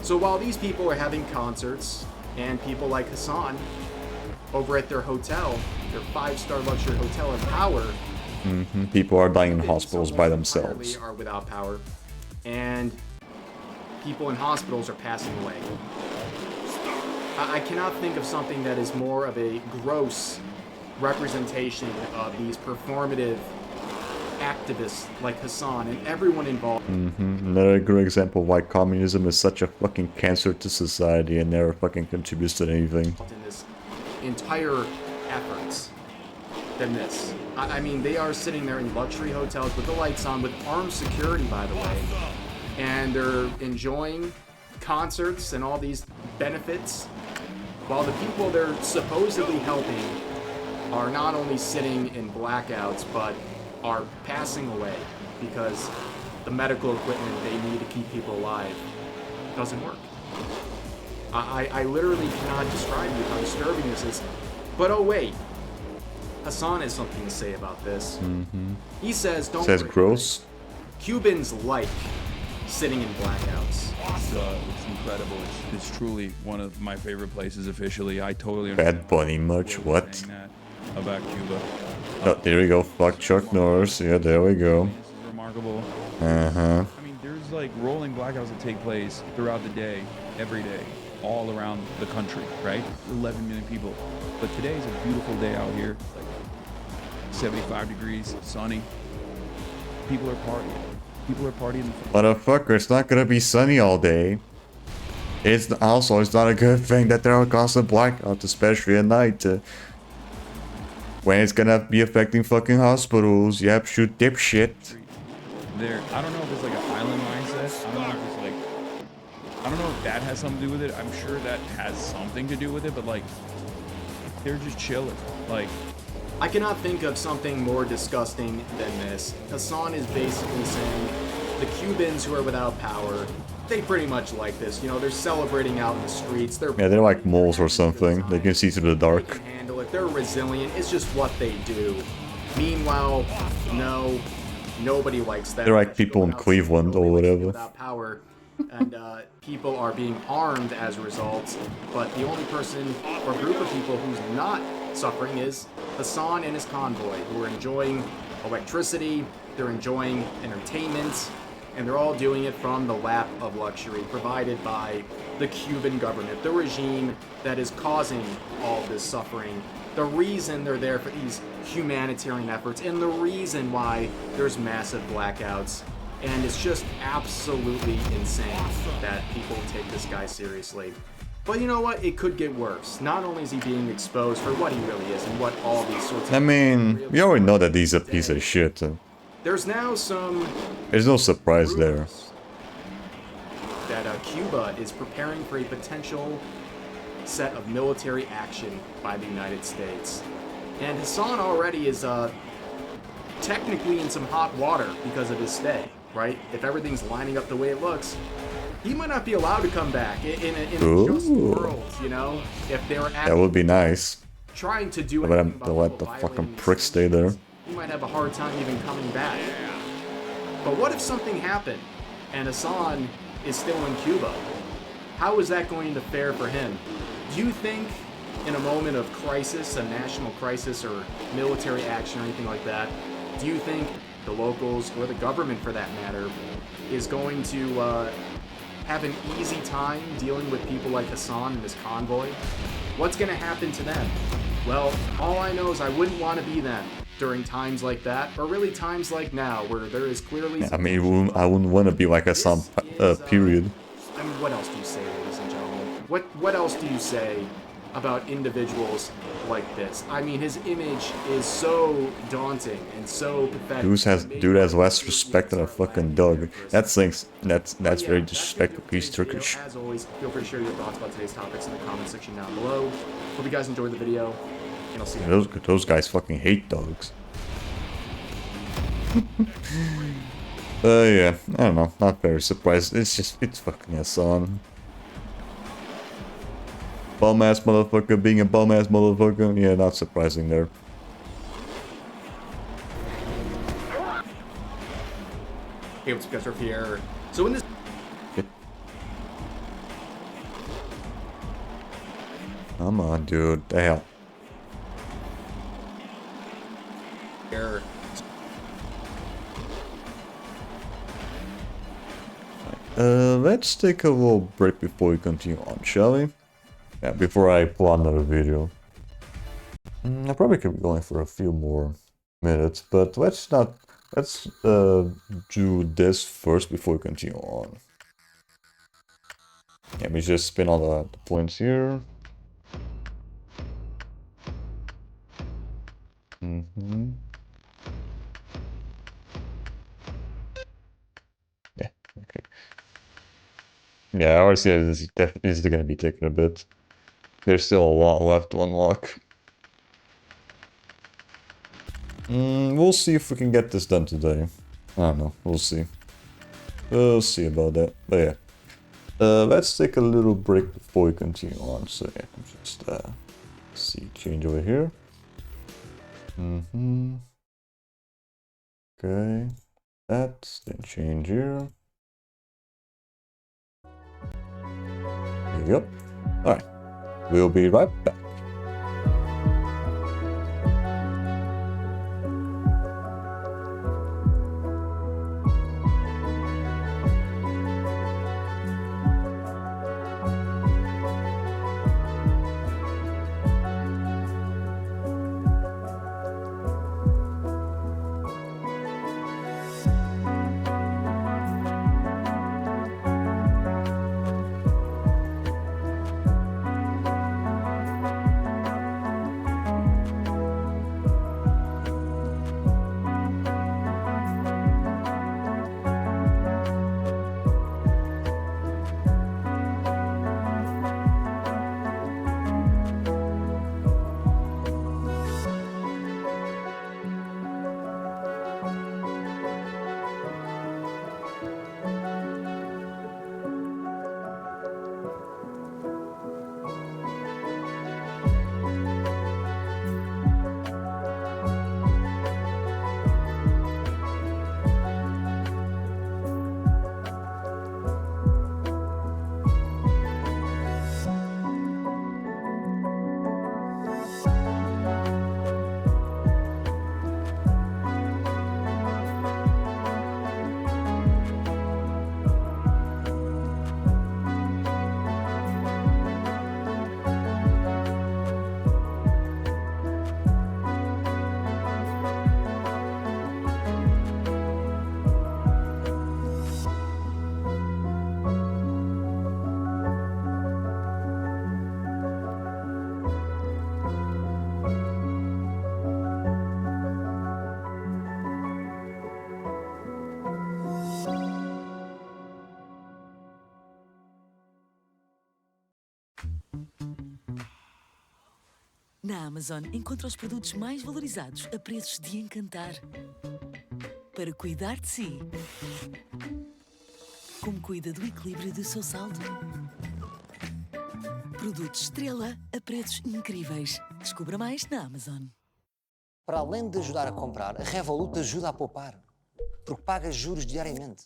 So while these people are having concerts, and people like Hassan, over at their hotel, their 5-star luxury hotel in power... People are dying in hospitals by themselves. ...are without power, and people in hospitals are passing away. I cannot think of something that is more of a gross representation of these performative activists like Hassan and everyone involved. Another good example of why communism is such a fucking cancer to society and never fucking contributes to anything. In this entire efforts than this. I mean, they are sitting there in luxury hotels with the lights on, with armed security, by the way, and they're enjoying concerts and all these benefits, while the people they're supposedly helping are not only sitting in blackouts, but are passing away because the medical equipment they need to keep people alive doesn't work. I literally cannot describe to you how disturbing this is. But oh wait, Hassan has something to say about this. He says, don't says gross. Cubans like sitting in blackouts. It's incredible. It's truly one of my favorite places officially. I totally understand. Bad Bunny much, what? About Cuba. Oh, there we go. Fuck Chuck Norris. Yeah, there we go. This is remarkable. I mean, there's like rolling blackouts that take place throughout the day, every day, all around the country, right? 11 million people. But today is a beautiful day out here. It's like 75 degrees, sunny. People are partying. People are partying. Motherfucker, it's not gonna be sunny all day. It's also, it's not a good thing that there are constant blackouts, especially at night. When it's gonna be affecting fucking hospitals. Yep, shoot dipshit. There, I don't know if it's like an island mindset. I don't know if it's like, I don't know if that has something to do with it. I'm sure that has something to do with it, but like, they're just chilling. Like, I cannot think of something more disgusting than this. Hassan is basically saying the Cubans who are without power, they pretty much like this. You know, they're celebrating out in the streets. They're like moles or something. They can see through the dark. They can handle it. They're resilient. It's just what they do. Meanwhile, no, nobody likes that. They're like people in Cleveland or whatever. Without power, and people are being harmed as a result. But the only person or group of people who's not suffering is Hassan and his convoy, who are enjoying electricity, they're enjoying entertainment, and they're all doing it from the lap of luxury provided by the Cuban government, the regime that is causing all this suffering, the reason they're there for these humanitarian efforts, and the reason why there's massive blackouts. And it's just absolutely insane that people take this guy seriously. But you know what? It could get worse. Not only is he being exposed for what he really is and what all these sorts of... I mean, we already know that he's a piece of shit. There's now some... There's no surprise there. That Cuba is preparing for a potential set of military action by the United States. And Hassan already is technically in some hot water because of his stay, right? If everything's lining up the way it looks, he might not be allowed to come back in a just world, you know? If they were that would be nice. Trying to do Let anything him let the fucking prick stay there. He might have a hard time even coming back. But what if something happened and Hassan is still in Cuba? How is that going to fare for him? Do you think in a moment of crisis, a national crisis or military action or anything like that, do you think the locals, or the government for that matter, is going to have an easy time dealing with people like Hassan and his convoy? What's going to happen to them? Well, all I know is I wouldn't want to be them during times like that, or really times like now, where there is clearly... I mean, I wouldn't want to be like Hassan, period. I mean, what else do you say, ladies and gentlemen? What else do you say about individuals like this? I mean, his image is so daunting and so pathetic. Dude has less respect than a fucking dog. That's very disrespectful. He's Turkish. As always, feel free to share your thoughts about today's topics in the comment section down below. Hope you guys enjoyed the video, and I'll see you. Those guys fucking hate dogs. Yeah, I don't know. Not very surprised. It's fucking Hassan. Bum ass motherfucker being a bum ass motherfucker. Yeah, not surprising there. Hey, what's up guys, Ruff here. So in this... Come on, dude. The hell. Here. Let's take a little break before we continue on, shall we? Yeah, before I pull out another video. I probably could be going for a few more minutes, but let's do this first before we continue on. Let me just spin all the points here. Yeah, okay. Yeah, I already see this is going to be taking a bit. There's still a lot left to unlock. We'll see if we can get this done today. I don't know, we'll see. We'll see about that. But yeah. Let's take a little break before we continue on. So yeah, just see, change over here. Okay. That, then change here. There you go. Alright. We'll be right back. Na Amazon encontra os produtos mais valorizados a preços de encantar. Para cuidar de si, como cuida do equilíbrio do seu saldo. Produtos estrela a preços incríveis. Descubra mais na Amazon. Para além de ajudar a comprar, a Revolut ajuda a poupar, porque paga juros diariamente.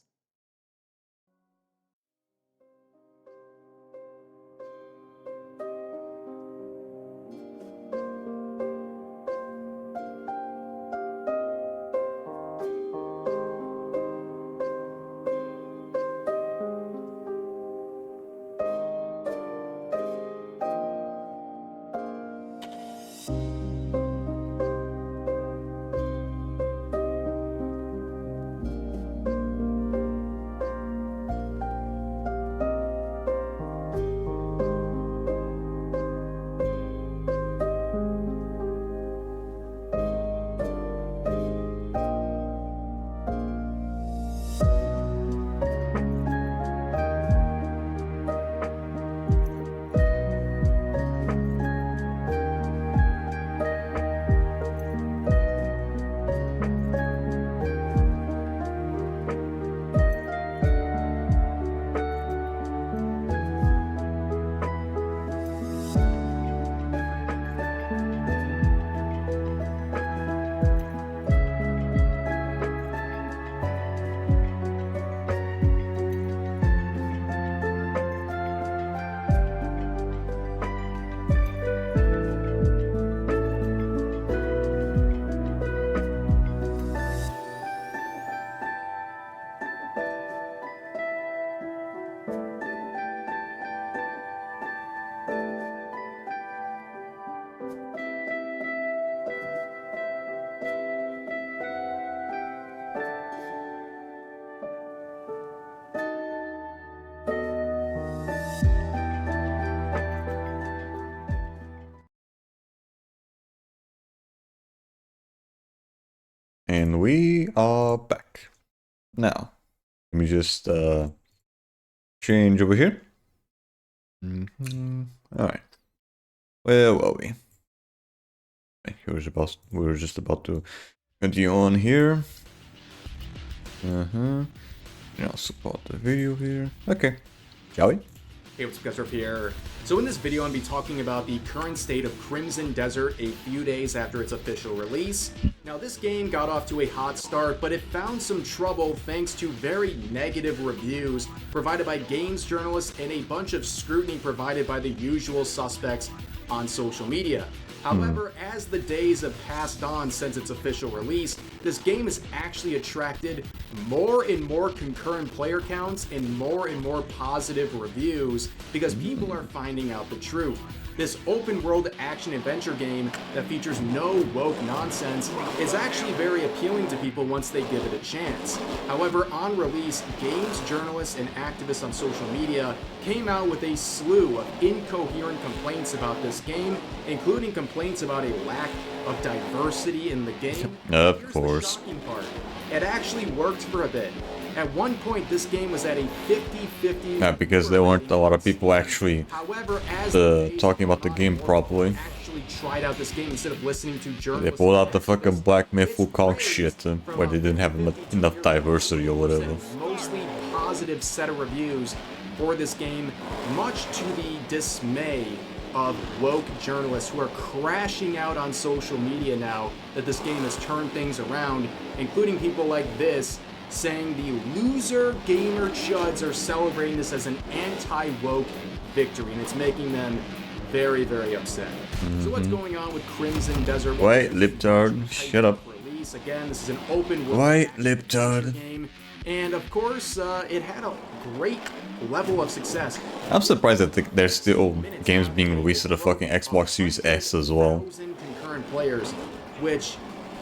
And we are back. Now, let me just change over here. Alright. Where were we? We were just about to continue on here. Now support the video here. Okay. Shall we? Hey, what's up guys, Ruff here. So in this video, I'm going to be talking about the current state of Crimson Desert a few days after its official release. Now this game got off to a hot start, but it found some trouble thanks to very negative reviews provided by games journalists and a bunch of scrutiny provided by the usual suspects on social media. However, as the days have passed on since its official release, this game has actually attracted more and more concurrent player counts and more positive reviews because people are finding out the truth. This open-world action-adventure game that features no woke nonsense is actually very appealing to people once they give it a chance. However, on release, games journalists and activists on social media came out with a slew of incoherent complaints about this game, including complaints about a lack of diversity in the game. Of course. The shocking part. It actually worked for a bit. At one point, this game was at a 50-50. Yeah, because there weren't a lot of people actually talking about the game properly. Actually tried out this game instead of listening to journalists. They pulled out the fucking Black Myth Wukong shit where they didn't have enough diversity or whatever. Mostly positive set of reviews for this game, much to the dismay of woke journalists who are crashing out on social media now that this game has turned things around, including people like this, saying the loser gamer chuds are celebrating this as an anti-woke victory, and it's making them very, very upset. So what's going on with Crimson Desert? Wait, Liptard, shut up. Release again. This is an open world Wait, Liptard. game, and of course, it had a great level of success. I'm surprised that there's still games being released to the fucking Xbox Series S as well. Concurrent players, which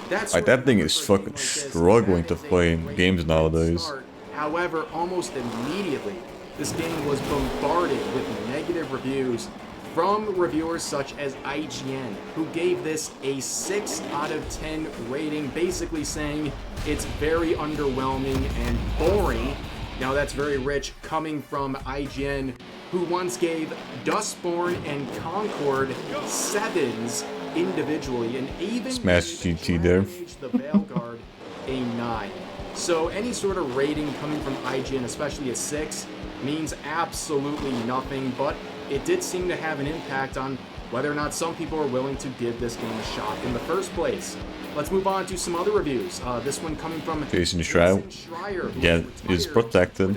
that's like that thing is fucking struggling to play games nowadays. However, almost immediately, this game was bombarded with negative reviews from reviewers such as IGN, who gave this a 6 out of 10 rating, basically saying it's very underwhelming and boring. Now that's very rich coming from IGN, who once gave Dustborn and Concord 7s individually, and even Smash GT there. the Veilguard a 9. So any sort of rating coming from IGN, especially a 6, means absolutely nothing, but it did seem to have an impact on whether or not some people are willing to give this game a shot in the first place. Let's move on to some other reviews. This one coming from Jason Schreier. Yeah, he's protected.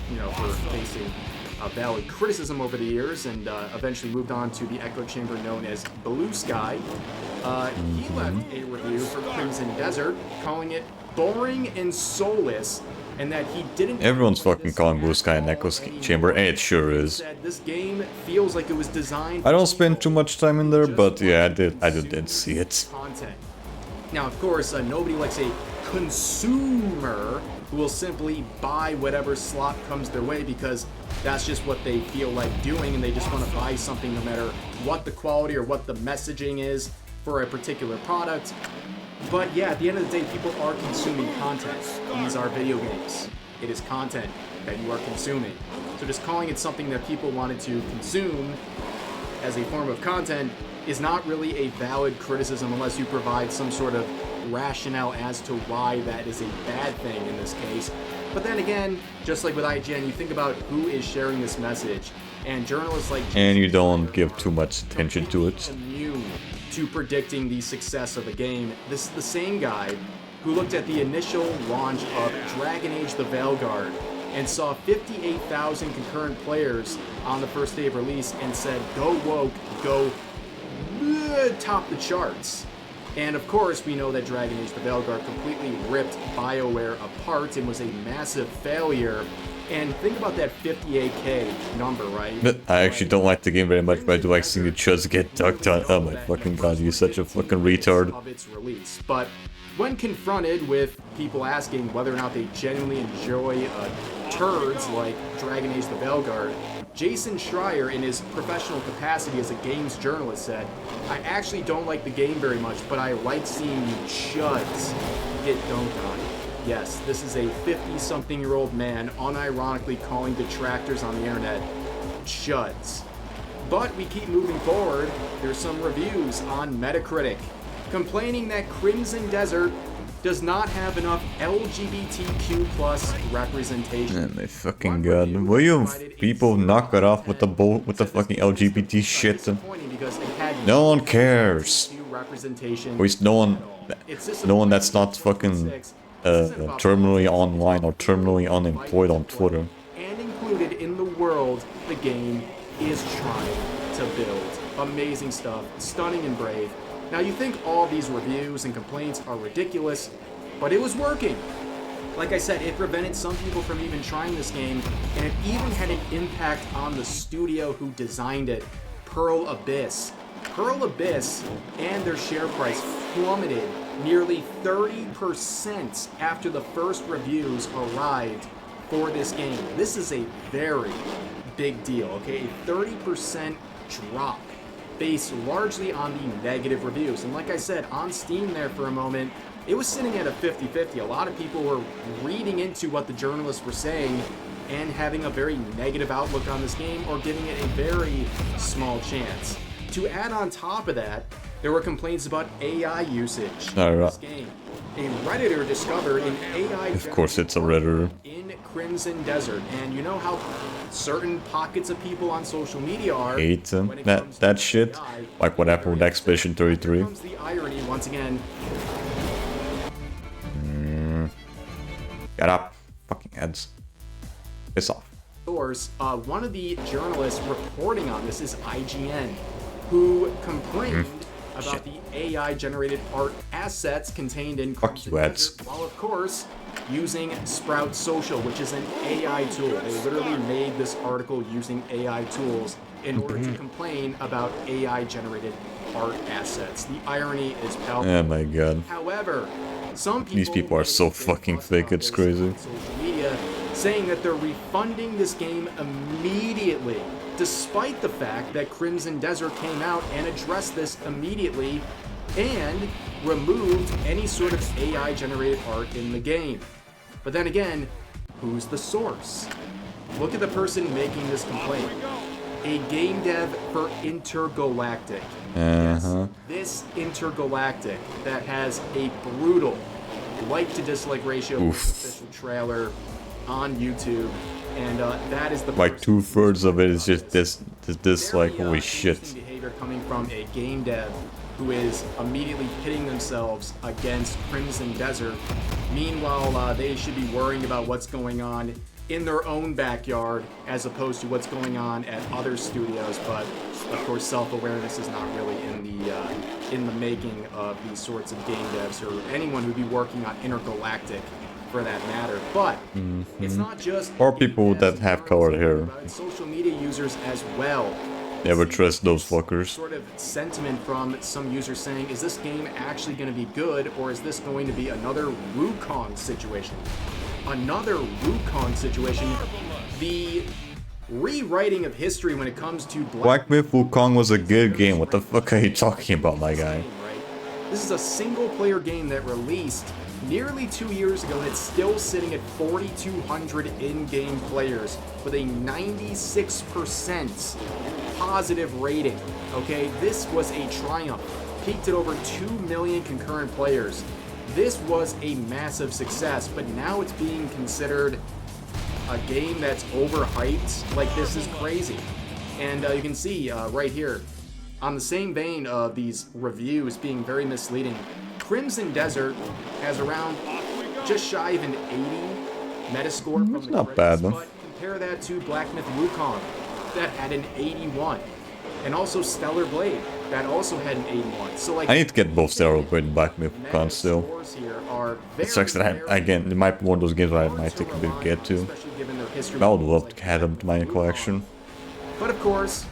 You know, for facing valid criticism over the years, and eventually moved on to the echo chamber known as Blue Sky. He left a review for Crimson Desert, calling it boring and soulless, and that he didn't. Everyone's fucking calling Blue Sky an echo chamber, and it sure is. This game feels like it was designed. I don't spend too much time in there, but yeah, I did see it. Content. Now, of course, nobody likes a consumer who will simply buy whatever slop comes their way because that's just what they feel like doing, and they just want to buy something no matter what the quality or what the messaging is for a particular product. But yeah, at the end of the day, people are consuming content. These are video games. It is content that you are consuming. So just calling it something that people wanted to consume as a form of content is not really a valid criticism unless you provide some sort of rationale as to why that is a bad thing in this case. But then again, just like with IGN, you think about who is sharing this message, and journalists like and you don't give too much attention to it. Immune to predicting the success of a game. This is the same guy who looked at the initial launch of Dragon Age the Veilguard and saw 58,000 concurrent players on the first day of release and said, go woke, go top the charts. And of course, we know that Dragon Age the Veilguard completely ripped BioWare apart and was a massive failure. And think about that 58k number, right? But I actually don't like the game very much, but I do like seeing the chuds get ducked on. Oh my fucking god, you're such a fucking retard. Of its release. But when confronted with people asking whether or not they genuinely enjoy turds like Dragon Age the Veilguard, Jason Schreier, in his professional capacity as a games journalist, said, I actually don't like the game very much, but I like seeing you chuds get dunked on. Yes, this is a 50-something-year-old man unironically calling detractors on the internet chuds. But we keep moving forward. There's some reviews on Metacritic complaining that Crimson Desert does not have enough LGBTQ plus representation. Oh my fucking god. Will you people knock it off with the fucking LGBT shit? No one cares. At least no one that's not fucking terminally online or terminally unemployed on Twitter. And included in the world the game is trying to build. Amazing stuff, stunning and brave. Now you think all these reviews and complaints are ridiculous, but it was working. Like I said, it prevented some people from even trying this game, and it even had an impact on the studio who designed it, Pearl Abyss. Pearl Abyss and their share price plummeted nearly 30% after the first reviews arrived for this game. This is a very big deal, okay? A 30% drop based largely on the negative reviews. And like I said, on Steam there for a moment, it was sitting at a 50-50. A lot of people were reading into what the journalists were saying and having a very negative outlook on this game or giving it a very small chance. To add on top of that, there were complaints about AI usage in this game. A Redditor discovered an AI Of course it's a Redditor. in Crimson Desert, and you know how certain pockets of people on social media are. Hate that shit. Like what happened with Expedition 33. Comes the irony once again. Get up. Fucking heads. Piss off. Source, one of the journalists reporting on this is IGN, who complained about the AI-generated art assets contained in Crimson Desert, while of course using Sprout Social, which is an AI tool. They literally made this article using AI tools in order to complain about AI-generated art assets. The irony is palpable. Oh my god. However, some people These people are so fucking fake, it's crazy. social media saying that they're refunding this game immediately, despite the fact that Crimson Desert came out and addressed this immediately and removed any sort of AI-generated art in the game. But then again, who's the source? Look at the person making this complaint. a game dev for Intergalactic. Yes, this Intergalactic that has a brutal like to dislike ratio for the official trailer on YouTube, and that is the like 2/3 of it is just this like holy shit. Behavior coming from a game dev who is immediately pitting themselves against Crimson Desert. Meanwhile, they should be worrying about what's going on in their own backyard as opposed to what's going on at other studios. But of course, self-awareness is not really in the making of these sorts of game devs or anyone who'd be working on Intergalactic for that matter. But it's not just or people that have colored hair. Social media users as well. Never trust those fuckers. Sort of sentiment from some users saying, is this game actually going to be good, or is this going to be another Wukong situation? Another Wukong situation. The rewriting of history when it comes to Black Myth Wukong was a good game. What the fuck are you talking about, my guy? This is a single-player game that released nearly 2 years ago, and it's still sitting at 4,200 in-game players with a 96% positive rating. Okay, this was a triumph. Peaked at over 2 million concurrent players. This was a massive success, but now it's being considered a game that's overhyped. Like, this is crazy. And you can see right here, on the same vein of these reviews being very misleading, Crimson Desert has around just shy of an 80 Metascore from the not bad, though. But compare that to Black Myth Wukong, that had an 81. And also Stellar Blade, that also had an 81. So like, I need to get both Stellar Blade and Black Myth Wukong still. It sucks that again, it might be one of those games where I might take a bit to get to. I would love to have them to my collection. But of course,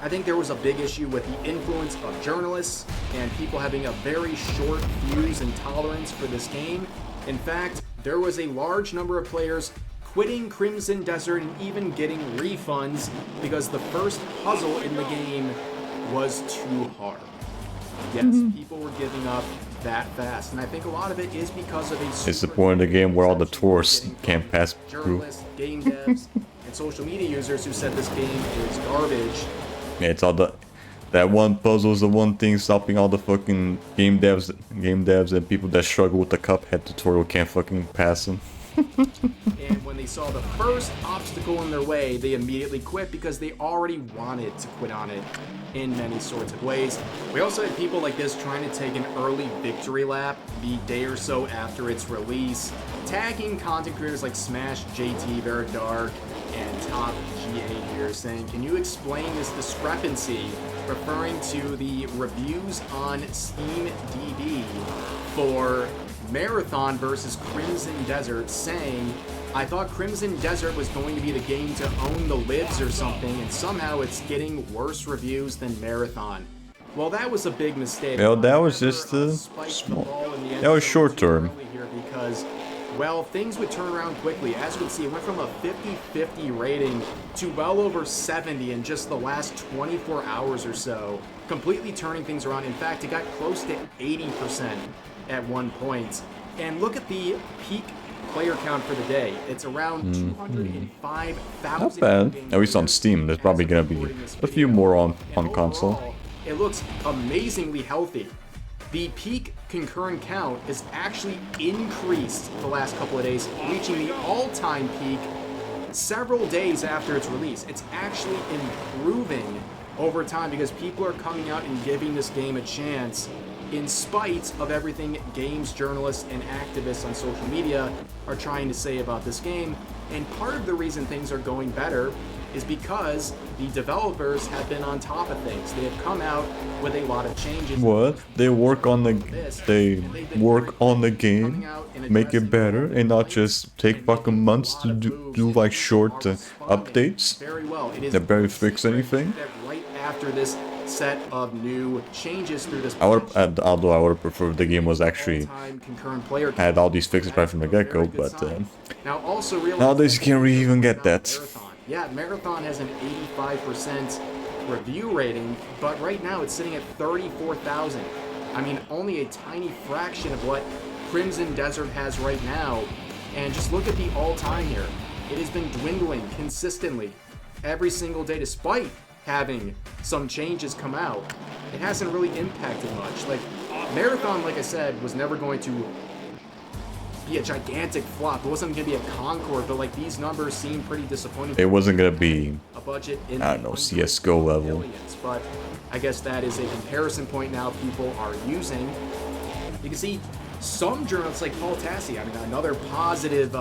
I think there was a big issue with the influence of journalists and people having a very short fuse and tolerance for this game. In fact, there was a large number of players quitting Crimson Desert and even getting refunds because the first puzzle in the game was too hard. Yes, people were giving up that fast, and I think a lot of it is because of a it's the point of the game where all the tourists can't pass through. Journalists, game devs, and social media users who said this game is garbage. Yeah, it's all that one puzzle is the one thing stopping all the fucking game devs and people that struggle with the Cuphead tutorial can't fucking pass them. And when they saw the first obstacle in their way, they immediately quit because they already wanted to quit on it in many sorts of ways. We also had people like this trying to take an early victory lap the day or so after its release, tagging content creators like Smash, JT, Very Dark, and Top GA here, saying, can you explain this discrepancy, referring to the reviews on SteamDB for Marathon versus Crimson Desert, saying, I thought Crimson Desert was going to be the game to own the lids or something, and somehow it's getting worse reviews than Marathon. Well, that was a big mistake. Well, that was just small. That was short term. Here because, well, things would turn around quickly. As you can see, it went from a 50-50 rating to well over 70 in just the last 24 hours or so, completely turning things around. In fact, it got close to 80% at one point. And look at the peak player count for the day. It's around 205,000. Not bad. At least on Steam. There's probably gonna be a few more on console. It looks amazingly healthy. The peak concurrent count is actually increased the last couple of days, reaching the all-time peak several days after its release. It's actually improving over time because people are coming out and giving this game a chance in spite of everything games journalists and activists on social media are trying to say about this game. And part of the reason things are going better is because the developers have been on top of things. They have come out with a lot of changes. What? They work on the game, make it better, and not just take fucking months to do like short updates that barely fix anything. Right after this set of new changes through this, although I would have preferred the game was actually had all these fixes right from the get-go, but now also nowadays you can't really even get that. Yeah, Marathon has an 85% review rating, but right now it's sitting at 34,000. I mean, only a tiny fraction of what Crimson Desert has right now. And just look at the all-time here. It has been dwindling consistently every single day, despite having some changes come out, it hasn't really impacted much. Like, Marathon, like I said, was never going to be a gigantic flop. It wasn't going to be a Concord, but like these numbers seem pretty disappointing. It wasn't gonna be a budget in I don't know, CS:GO level. Millions, but I guess that is a comparison point now people are using. You can see some journalists like Paul Tassi, I mean, another positive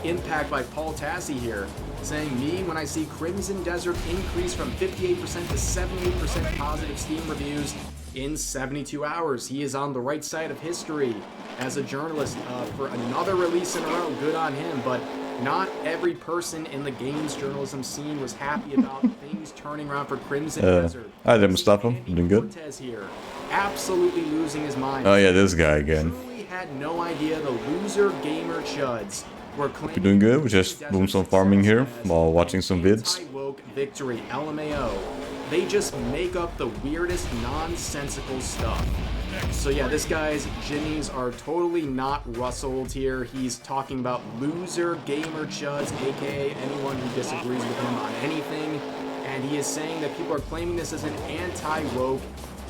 impact by Paul Tassi here, saying, me, when I see Crimson Desert increase from 58% to 78% positive Steam reviews in 72 hours. He is on the right side of history as a journalist for another release in a row. Good on him, but not every person in the games journalism scene was happy about things turning around for Crimson Desert. Hi there, Mustafa. Doing good? Cortez here, absolutely losing his mind. Oh yeah, this guy again. Truly had no idea the loser gamer chuds were claiming. You're doing good. We just doing some farming here while watching some vids. Woke victory, LMAO. They just make up the weirdest nonsensical stuff. So yeah, this guy's jimmies are totally not rustled here. He's talking about loser gamer chuds, aka anyone who disagrees with him on anything. And he is saying that people are claiming this as an anti-woke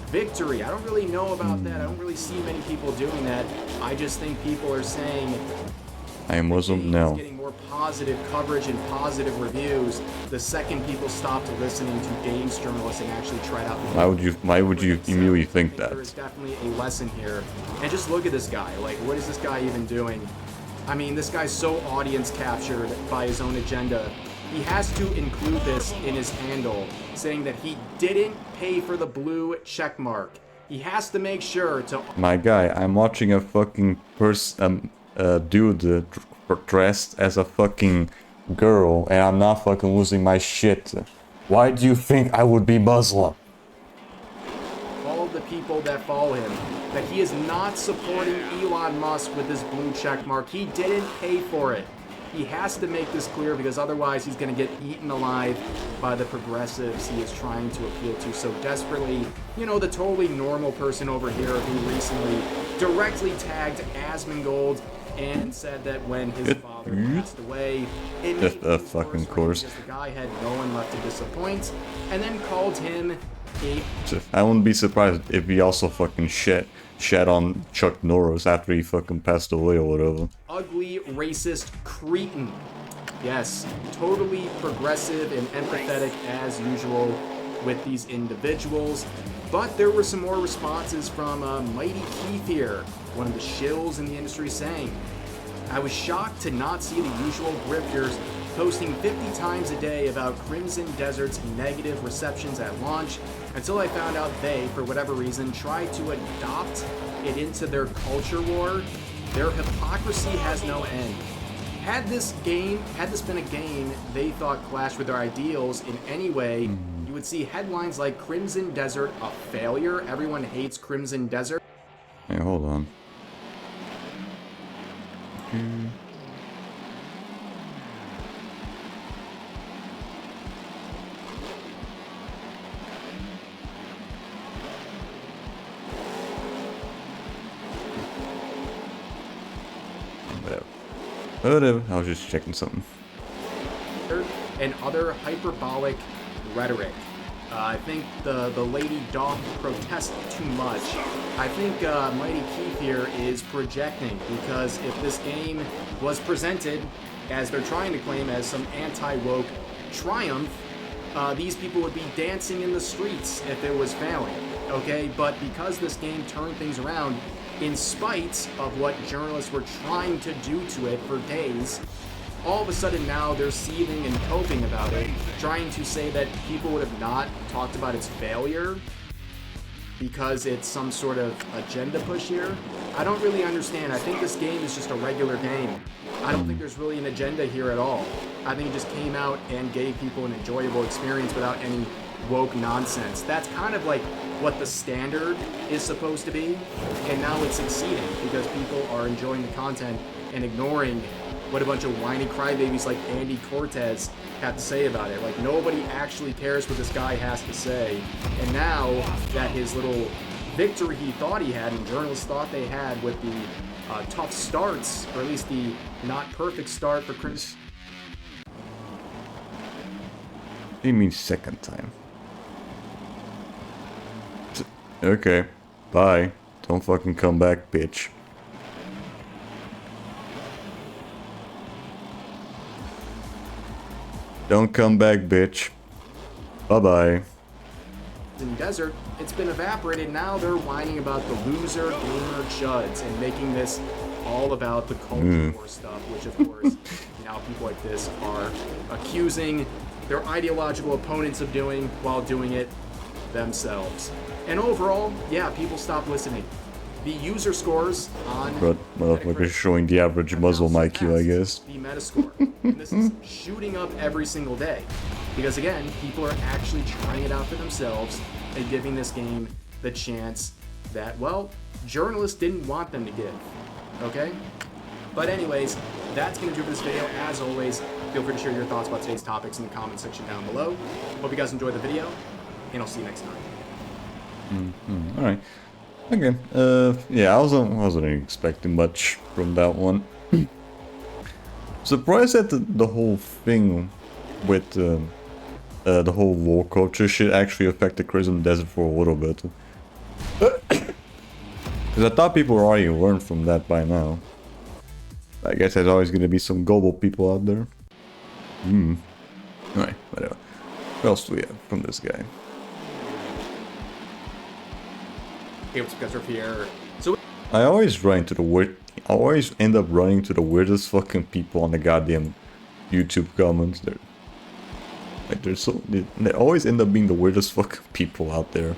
victory. I don't really know about that. I don't really see many people doing that. I just think people are saying I am Muslim now. getting more positive coverage and positive reviews the second people stopped listening to games journalists and actually tried out the Why would you immediately think that? There is definitely a lesson here. And just look at this guy. Like, what is this guy even doing? I mean, this guy's so audience captured by his own agenda. He has to include this in his handle, saying that he didn't pay for the blue check mark. He has to make sure to... My guy, I'm watching a fucking dude dressed as a fucking girl, and I'm not fucking losing my shit. Why do you think I would be Muslim? All of the people that follow him, that he is not supporting Elon Musk with this blue check mark. He didn't pay for it. He has to make this clear, because otherwise he's going to get eaten alive by the progressives he is trying to appeal to so desperately. You know, the totally normal person over here who recently directly tagged Asmongold and said that when his father passed away, it Just a fucking course. because the guy had no one left to disappoint, and then called him a... I wouldn't be surprised if he also fucking shat on Chuck Norris after he fucking passed away or whatever. Ugly, racist cretin. Yes, totally progressive and empathetic as usual with these individuals. But there were some more responses from Mighty Keith here, one of the shills in the industry, saying, I was shocked to not see the usual grifters posting 50 times a day about Crimson Desert's negative receptions at launch, until I found out they, for whatever reason, tried to adopt it into their culture war. Their hypocrisy has no end. Had this been a game they thought clashed with their ideals in any way, you would see headlines like Crimson Desert a failure, everyone hates Crimson Desert. Hey, hold on. Whatever. I was just checking something. And other hyperbolic rhetoric. I think the lady doth protest too much. I think Mighty Keith here is projecting, because if this game was presented, as they're trying to claim, as some anti-woke triumph, these people would be dancing in the streets if it was failing, okay? But because this game turned things around, in spite of what journalists were trying to do to it for days, all of a sudden now they're seething and coping about it, trying to say that people would have not talked about its failure because it's some sort of agenda push here. I don't really understand. I think this game is just a regular game. I don't think there's really an agenda here at all. I think it just came out and gave people an enjoyable experience without any woke nonsense. That's kind of like what the standard is supposed to be, and now it's succeeding because people are enjoying the content and ignoring what a bunch of whiny crybabies like Andy Cortez have to say about it. Like, nobody actually cares what this guy has to say. And now that his little victory he thought he had, and journalists thought they had, with the tough starts, or at least the not perfect start for Chris. What do you mean second time? Okay, bye. Don't fucking come back, bitch. Don't come back, bitch. Bye-bye. In desert, it's been evaporated. Now they're whining about the loser gamer chuds and making this all about the culture war stuff, which of course now people like this are accusing their ideological opponents of doing while doing it themselves. And overall, yeah, people stop listening. The user scores on But motherfuckers showing the average Muslim IQ, I guess. the Metascore. And this is shooting up every single day. Because again, people are actually trying it out for themselves and giving this game the chance that, well, journalists didn't want them to give. Okay? But anyways, that's going to do it for this video. As always, feel free to share your thoughts about today's topics in the comment section down below. Hope you guys enjoyed the video, and I'll see you next time. Alright. Okay. Yeah, I wasn't expecting much from that one. Surprised that the whole thing with the whole war culture shit actually affected Crimson Desert for a little bit. Because I thought people already learned from that by now. I guess there's always going to be some gullible people out there. Alright, whatever. What else do we have from this guy? Hey, what's up guys, here. So I always run into the weird. I always end up running to the weirdest fucking people on the goddamn YouTube comments. They always end up being the weirdest fucking people out there.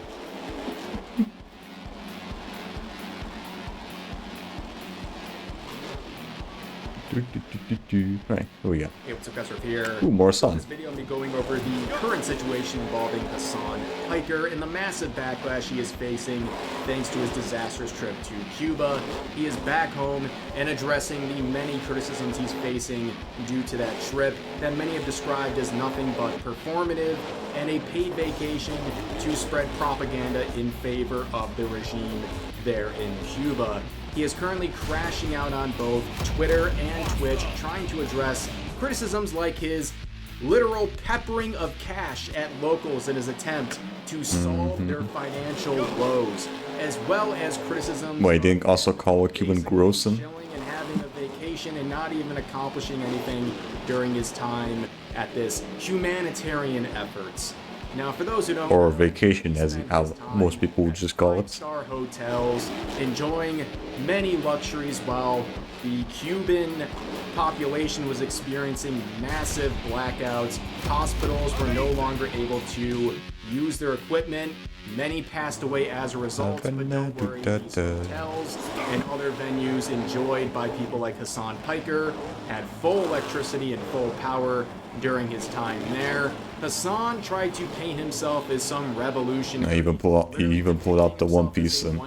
Right, here we go. Hey, what's up guys, here. Ooh, more sun. In this video, I'm going to be going over the current situation involving Hassan Piker and the massive backlash he is facing thanks to his disastrous trip to Cuba. He is back home and addressing the many criticisms he's facing due to that trip that many have described as nothing but performative and a paid vacation to spread propaganda in favor of the regime there in Cuba. He is currently crashing out on both Twitter and Twitch, trying to address criticisms like his literal peppering of cash at locals in his attempt to solve their financial woes, as well as criticism. Wait, didn't also call a Cuban grossing? And having a vacation and not even accomplishing anything during his time at this humanitarian efforts. Now, for those who don't, or vacation, as how most people would just call it. Five-star hotels, enjoying many luxuries while the Cuban population was experiencing massive blackouts. Hospitals were no longer able to use their equipment. Many passed away as a result, but don't worry, these hotels and other venues enjoyed by people like Hassan Piker had full electricity and full power during his time there. Hassan tried to paint himself as some revolutionary. He even pulled out the One Piece and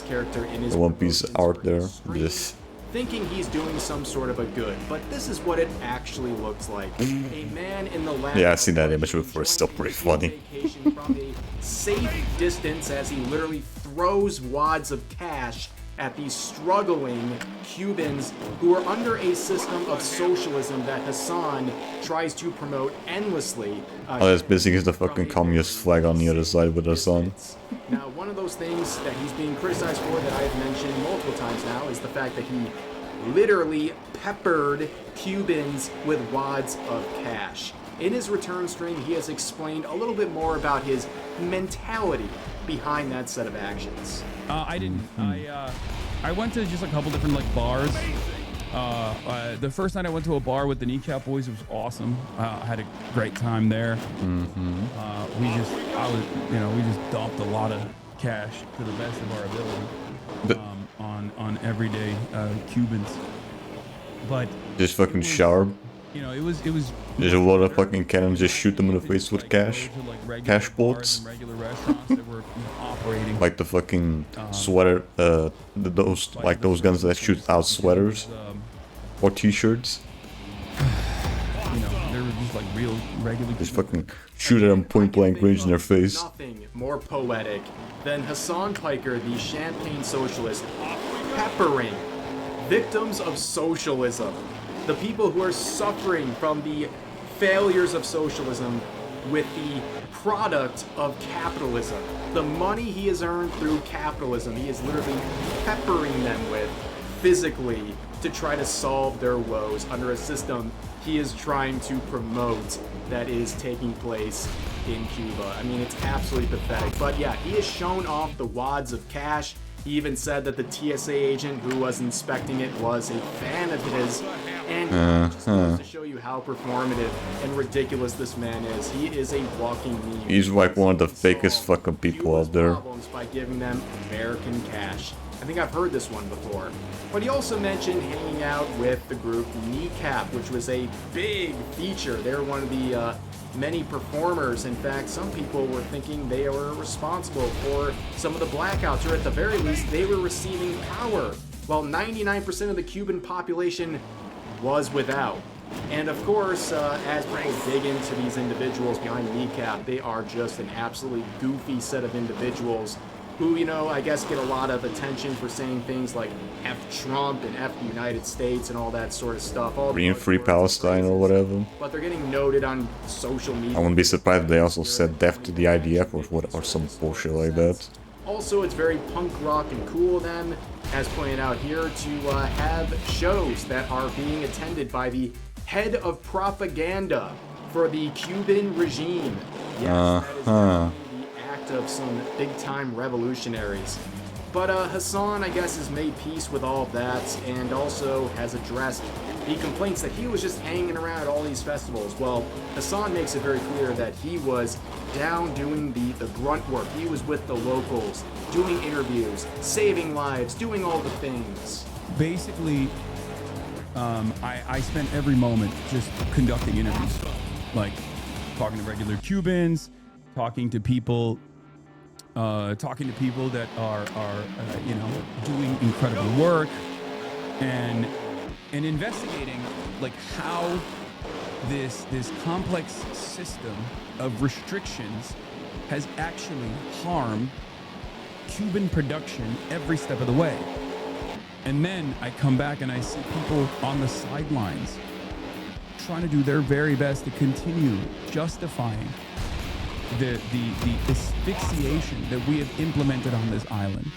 character in his the One Piece art there. This. Thinking he's doing some sort of a good, but this is what it actually looks like. A man in the lab. Yeah, I've seen that image before. It's still pretty funny. From a safe distance as he literally throws wads of cash at these struggling Cubans who are under a system of socialism that Hassan tries to promote endlessly. All that's missing is the fucking communist flag on the other side with Hassan. Now, one of those things that he's being criticized for that I've mentioned multiple times now is the fact that he literally peppered Cubans with wads of cash. In his return stream, he has explained a little bit more about his mentality behind that set of actions. I didn't. I went to just a couple different like bars. The first night I went to a bar with the Kneecap Boys. It was awesome. I had a great time there. We just dumped a lot of cash to the best of our ability on everyday Cubans. But just fucking shower. You know, it was. There's a lot of fucking cannons. Just shoot them in the face with cash. Cash bolts. Regular restaurants that were operating. Like the fucking sweater. Those guns that shoot out sweaters or t-shirts. You know, they were just like real regular. Just fucking shoot at them point blank range in their face. Nothing more poetic than Hassan Piker, the champagne socialist, peppering victims of socialism. The people who are suffering from the failures of socialism with the product of capitalism. The money he has earned through capitalism, he is literally peppering them with physically to try to solve their woes under a system he is trying to promote that is taking place in Cuba. I mean, it's absolutely pathetic. But yeah, he has shown off the wads of cash. He even said that the TSA agent who was inspecting it was a fan of his. And just goes to show you how performative and ridiculous this man is. He is a walking meme. He's like one of the fakest fucking people out there. By giving them American cash. I think I've heard this one before. But he also mentioned hanging out with the group Kneecap, which was a big feature. They were one of the many performers. In fact, some people were thinking they were responsible for some of the blackouts, or at the very least, they were receiving power, while 99% of the Cuban population was without. And of course, as people dig into these individuals behind Kneecap, they are just an absolutely goofy set of individuals who, you know, I guess get a lot of attention for saying things like F Trump and F the United States and all that sort of stuff. All Free Palestine or whatever. But they're getting noted on social media. I wouldn't be surprised if they also said death to the IDF or some bullshit like that. Also, it's very punk rock and cool of them, as pointed out here, to have shows that are being attended by the head of propaganda for the Cuban regime. Yes, that is the act of some big-time revolutionaries. But Hassan, I guess, has made peace with all of that and also has addressed the complaints that he was just hanging around at all these festivals. Well, Hassan makes it very clear that he was down doing the grunt work. He was with the locals, doing interviews, saving lives, doing all the things. Basically, I spent every moment just conducting interviews, like talking to regular Cubans, talking to people that are you know, doing incredible work, and investigating like how this complex system of restrictions has actually harmed Cuban production every step of the way. And then I come back and I see people on the sidelines trying to do their very best to continue justifying the asphyxiation that we have implemented on this island.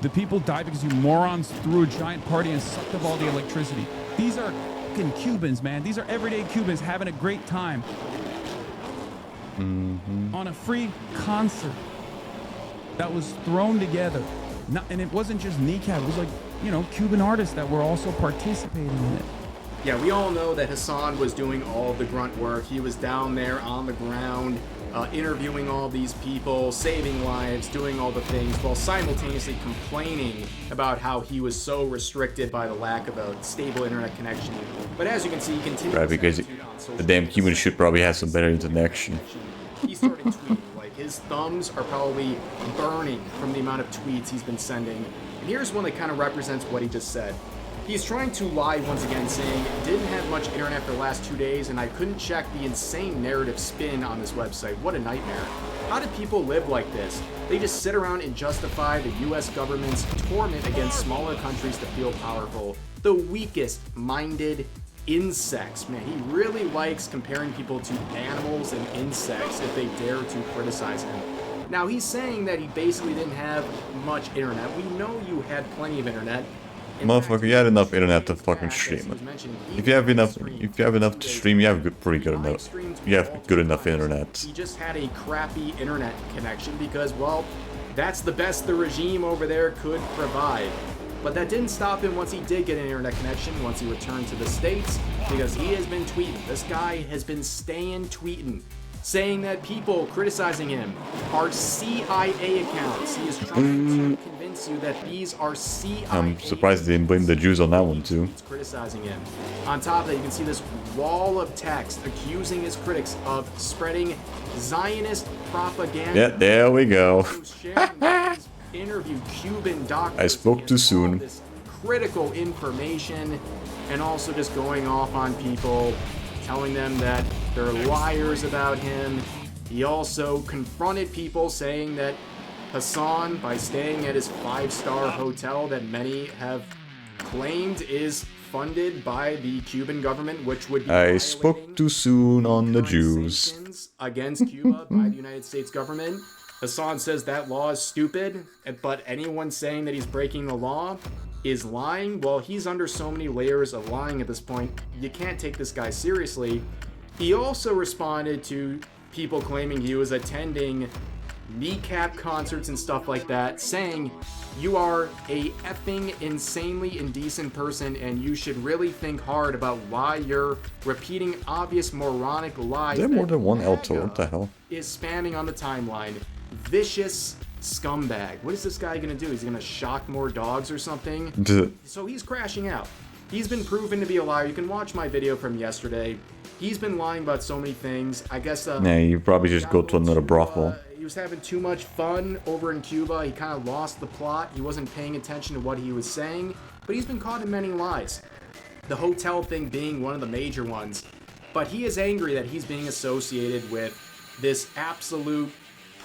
The people died because you morons threw a giant party and sucked up all the electricity. These are fucking Cubans, man. These are everyday Cubans having a great time on a free concert that was thrown together. And it wasn't just Kneecap, it was like, you know, Cuban artists that were also participating in it. Yeah, we all know that Hassan was doing all the grunt work. He was down there on the ground, interviewing all these people, saving lives, doing all the things, while simultaneously complaining about how he was so restricted by the lack of a stable internet connection. But as you can see, he continues right, because the damn Cuban should probably have some better internet connection. He started tweeting, like his thumbs are probably burning from the amount of tweets he's been sending. And here's one that kind of represents what he just said. He's trying to lie once again, saying, didn't have much internet for the last 2 days and I couldn't check the insane narrative spin on this website. What a nightmare. How do people live like this? They just sit around and justify the US government's torment against smaller countries to feel powerful. The weakest minded insects. Man, he really likes comparing people to animals and insects if they dare to criticize him. Now, he's saying that he basically didn't have much internet. We know you had plenty of internet. Motherfucker, you had enough internet to fucking stream it. If you have enough to stream, you have pretty good enough. You have good enough internet. He just had a crappy internet connection because, well, that's the best the regime over there could provide. But that didn't stop him once he did get an internet connection, once he returned to the States, because he has been tweeting. This guy has been staying tweeting, saying that people criticizing him are CIA accounts. He is trying to convince you that these are CIA. I'm surprised they didn't blame the Jews on that one too. Criticizing him. On top of that, you can see this wall of text accusing his critics of spreading Zionist propaganda. Yeah, there we go. Interview Cuban doctors. I spoke too soon. This critical information, and also just going off on people, telling them that they're liars about him. He also confronted people saying that Hassan, by staying at his 5-star hotel that many have claimed is funded by the Cuban government, which would be I spoke too soon on the Jews. Against Cuba by the United States government. Hassan says that law is stupid, but anyone saying that he's breaking the law is lying. Well, he's under so many layers of lying at this point, you can't take this guy seriously. He also responded to people claiming he was attending kneecap concerts and stuff like that, saying you are a effing insanely indecent person and you should really think hard about why you're repeating obvious moronic lies. Is there more than one Eltor? What the hell? Is spamming on the timeline. Vicious scumbag. What is this guy gonna do? He's gonna shock more dogs or something? So he's crashing out. He's been proven to be a liar. You can watch my video from yesterday. He's been lying about so many things. I guess nah, you probably just go to another brothel. He was having too much fun over in Cuba. He kind of lost the plot. He wasn't paying attention to what he was saying, but he's been caught in many lies. The hotel thing being one of the major ones. But he is angry that he's being associated with this absolute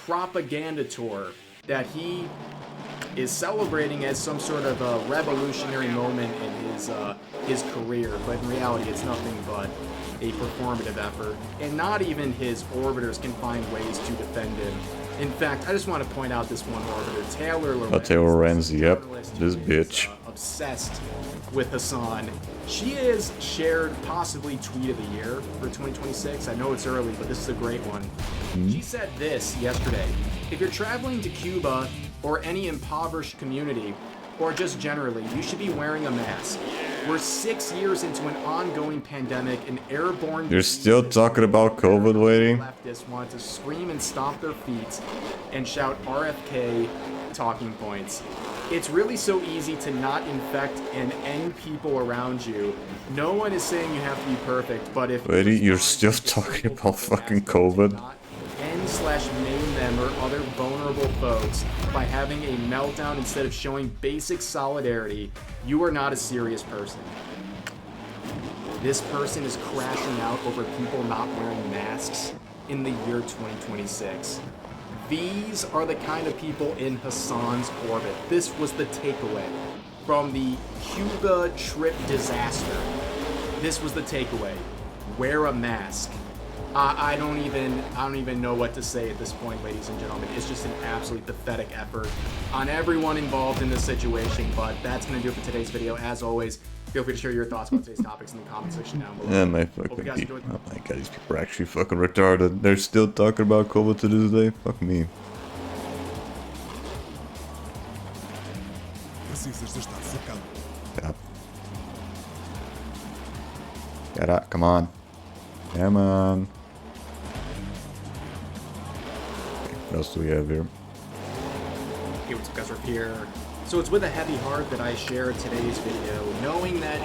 propaganda tour that he is celebrating as some sort of a revolutionary moment in his career, but in reality it's nothing but a performative effort, and not even his orbiters can find ways to defend him. In fact, I just want to point out this one orbiter, Taylor Lorenz, yep, this bitch. Obsessed with Hassan. She has shared possibly tweet of the year for 2026. I know it's early, but this is a great one. She said this yesterday: if you're traveling to Cuba or any impoverished community, or just generally, you should be wearing a mask. We're 6 years into an ongoing pandemic, and airborne... You're still talking about COVID, waiting? Leftists want to scream and stomp their feet and shout RFK talking points. It's really so easy to not infect and end people around you. No one is saying you have to be perfect, but if... Wait, you're still talking about fucking COVID? End/maim them or other vulnerable folks by having a meltdown instead of showing basic solidarity, you are not a serious person. This person is crashing out over people not wearing masks in the year 2026. These are the kind of people in Hassan's orbit. This was the takeaway from the Cuba trip disaster. This was the takeaway. Wear a mask. I don't even know what to say at this point, ladies and gentlemen. It's just an absolutely pathetic effort on everyone involved in this situation. But that's going to do it for today's video. As always, feel free to share your thoughts about today's topics in the comment section down below. Yeah, oh my god, these people are actually fucking retarded. They're still talking about COVID to this day. Fuck me. Stop. Get up, come on. Come on. What else do we have here? Hey, what's up guys, we're here. So it's with a heavy heart that I share today's video, knowing that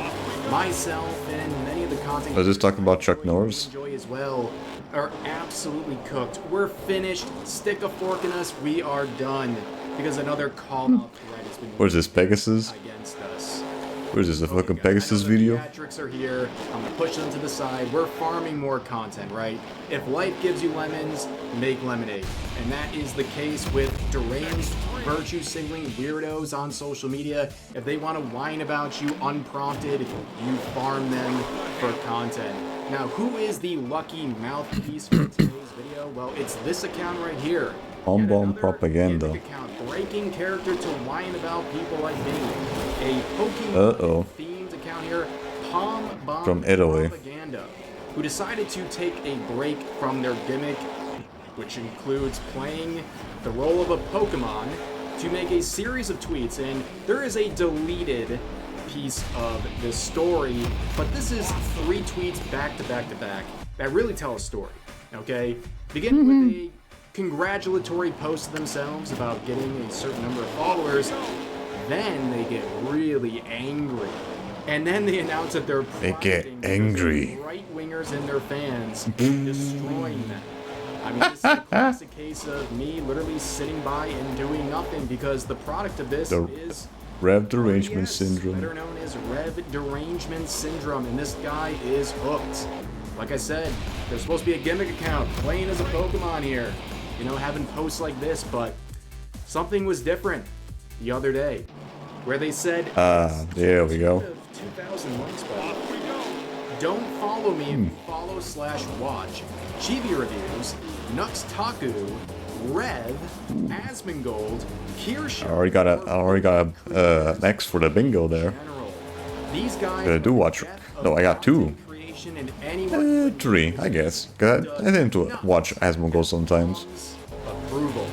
myself and many of the content I was just talking about Chuck Norris. Enjoy as well are absolutely cooked. We're finished. Stick a fork in us. We are done. Because another call-out thread has been... Where's this, Pegasus? ...against us. Where's this, a fucking Pegasus video? Theatrics are here. I'm gonna push them to the side. We're farming more content, right? If life gives you lemons, make lemonade. And that is the case with deranged, virtue-signaling weirdos on social media. If they want to whine about you unprompted, you farm them for content. Now, who is the lucky mouthpiece for today's video? Well, it's this account right here. Bomb propaganda. Account, breaking character to whine about people like me. A Pokemon themed account here, Palm Bomb from Italy. Propaganda, who decided to take a break from their gimmick, which includes playing the role of a Pokemon, to make a series of tweets. And there is a deleted piece of this story, but this is 3 tweets back to back to back that really tell a story. Okay, beginning with a congratulatory post to themselves about getting a certain number of followers. Then they get really angry, and then they announce that they're angry right-wingers and their fans, destroying them. I mean, this is a classic case of me literally sitting by and doing nothing, because the product of this is Rev derangement syndrome. Better known as Rev derangement syndrome, and this guy is hooked. Like I said, there's supposed to be a gimmick account playing as a Pokemon here, you know, having posts like this, but something was different the other day, where they said there we go. 2,000 likes, by the way. Don't follow me if you follow/watch Chibi Reviews, Nux Taku, Rev, Asmongold, Kirsha. I already got a X for the bingo there. These guys I do watch. No, I got 2. and anyone 3, I guess. I tend to watch Asmongold sometimes. approval.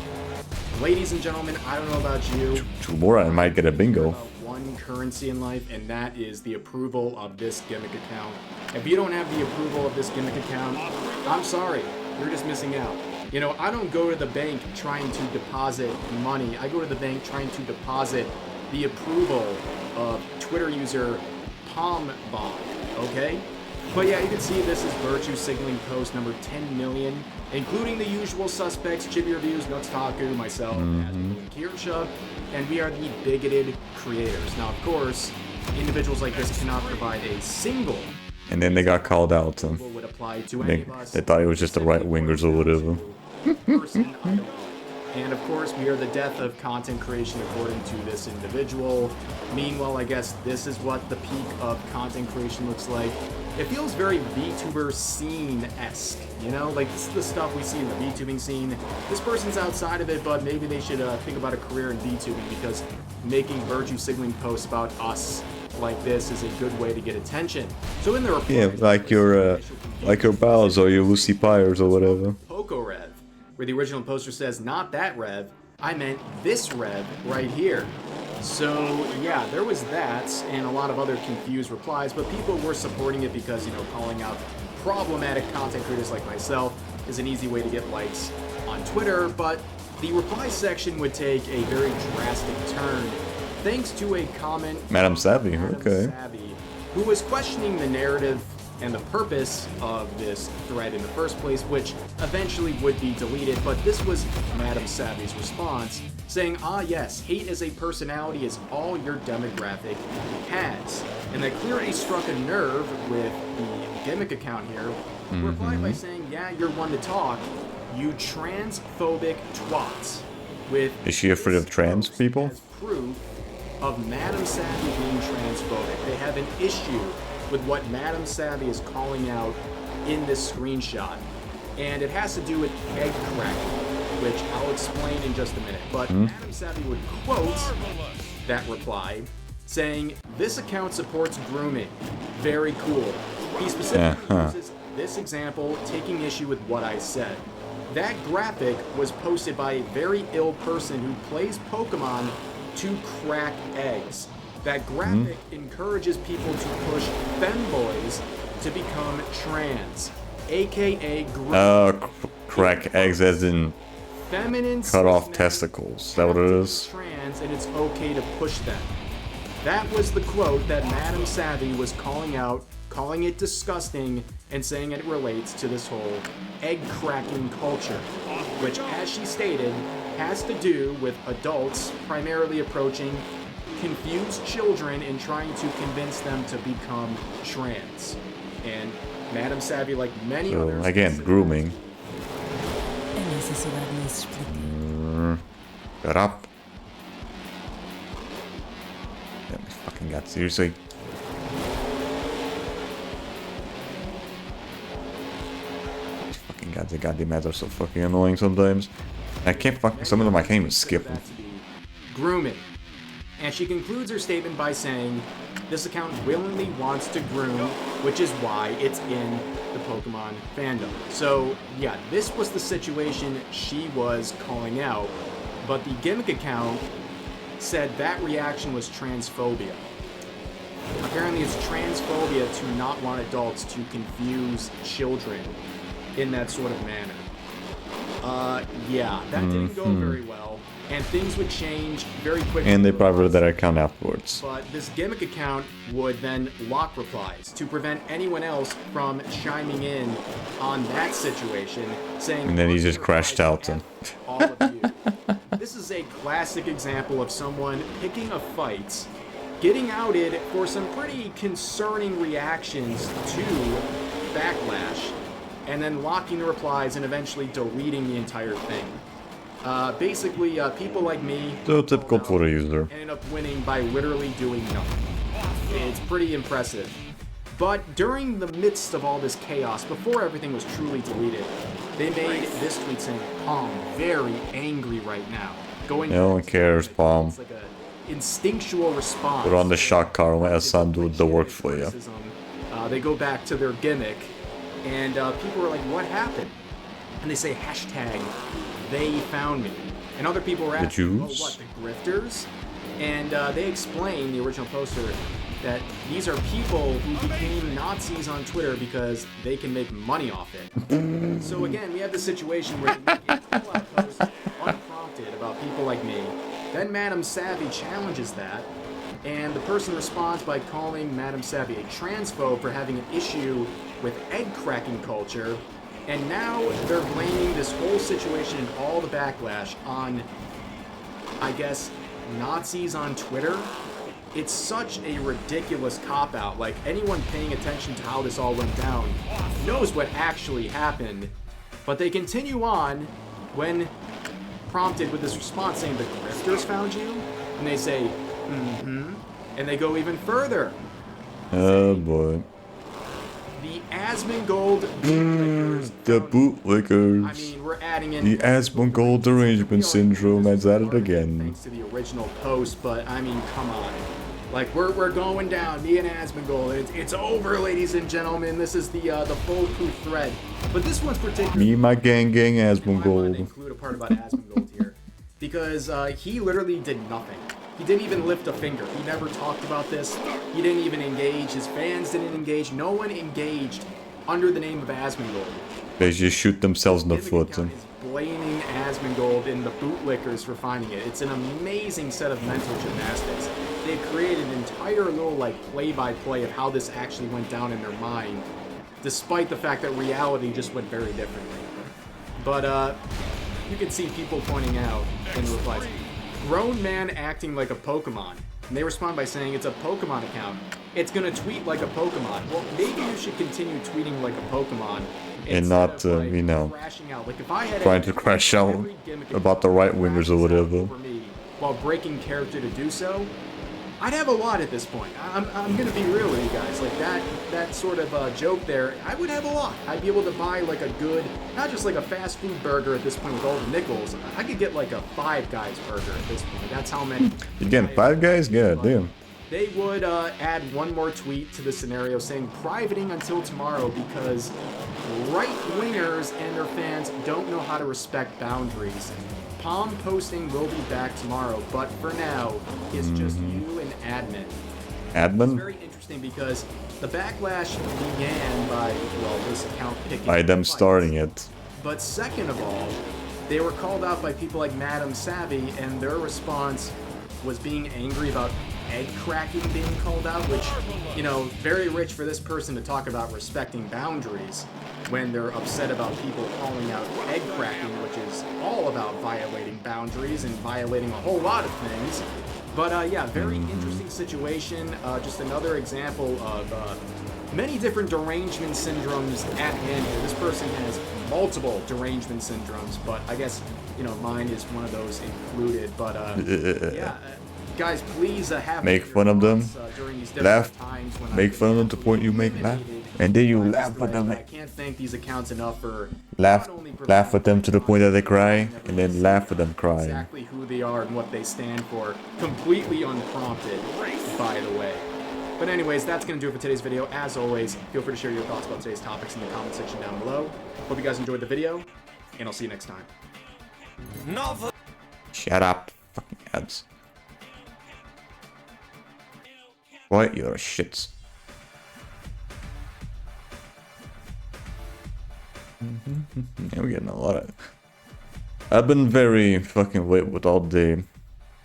Ladies and gentlemen, I don't know about you. 2 more, I might get a bingo. One currency in life, and that is the approval of this gimmick account. If you don't have the approval of this gimmick account, I'm sorry, you're just missing out. You know, I don't go to the bank trying to deposit money. I go to the bank trying to deposit the approval of Twitter user PalmBomb, okay? But yeah, you can see this is virtue signaling post number 10 million, including the usual suspects, Chibi Reviews, Nutstaku, myself, and Kirsha, and we are the bigoted creators. Now, of course, individuals like this cannot provide a single. And then they got called out. Would apply to any of us. They thought it was just the right-wingers or whatever. Person, I don't know. And of course, we are the death of content creation according to this individual. Meanwhile, I guess this is what the peak of content creation looks like. It feels very VTuber scene-esque, you know? Like, this is the stuff we see in the VTubing scene. This person's outside of it, but maybe they should think about a career in VTubing, because making virtue signaling posts about us like this is a good way to get attention. So in the report, yeah, like your pals or your Lucy Pyres or whatever. Poco Rev, where the original poster says, not that Rev, I meant this Rev right here. So yeah, there was that and a lot of other confused replies, but people were supporting it because, you know, calling out problematic content creators like myself is an easy way to get likes on Twitter, but the reply section would take a very drastic turn thanks to a comment Madam Savvy, okay. Savvy, who was questioning the narrative and the purpose of this thread in the first place, which eventually would be deleted, but this was Madam Savvy's response, saying, ah yes, hate as a personality is all your demographic has. And that clearly struck a nerve with the gimmick account here, who replied by saying, yeah, you're one to talk, you transphobic twats. With Is she afraid of trans people? Proof of Madam Savvy being transphobic. They have an issue with what Madam Savvy is calling out in this screenshot. And it has to do with egg cracking, which I'll explain in just a minute. But Madam Savvy would quote that reply, saying, this account supports grooming. Very cool. He specifically uses this example, taking issue with what I said. That graphic was posted by a very ill person who plays Pokemon to crack eggs. That graphic encourages people to push femboys to become trans, aka crack eggs as in feminine cut off testicles. Is that what it is? Trans, and it's okay to push them. That was the quote that Madam Savvy was calling out, calling it disgusting, and saying it relates to this whole egg cracking culture, which, as she stated, has to do with adults primarily approaching confused children and trying to convince them to become trans. And Madam Savvy, like many others... Again, grooming. Shut up. Yeah, my fucking god, seriously. These fucking gods, the goddamn ads are so fucking annoying sometimes. I can't fucking, some of them I can't even skip them. Grooming. And she concludes her statement by saying, this account willingly wants to groom, which is why it's in the Pokemon fandom. So, yeah, this was the situation she was calling out, but the gimmick account said that reaction was transphobia. Apparently it's transphobia to not want adults to confuse children in that sort of manner. Yeah, that didn't go very well. And things would change very quickly. And they privated that account afterwards. But this gimmick account would then lock replies to prevent anyone else from chiming in on that situation, saying... And then he just crashed out. And all of you. This is a classic example of someone picking a fight, getting outed for some pretty concerning reactions to backlash, and then locking the replies and eventually deleting the entire thing. Basically, people like me... So typical Twitter user. Ended up winning by literally doing nothing. It's pretty impressive. But during the midst of all this chaos, before everything was truly deleted, they made this tweet saying, "Palm very angry right now." No one cares, Palm. It's like an instinctual response. Put on the shock car and let us son do the work for you. They go back to their gimmick, and people are like, "What happened?" And they say, hashtag, "they found me." And other people were asking, "Oh, what, the grifters?" And they explain, the original poster, that these are people who became Nazis on Twitter because they can make money off it. So again, we have the situation where they make a pull-out post unprompted about people like me. Then Madame Savvy challenges that, and the person responds by calling Madame Savvy a transphobe for having an issue with egg-cracking culture, and now they're blaming this whole situation and all the backlash on, I guess, Nazis on Twitter. It's such a ridiculous cop-out. Like, anyone paying attention to how this all went down knows what actually happened, but they continue on when prompted with this response saying, "The grifters found you?" And they say, "Mm-hmm." And they go even further. Oh boy. The Asmongold bootlickers. The bootlickers. I mean, we're adding in the Asmongold derangement syndrome is at it again. Thanks to the original post, but I mean, come on. Like, we're going down, me and Asmongold. It's over, ladies and gentlemen. This is the foolproof thread. But this one's particularly... Me, my gang, I want to Asmongold. include a part about Asmongold here. Because he literally did nothing. He didn't even lift a finger. He never talked about this. He didn't even engage. His fans didn't engage. No one engaged under the name of Asmongold. They just shoot themselves in the foot. Is blaming Asmongold and the bootlickers for finding it. It's an amazing set of mental gymnastics. They created an entire little like play-by-play of how this actually went down in their mind, despite the fact that reality just went very differently. But you can see people pointing out in the replies, "Grown man acting like a Pokemon." And they respond by saying it's a Pokemon account. It's gonna tweet like a Pokemon. Well, maybe you should continue tweeting like a Pokemon. And not, like, you know, like if I had trying to crash out about the right-wingers or whatever. While breaking character to do so, I'd have a lot at this point. I'm gonna be real with you guys. Like that sort of joke there, I would have a lot. I'd be able to buy like a good, not just like a fast food burger at this point with all the nickels. I could get like a Five Guys burger at this point. That's how many. You getting Five Guys? Yeah, damn. They would add one more tweet to the scenario saying privating until tomorrow because right-wingers and their fans don't know how to respect boundaries. Palm posting will be back tomorrow, but for now, it's just you and admin. Admin? It's very interesting because the backlash began by, well, this account picking By them fights. starting it. But second of all, they were called out by people like Madame Savvy, and their response was being angry about egg cracking being called out, which, you know, very rich for this person to talk about respecting boundaries when they're upset about people calling out egg cracking, which is all about violating boundaries and violating a whole lot of things. But yeah, very interesting situation. Just another example of many different derangement syndromes at hand here. This person has multiple derangement syndromes, but I guess, you know, mine is one of those included. But yeah. Guys, please have make fun of them, laugh, make fun of them to the point you make laugh, and then you laugh with them. I can't thank these accounts enough for laugh with them to the point that they cry, and then laugh with them crying. Exactly who they are and what they stand for, completely unprompted, by the way. But anyways, that's going to do it for today's video. As always, feel free to share your thoughts about today's topics in the comment section down below. Hope you guys enjoyed the video, and I'll see you next time. Shut up, fucking ads. What? You're shits. Yeah, we're getting a lot of... I've been very fucking late with all the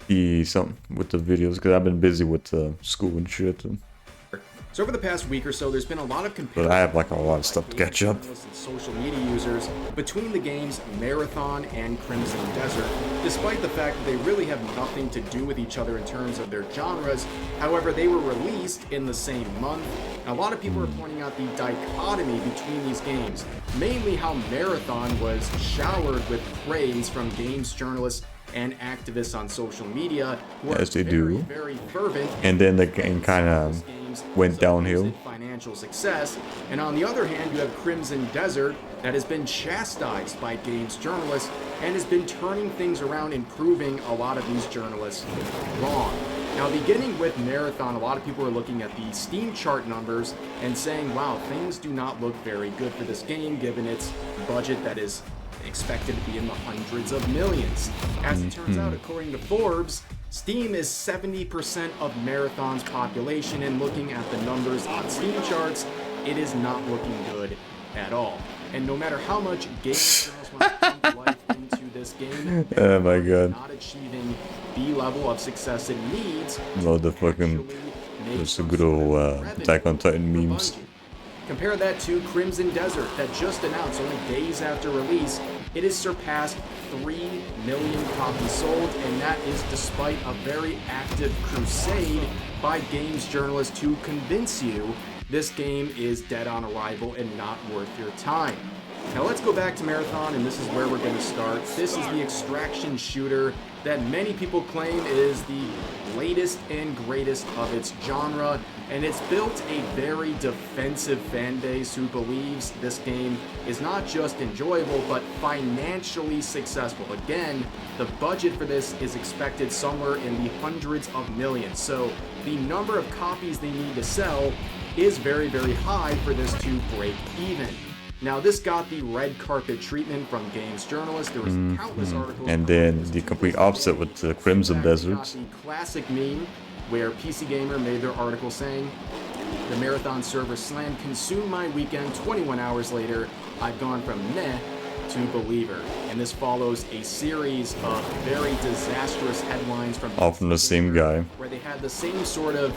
with the videos because I've been busy with school and shit. So over the past week or so, there's been a lot of comparisons. But I have like a lot of stuff to catch up. Social media users between the games Marathon and Crimson Desert, despite the fact that they really have nothing to do with each other in terms of their genres. However, they were released in the same month. And a lot of people are pointing out the dichotomy between these games, mainly how Marathon was showered with praise from games journalists and activists on social media who As are they do. very fervent. And then the game kind of went downhill. Financial success. And on the other hand, you have Crimson Desert that has been chastised by games journalists and has been turning things around and proving a lot of these journalists wrong. Now, beginning with Marathon, a lot of people are looking at the Steam chart numbers and saying, wow, things do not look very good for this game given its budget that is expected to be in the hundreds of millions. As it turns out, according to Forbes, Steam is 70% of Marathon's population, and looking at the numbers on Steam charts, it is not looking good at all. And no matter how much games want to pump life into this game, oh my god. Not achieving the level of success it needs. Well, the fucking there's a good old Attack on Titan memes. Compare that to Crimson Desert that just announced only days after release. It has surpassed 3 million copies sold, and that is despite a very active crusade by games journalists to convince you this game is dead on arrival and not worth your time. Now let's go back to Marathon, and this is where we're going to start. This is the extraction shooter that many people claim is the latest and greatest of its genre, and it's built a very defensive fan base who believes this game is not just enjoyable, but financially successful. Again, the budget for this is expected somewhere in the hundreds of millions, so the number of copies they need to sell is very, very high for this to break even. Now, this got the red carpet treatment from games journalists. There was countless articles. And then the complete opposite with the Crimson Desert. The classic meme where PC Gamer made their article saying, "The Marathon server slam consumed my weekend. 21 hours later, I've gone from meh to believer." And this follows a series of very disastrous headlines from All from the same guy. where they had the same sort of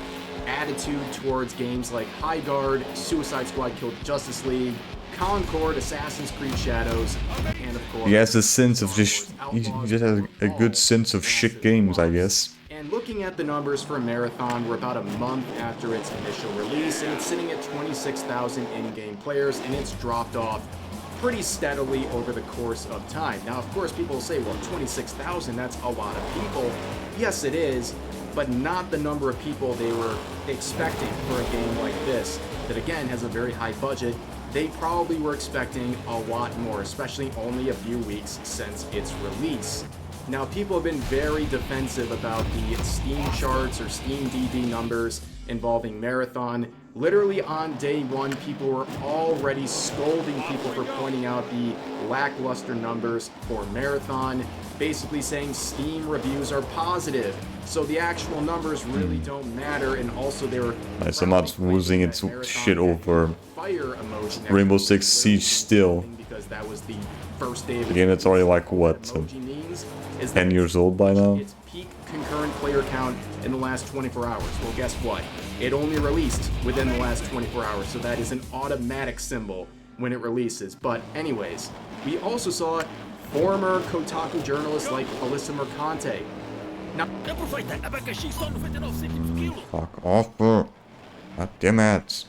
attitude towards games like High Guard, Suicide Squad Killed Justice League, Concord, Assassin's Creed Shadows, and of course... He has a sense of just... He just has a good sense of shit games, I guess. And looking at the numbers for Marathon, we're about a month after its initial release, and it's sitting at 26,000 in-game players, and it's dropped off pretty steadily over the course of time. Now, of course, people will say, well, 26,000, that's a lot of people. Yes, it is, but not the number of people they were expecting for a game like this, that again has a very high budget. They probably were expecting a lot more, especially only a few weeks since its release. Now, people have been very defensive about the Steam charts or Steam DB numbers involving Marathon. Literally on day one, people were already scolding people for pointing out the lackluster numbers for Marathon, basically saying Steam reviews are positive, so the actual numbers really don't matter, and also they were... Someone's losing its shit over fire emoji Rainbow Six Siege still. because that was the first day of The game that's already like, what, 10 years old by now? its peak concurrent player count in the last 24 hours. Well, guess what? It only released within the last 24 hours, so that is an automatic symbol when it releases. But anyways, we also saw former Kotaku journalists like Alyssa Mercante. Now, Fuck off, bro. God damn it.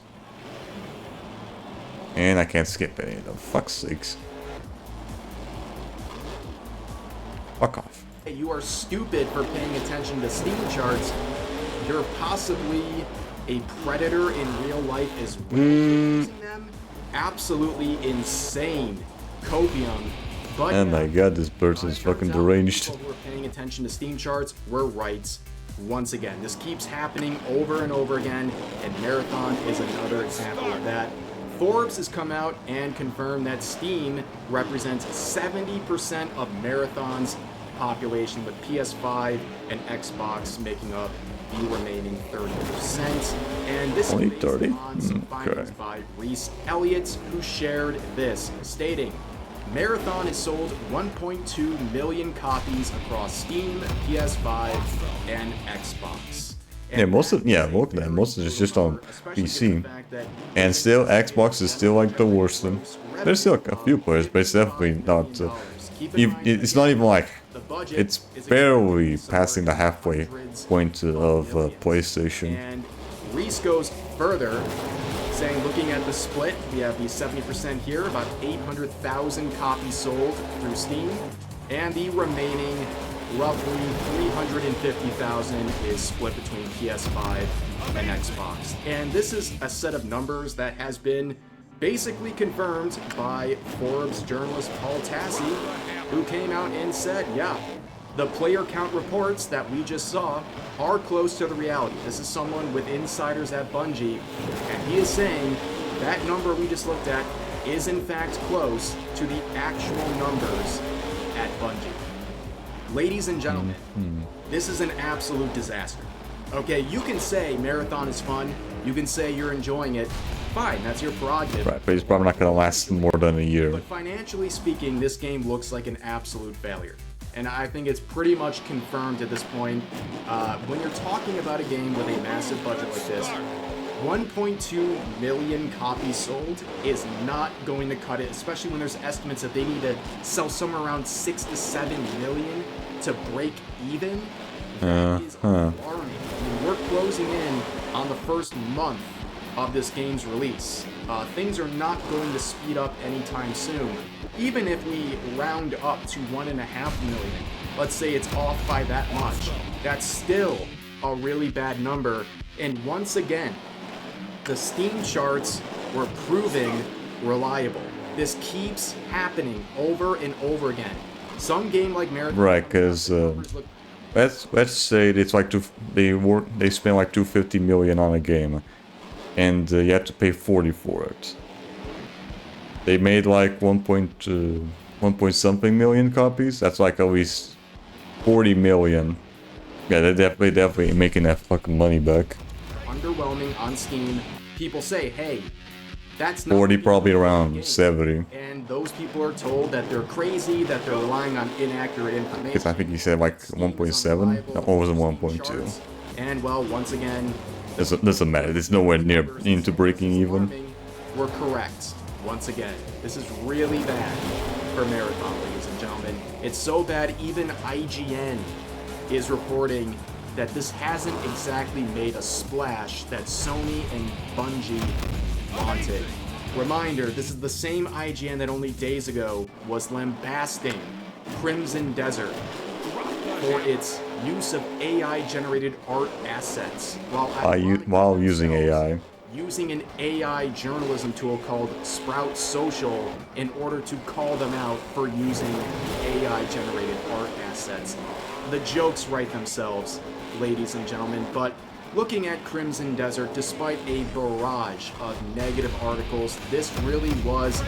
And I can't skip any of them. Fuck's sakes. Fuck off. you are stupid for paying attention to Steam charts. You're possibly a predator in real life as well. Using them, absolutely insane. Copium. But oh my god, this person's fucking deranged. People who are paying attention to Steam charts were right once again. This keeps happening over and over again, and Marathon is another example of that. Forbes has come out and confirmed that Steam represents 70% of Marathon's population, with PS5 and Xbox making up the remaining 30%. And this only is based 30? on some findings by Reese Elliott, who shared this, stating, Marathon has sold 1.2 million copies across Steam, PS5, and Xbox. Yeah, most of them is just on PC, and still Xbox is still like the worst one. There's still a few players, but it's definitely not. It's not even like it's barely passing the halfway point of PlayStation. And Reese goes further, saying, looking at the split, we have the 70% here, about 800,000 copies sold through Steam, and the remaining roughly 350,000 is split between PS5 and Xbox. And this is a set of numbers that has been basically confirmed by Forbes journalist Paul Tassi, who came out and said, yeah, the player count reports that we just saw are close to the reality. This is someone with insiders at Bungie, and he is saying that number we just looked at is in fact close to the actual numbers at Bungie. Ladies and gentlemen, this is an absolute disaster. Okay, you can say Marathon is fun, you can say you're enjoying it, fine, that's your prerogative. Right, but it's probably not gonna last more than a year. But financially speaking, this game looks like an absolute failure. And I think it's pretty much confirmed at this point. When you're talking about a game with a massive budget like this, 1.2 million copies sold is not going to cut it, especially when there's estimates that they need to sell somewhere around 6 to 7 million to break even. That is alarming. I mean, we're closing in on the first month of this game's release. Things are not going to speed up anytime soon. Even if we round up to 1.5 million, let's say it's off by that much, that's still a really bad number. And once again, the Steam charts were proving reliable. This keeps happening over and over again. Some game like Marathon, right? Because let's say it's like they spent like 250 million on a game, and you have to pay 40 for it. They made like 1 point something million copies. That's like at least 40 million. Yeah, they're definitely making that fucking money back. Underwhelming on Steam. People say, hey, that's not 40, probably around 70. And those people are told that they're crazy, that they're relying on inaccurate information. Because I think he said like 1.7, or was it 1.2? And well, once again, doesn't matter. It's nowhere near into breaking even. We're correct. Once again, this is really bad for Marathon, ladies and gentlemen. It's so bad, even IGN is reporting that this hasn't exactly made a splash that Sony and Bungie wanted. Reminder, this is the same IGN that only days ago was lambasting Crimson Desert for its use of AI-generated art assets while using AI. Using an AI journalism tool called Sprout Social in order to call them out for using AI-generated art assets. The jokes write themselves, ladies and gentlemen, but looking at Crimson Desert, despite a barrage of negative articles, this really was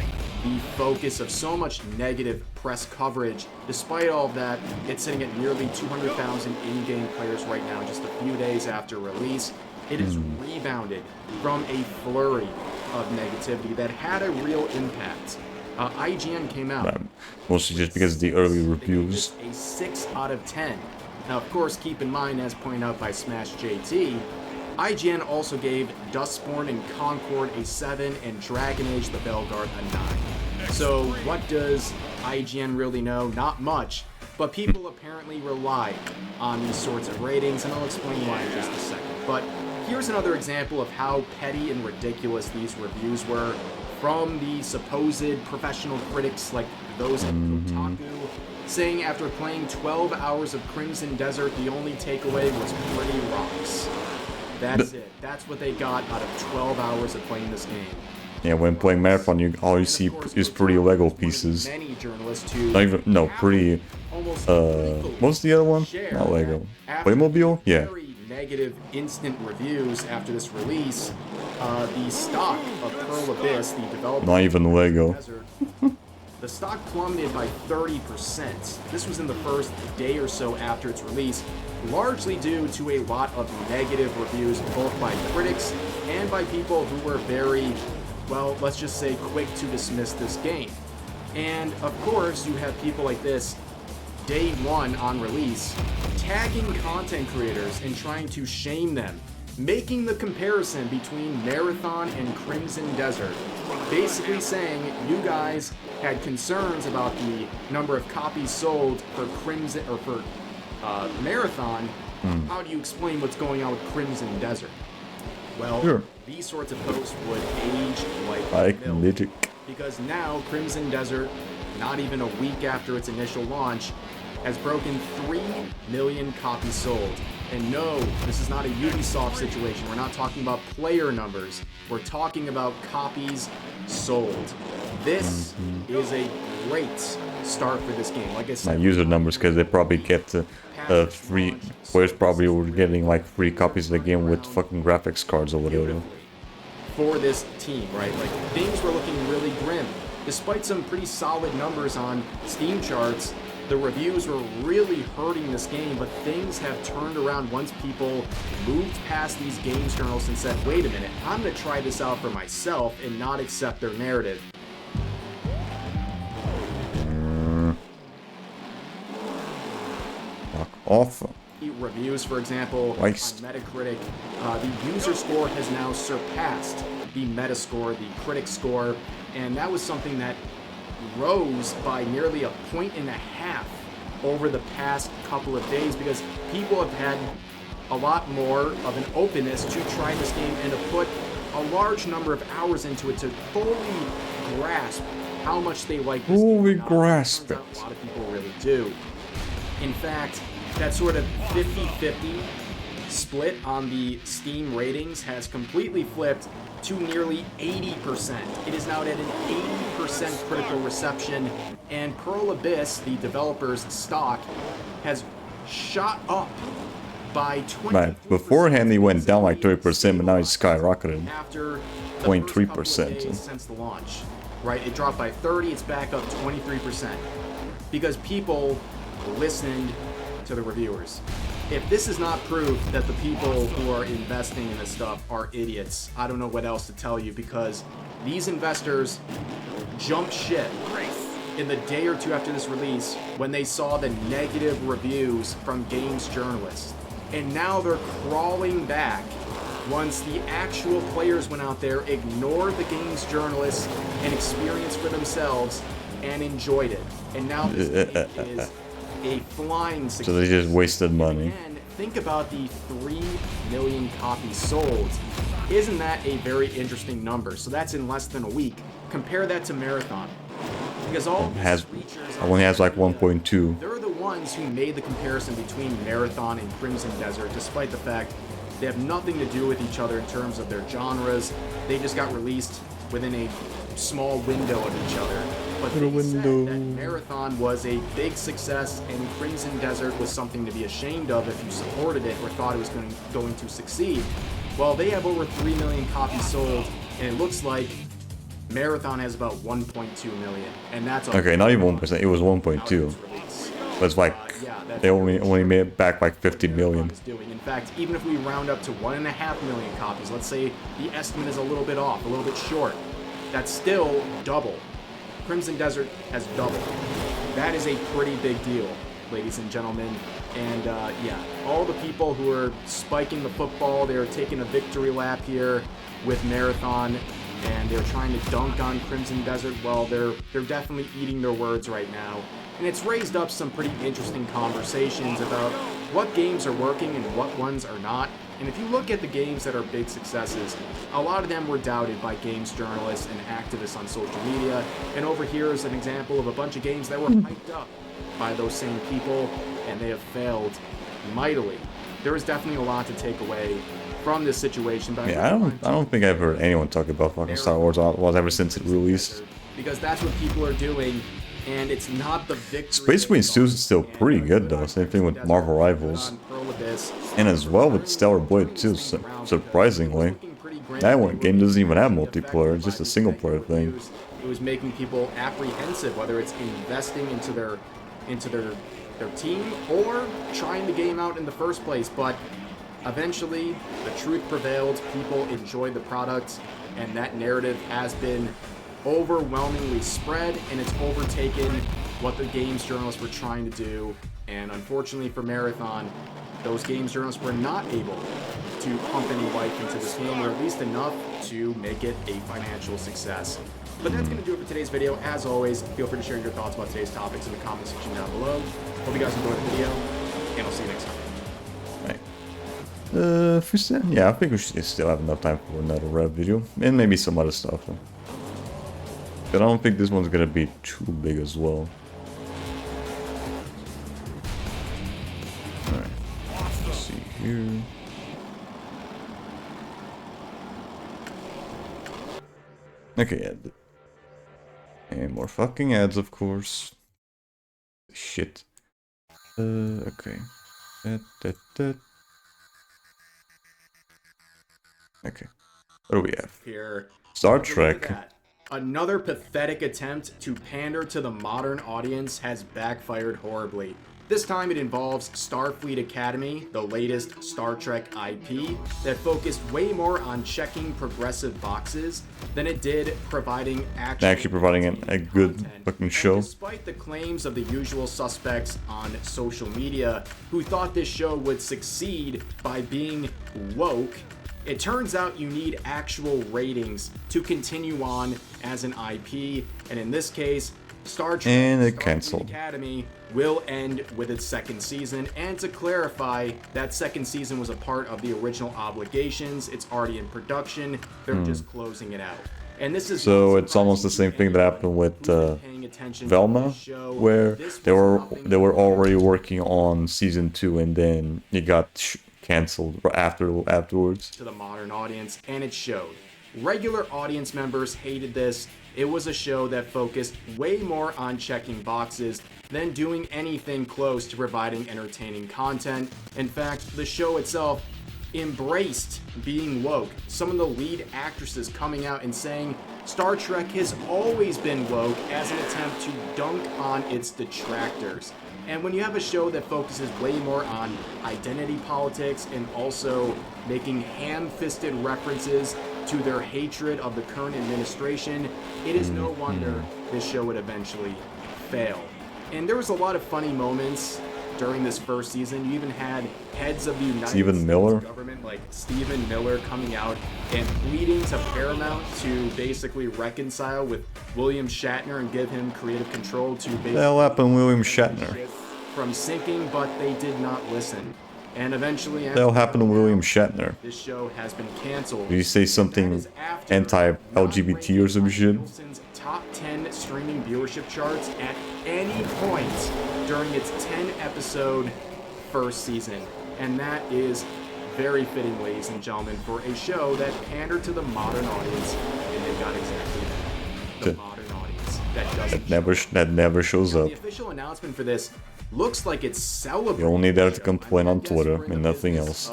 the focus of so much negative press coverage. Despite all of that, it's sitting at nearly 200,000 in-game players right now, just a few days after release. It has rebounded from a flurry of negativity that had a real impact. IGN came out. Mostly just because of the early reviews. A 6 out of 10. Now, of course, keep in mind, as pointed out by Smash JT, IGN also gave Dustborn and Concord a 7 and Dragon Age the Belguard a 9. So what does IGN really know? Not much, but people apparently rely on these sorts of ratings, and I'll explain why in just a second. But here's another example of how petty and ridiculous these reviews were from the supposed professional critics like those at Kotaku, saying after playing 12 hours of Crimson Desert, the only takeaway was pretty rocks. That's it. That's what they got out of 12 hours of playing this game. Yeah, when playing Marathon, all you see is pretty Lego pieces. Many journalists who pretty. What's the other one? Not Lego. Playmobil? Yeah. Negative instant reviews after this release, the stock of Pearl Abyss, the developer, not even Lego. The stock plummeted by 30%. This was in the first day or so after its release, largely due to a lot of negative reviews, both by critics and by people who were very, well, let's just say quick to dismiss this game. And of course, you have people like this, day one on release, tagging content creators and trying to shame them, making the comparison between Marathon and Crimson Desert, basically saying you guys had concerns about the number of copies sold for Crimson or for Marathon. How do you explain what's going on with Crimson Desert? Well, these sorts of posts would age like milk, because now Crimson Desert, not even a week after its initial launch, has broken 3 million copies sold. And no, this is not a Ubisoft situation. We're not talking about player numbers. We're talking about copies sold. This is a great start for this game. Like I said, my user numbers, because they probably get free. Players probably were getting like free copies of the game with fucking graphics cards or whatever. For this team, right? Like things were looking really grim. Despite some pretty solid numbers on Steam charts, the reviews were really hurting this game, but things have turned around once people moved past these games journals and said, wait a minute, I'm going to try this out for myself and not accept their narrative. Fuck off. Reviews, for example, on Metacritic, the user score has now surpassed the Metascore, the critic score, and that was something that rose by nearly 1.5 points over the past couple of days because people have had a lot more of an openness to try this game and to put a large number of hours into it to fully grasp how much they like this game. Fully grasp it. A lot of people really do. In fact, that sort of 50-50 split on the Steam ratings has completely flipped to nearly 80%. It is now at an 80% critical reception, and Pearl Abyss, the developer's stock, has shot up by 20%. Right, beforehand he went down like 30%, but now he's skyrocketed. After 0.3% since the launch, right? It dropped by 30, it's back up 23%. Because people listened to the reviewers. If this is not proof that the people who are investing in this stuff are idiots, I don't know what else to tell you, because these investors jumped ship in the day or two after this release when they saw the negative reviews from games journalists. And now they're crawling back once the actual players went out there, ignored the games journalists, and experienced for themselves and enjoyed it. And now this game is a flying success. So they just wasted money. And think about the 3 million copies sold. Isn't that a very interesting number? So that's in less than a week. Compare that to Marathon. Because all only has like 1.2. They're the ones who made the comparison between Marathon and Crimson Desert, despite the fact they have nothing to do with each other in terms of their genres. They just got released within a small window of each other. But they said that Marathon was a big success and Crimson Desert was something to be ashamed of if you supported it or thought it was going to succeed. Well, they have over 3 million copies sold, and it looks like Marathon has about 1.2 million, and that's okay, not even 1%. It was 1.2. But it's like they only made back like 50 million. In fact, even if we round up to 1.5 million copies, let's say the estimate is a little bit off, a little bit short, that's still double. Crimson Desert has doubled. That is a pretty big deal, ladies and gentlemen. And yeah, all the people who are spiking the football, they're taking a victory lap here with Marathon, and they're trying to dunk on Crimson Desert. Well, they're definitely eating their words right now. And it's raised up some pretty interesting conversations about what games are working and what ones are not. And if you look at the games that are big successes, a lot of them were doubted by games journalists and activists on social media. And over here is an example of a bunch of games that were hyped up by those same people, and they have failed mightily. There is definitely a lot to take away from this situation. But yeah, I don't think I've heard anyone talk about fucking Star Wars ever since it released. Because that's what people are doing, and it's not the victory. Space Marine 2 is still pretty good though. Same thing with Marvel Rivals. And as well with Stellar Blade 2, surprisingly. That one game doesn't even have multiplayer, it's just a single player thing. It was making people apprehensive, whether it's investing into their team or trying the game out in the first place. But eventually, the truth prevailed, people enjoyed the product, and that narrative has been overwhelmingly spread, and it's overtaken what the games journalists were trying to do. And unfortunately for Marathon, those games journalists were not able to pump any life into this game, or at least enough to make it a financial success. But that's going to do it for today's video. As always, feel free to share your thoughts about today's topics in the comment section down below. Hope you guys enjoyed the video, and I'll see you next time. Right. Yeah, I think we should still have enough time for another rev video, and maybe some other stuff. But I don't think this one's gonna be too big as well. here. Okay, and more fucking ads, of course. Shit. Okay. Okay. What do we have? Here. Star Trek. Another pathetic attempt to pander to the modern audience has backfired horribly. This time it involves Starfleet Academy, the latest Star Trek IP, that focused way more on checking progressive boxes than it did providing actually providing a good fucking show. And despite the claims of the usual suspects on social media who thought this show would succeed by being woke, it turns out you need actual ratings to continue on as an IP, and in this case, Star Trek Starfleet Academy will end with its second season. And to clarify, that second season was a part of the original obligations. It's already in production. They're just closing it out. And this is so it's almost the same thing that happened with Velma, where they were already working on season 2, and then it got canceled afterwards. To the modern audience, and it showed. Regular audience members hated this. It was a show that focused way more on checking boxes than doing anything close to providing entertaining content. In fact, the show itself embraced being woke. Some of the lead actresses coming out and saying Star Trek has always been woke as an attempt to dunk on its detractors. And when you have a show that focuses way more on identity politics and also making ham-fisted references to their hatred of the current administration, it is no wonder this show would eventually fail. And there was a lot of funny moments during this first season. You even had heads of the United States government like Stephen Miller coming out and pleading to Paramount to basically reconcile with William Shatner and give him creative control to basically That'll happen, William Shatner. From sinking, but they did not listen. And eventually, that'll happen to William Shatner. This show has been canceled. Did you say something anti-LGBT or some shit? Top 10 streaming viewership charts at any point during its 10-episode first season. And that is very fitting, ladies and gentlemen, for a show that pandered to the modern audience, and they got exactly that. The modern audience that never shows up. The official announcement for this looks like it's celebrating. You're only there to complain on Twitter and nothing else.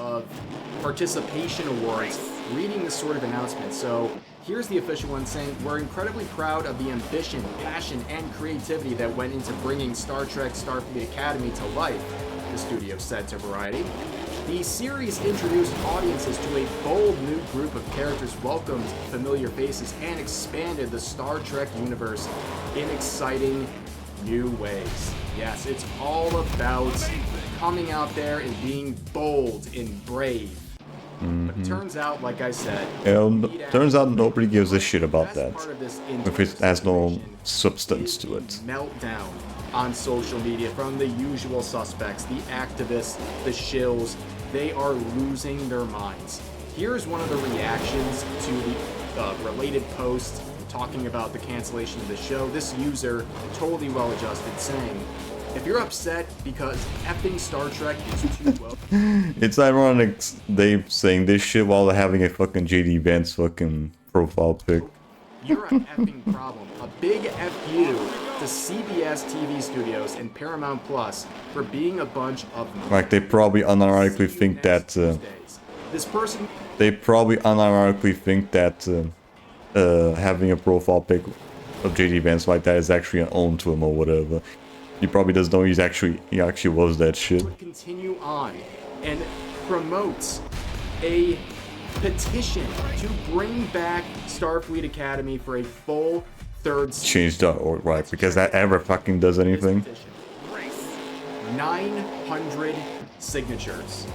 Participation awards, reading this sort of announcement. So here's the official one saying, we're incredibly proud of the ambition, passion, and creativity that went into bringing Star Trek Starfleet Academy to life, the studio said to Variety. The series introduced audiences to a bold new group of characters, welcomed familiar faces, and expanded the Star Trek universe in exciting new ways. Yes, it's all about coming out there and being bold and brave. But it turns out, like I said, turns out nobody gives a shit about that if it has no substance to it. Meltdown on social media from the usual suspects, the activists, the shills. They are losing their minds. Here's one of the reactions to the related post talking about the cancellation of the show. This user, totally well-adjusted, saying, if you're upset because effing Star Trek is too well... It's ironic they saying this shit while they're having a fucking JD Vance fucking profile pic. You're an effing problem. A big F you to CBS TV Studios and Paramount Plus for being a bunch of... Like, they probably unironically think that... this person... They probably unironically think that having a profile pic of JD Vance like that is actually an own to him or whatever. He probably doesn't know he actually was that shit. Continue on and promotes a petition to bring back Starfleet Academy for a full third season. Change.org, right? Because that ever fucking does anything. 900 signatures.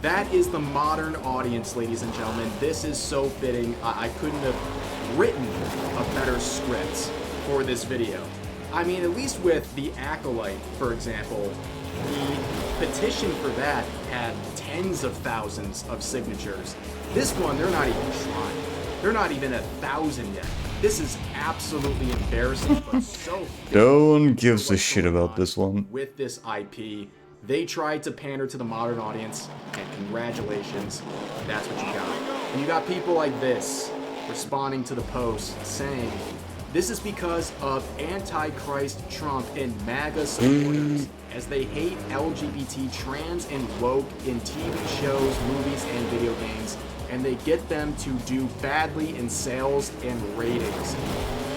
That is the modern audience, ladies and gentlemen. This is so fitting. I couldn't have written a better script for this video. I mean, at least with The Acolyte, for example, the petition for that had tens of thousands of signatures. This one, they're not even trying. They're not even 1,000 yet. This is absolutely embarrassing, but so no one gives a shit about this one. With this IP, They tried to pander to the modern audience, and congratulations, that's what you got. And you got people like this responding to the post saying, this is because of Antichrist Trump and MAGA supporters, as they hate LGBT, trans, and woke in TV shows, movies, and video games, and they get them to do badly in sales and ratings.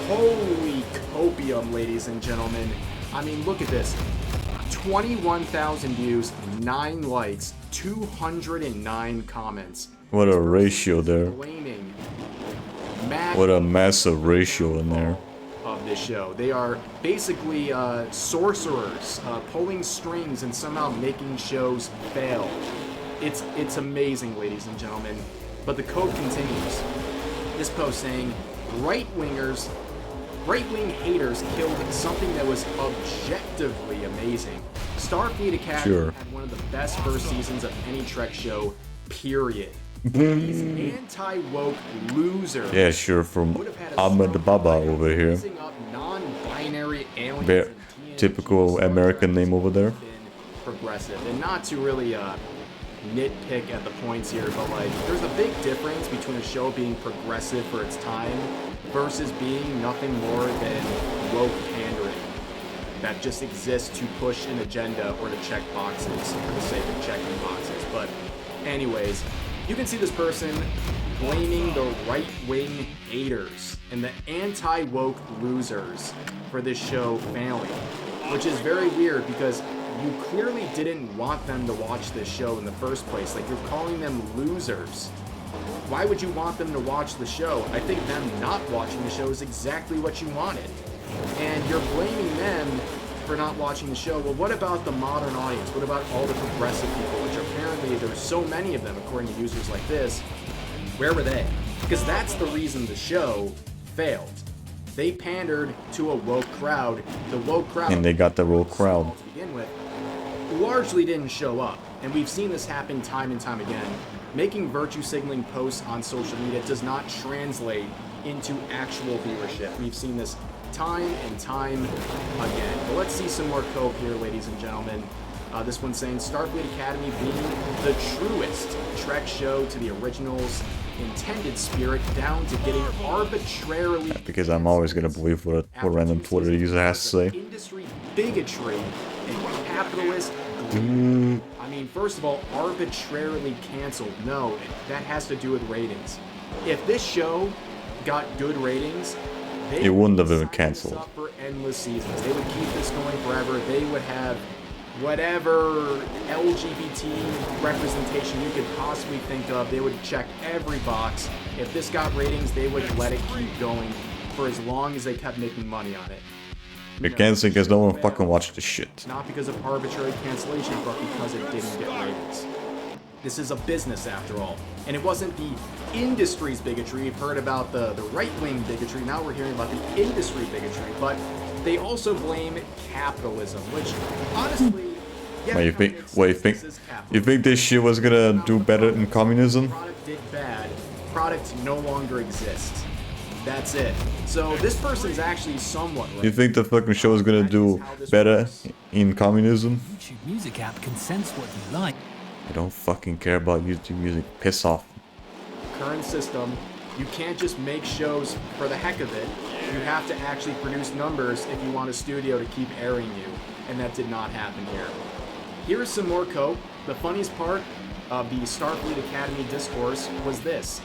Holy copium, ladies and gentlemen. I mean, look at this. 21,000 views, 9 likes, 209 comments. What a ratio there. What a massive ratio in there. Of this show. They are basically sorcerers, pulling strings and somehow making shows fail. It's amazing, ladies and gentlemen. But the code continues. This post saying, right-wing haters killed something that was objectively amazing. Starfleet Academy had one of the best first seasons of any Trek show, period. These anti-woke losers. Yeah, sure, from Ahmed Baba over here. Non-binary aliens. Very typical American name over there. Progressive, and not to really nitpick at the points here, but like, there's a big difference between a show being progressive for its time versus being nothing more than woke pandering that just exists to push an agenda or to check boxes for the sake of checking boxes. But anyways, you can see this person blaming the right-wing haters and the anti-woke losers for this show failing, which is very weird because you clearly didn't want them to watch this show in the first place. Like, you're calling them losers. Why would you want them to watch the show? I think them not watching the show is exactly what you wanted. And you're blaming them for not watching the show. Well, what about the modern audience? What about all the progressive people, which apparently there's so many of them, according to users like this? Where were they? Because that's the reason the show failed. They pandered to a woke crowd. The woke crowd, and they got the woke crowd to begin with, largely didn't show up. And we've seen this happen time and time again. Making virtue signaling posts on social media does not translate into actual viewership. We've seen this time and time again. But let's see some more cope here, ladies and gentlemen. This one's saying, Starfleet Academy being the truest Trek show to the original's intended spirit, down to getting arbitrarily... Because I'm always gonna believe what random Twitter user has to say. Industry bigotry and capitalist greed. I mean, first of all, arbitrarily canceled. No, that has to do with ratings. If this show got good ratings, it wouldn't have been canceled. For endless seasons. They would keep this going forever. They would have whatever LGBT representation you could possibly think of. They would check every box. If this got ratings, they would let it keep going for as long as they kept making money on it. You're canceling because no one fucking watched the shit. Not because of arbitrary cancellation, but because it didn't get ratings. This is a business, after all. And it wasn't the industry's bigotry. We've heard about the right-wing bigotry. Now we're hearing about the industry bigotry. But they also blame capitalism, which, honestly... Yeah, you think this shit was gonna do better in communism? Product did bad. Product no longer exists. That's it. So this person's actually somewhat right. You think the fucking show is gonna do better in communism? YouTube Music app can sense what you like. I don't fucking care about YouTube Music. Piss off. Current system, you can't just make shows for the heck of it. You have to actually produce numbers if you want a studio to keep airing you. And that did not happen here. Here's some more cope. The funniest part of the Starfleet Academy discourse was this.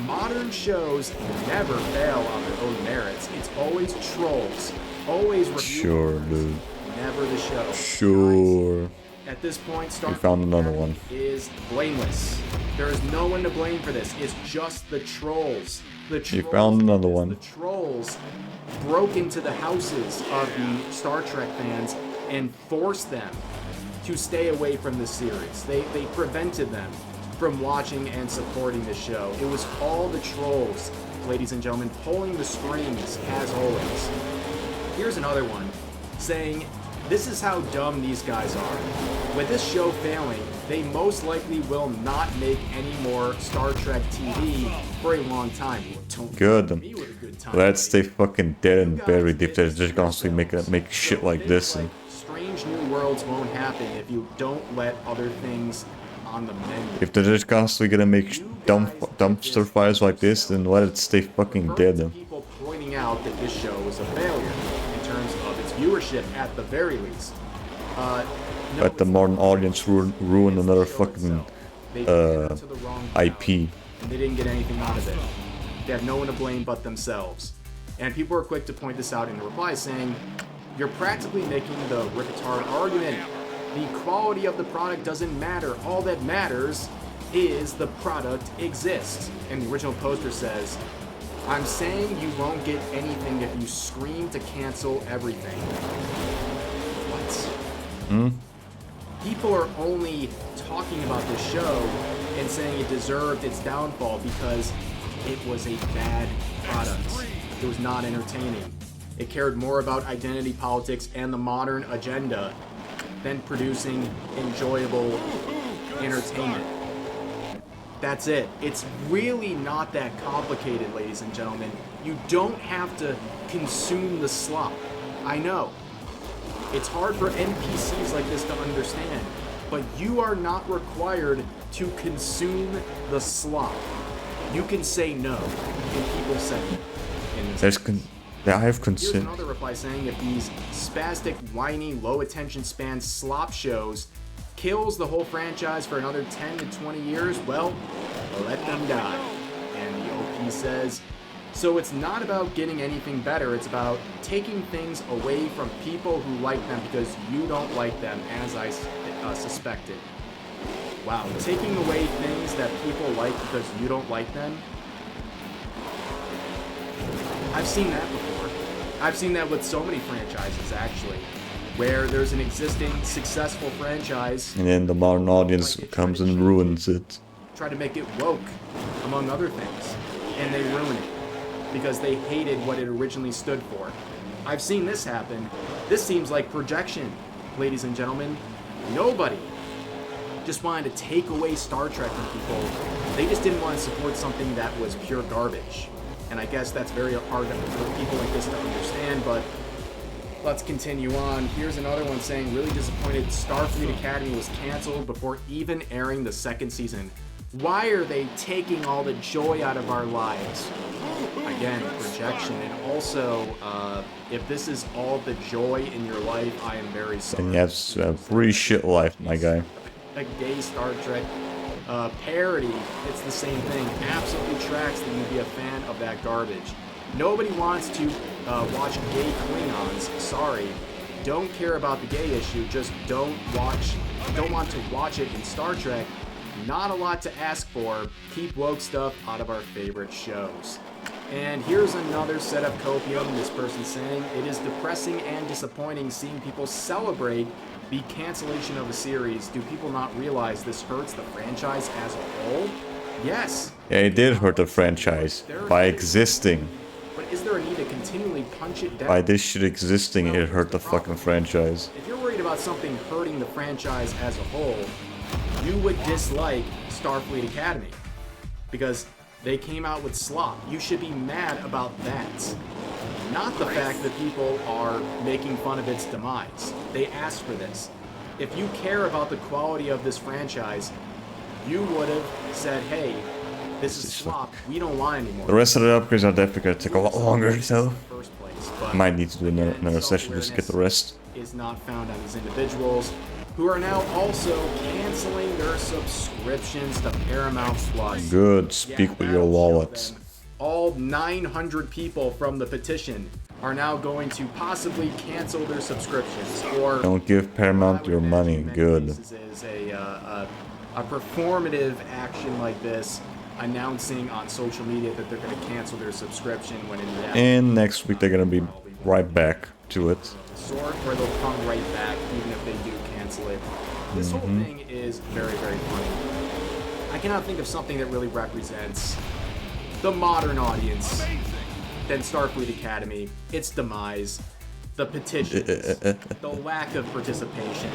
Modern shows never fail on their own merits. It's always trolls. Always review. Sure, dude. Never the show. Sure. At this point, we found another one. Is blameless. There is no one to blame for this. It's just the trolls. The trolls. You found another one. The trolls broke into the houses of the Star Trek fans and forced them to stay away from the series. They prevented them from watching and supporting the show. It was all the trolls, ladies and gentlemen, pulling the strings, as always. Here's another one, saying, this is how dumb these guys are. With this show failing, they most likely will not make any more Star Trek TV for a long time. Good. Let's stay fucking dead and buried if they're just constantly make shit like this. And strange Strange New Worlds won't happen if you don't let other things on the menu. If they're just constantly gonna make dumpster fires like this, then let it stay fucking dead. People pointing out that this show is a failure in terms of its viewership at the very least. Let the modern audience ruin another fucking IP. And they didn't get anything out of it. They have no one to blame but themselves. And people are quick to point this out in the replies, saying, you're practically making the rip-a-tard argument. The quality of the product doesn't matter. All that matters is the product exists. And the original poster says, I'm saying you won't get anything if you scream to cancel everything. What? People are only talking about the show and saying it deserved its downfall because it was a bad product. It was not entertaining. It cared more about identity politics and the modern agenda than producing enjoyable entertainment. That's it. It's really not that complicated, ladies and gentlemen. You don't have to consume the slop. I know. It's hard for NPCs like this to understand, but you are not required to consume the slop. You can say no, and people say it. I have consent. Here's another reply saying if these spastic, whiny, low attention span slop shows kills the whole franchise for another 10 to 20 years, well, let them die. And the OP says, so it's not about getting anything better, it's about taking things away from people who like them because you don't like them, as I suspected. Wow, taking away things that people like because you don't like them? I've seen that before. I've seen that with so many franchises, actually, where there's an existing successful franchise, and then the modern audience comes and ruins it. Try to make it woke, among other things, and they ruin it because they hated what it originally stood for. I've seen this happen. This seems like projection, ladies and gentlemen. Nobody just wanted to take away Star Trek from people. They just didn't want to support something that was pure garbage. And I guess that's very hard for people like this to understand, but let's continue on. Here's another one saying, really disappointed Starfleet Academy was canceled before even airing the second season. Why are they taking all the joy out of our lives? Again, projection. And also, if this is all the joy in your life, I am very sorry. And you have a pretty shit life, my guy. A gay Star Trek parody, it's the same thing. Absolutely tracks that you'd be a fan of that garbage. Nobody wants to watch gay Klingons. Sorry. Don't care about the gay issue. Just don't want to watch it in Star Trek. Not a lot to ask for. Keep woke stuff out of our favorite shows. And here's another set of copium. This person saying, it is depressing and disappointing seeing people celebrate the cancellation of a series. Do people not realize this hurts the franchise as a whole? Yes. Yeah, it did hurt the franchise by existing. But is there a need to continually punch it down? By this shit existing, it hurt the fucking franchise. If you're worried about something hurting the franchise as a whole, you would dislike Starfleet Academy because they came out with slop. You should be mad about that. Not the fact that people are making fun of its demise. They asked for this. If you care about the quality of this franchise, you would have said, hey, this is slop. We don't want anymore. The rest of the upgrades are definitely going to take a lot longer, so I might need to do another session just to get the rest. Is not found on these individuals who are now also canceling their subscriptions to Paramount Plus. Good, speak with your wallet. All 900 people from the petition are now going to possibly cancel their subscriptions, or don't give Paramount your money. Good. This is a performative action like this, announcing on social media that they're going to cancel their subscription when in reality. And next week they're going to be right back to it. Sort where they'll come right back even if they do cancel it. This whole thing is very, very funny. I cannot think of something that really represents the modern audience than Starfleet Academy, its demise, the petitions, the lack of participation.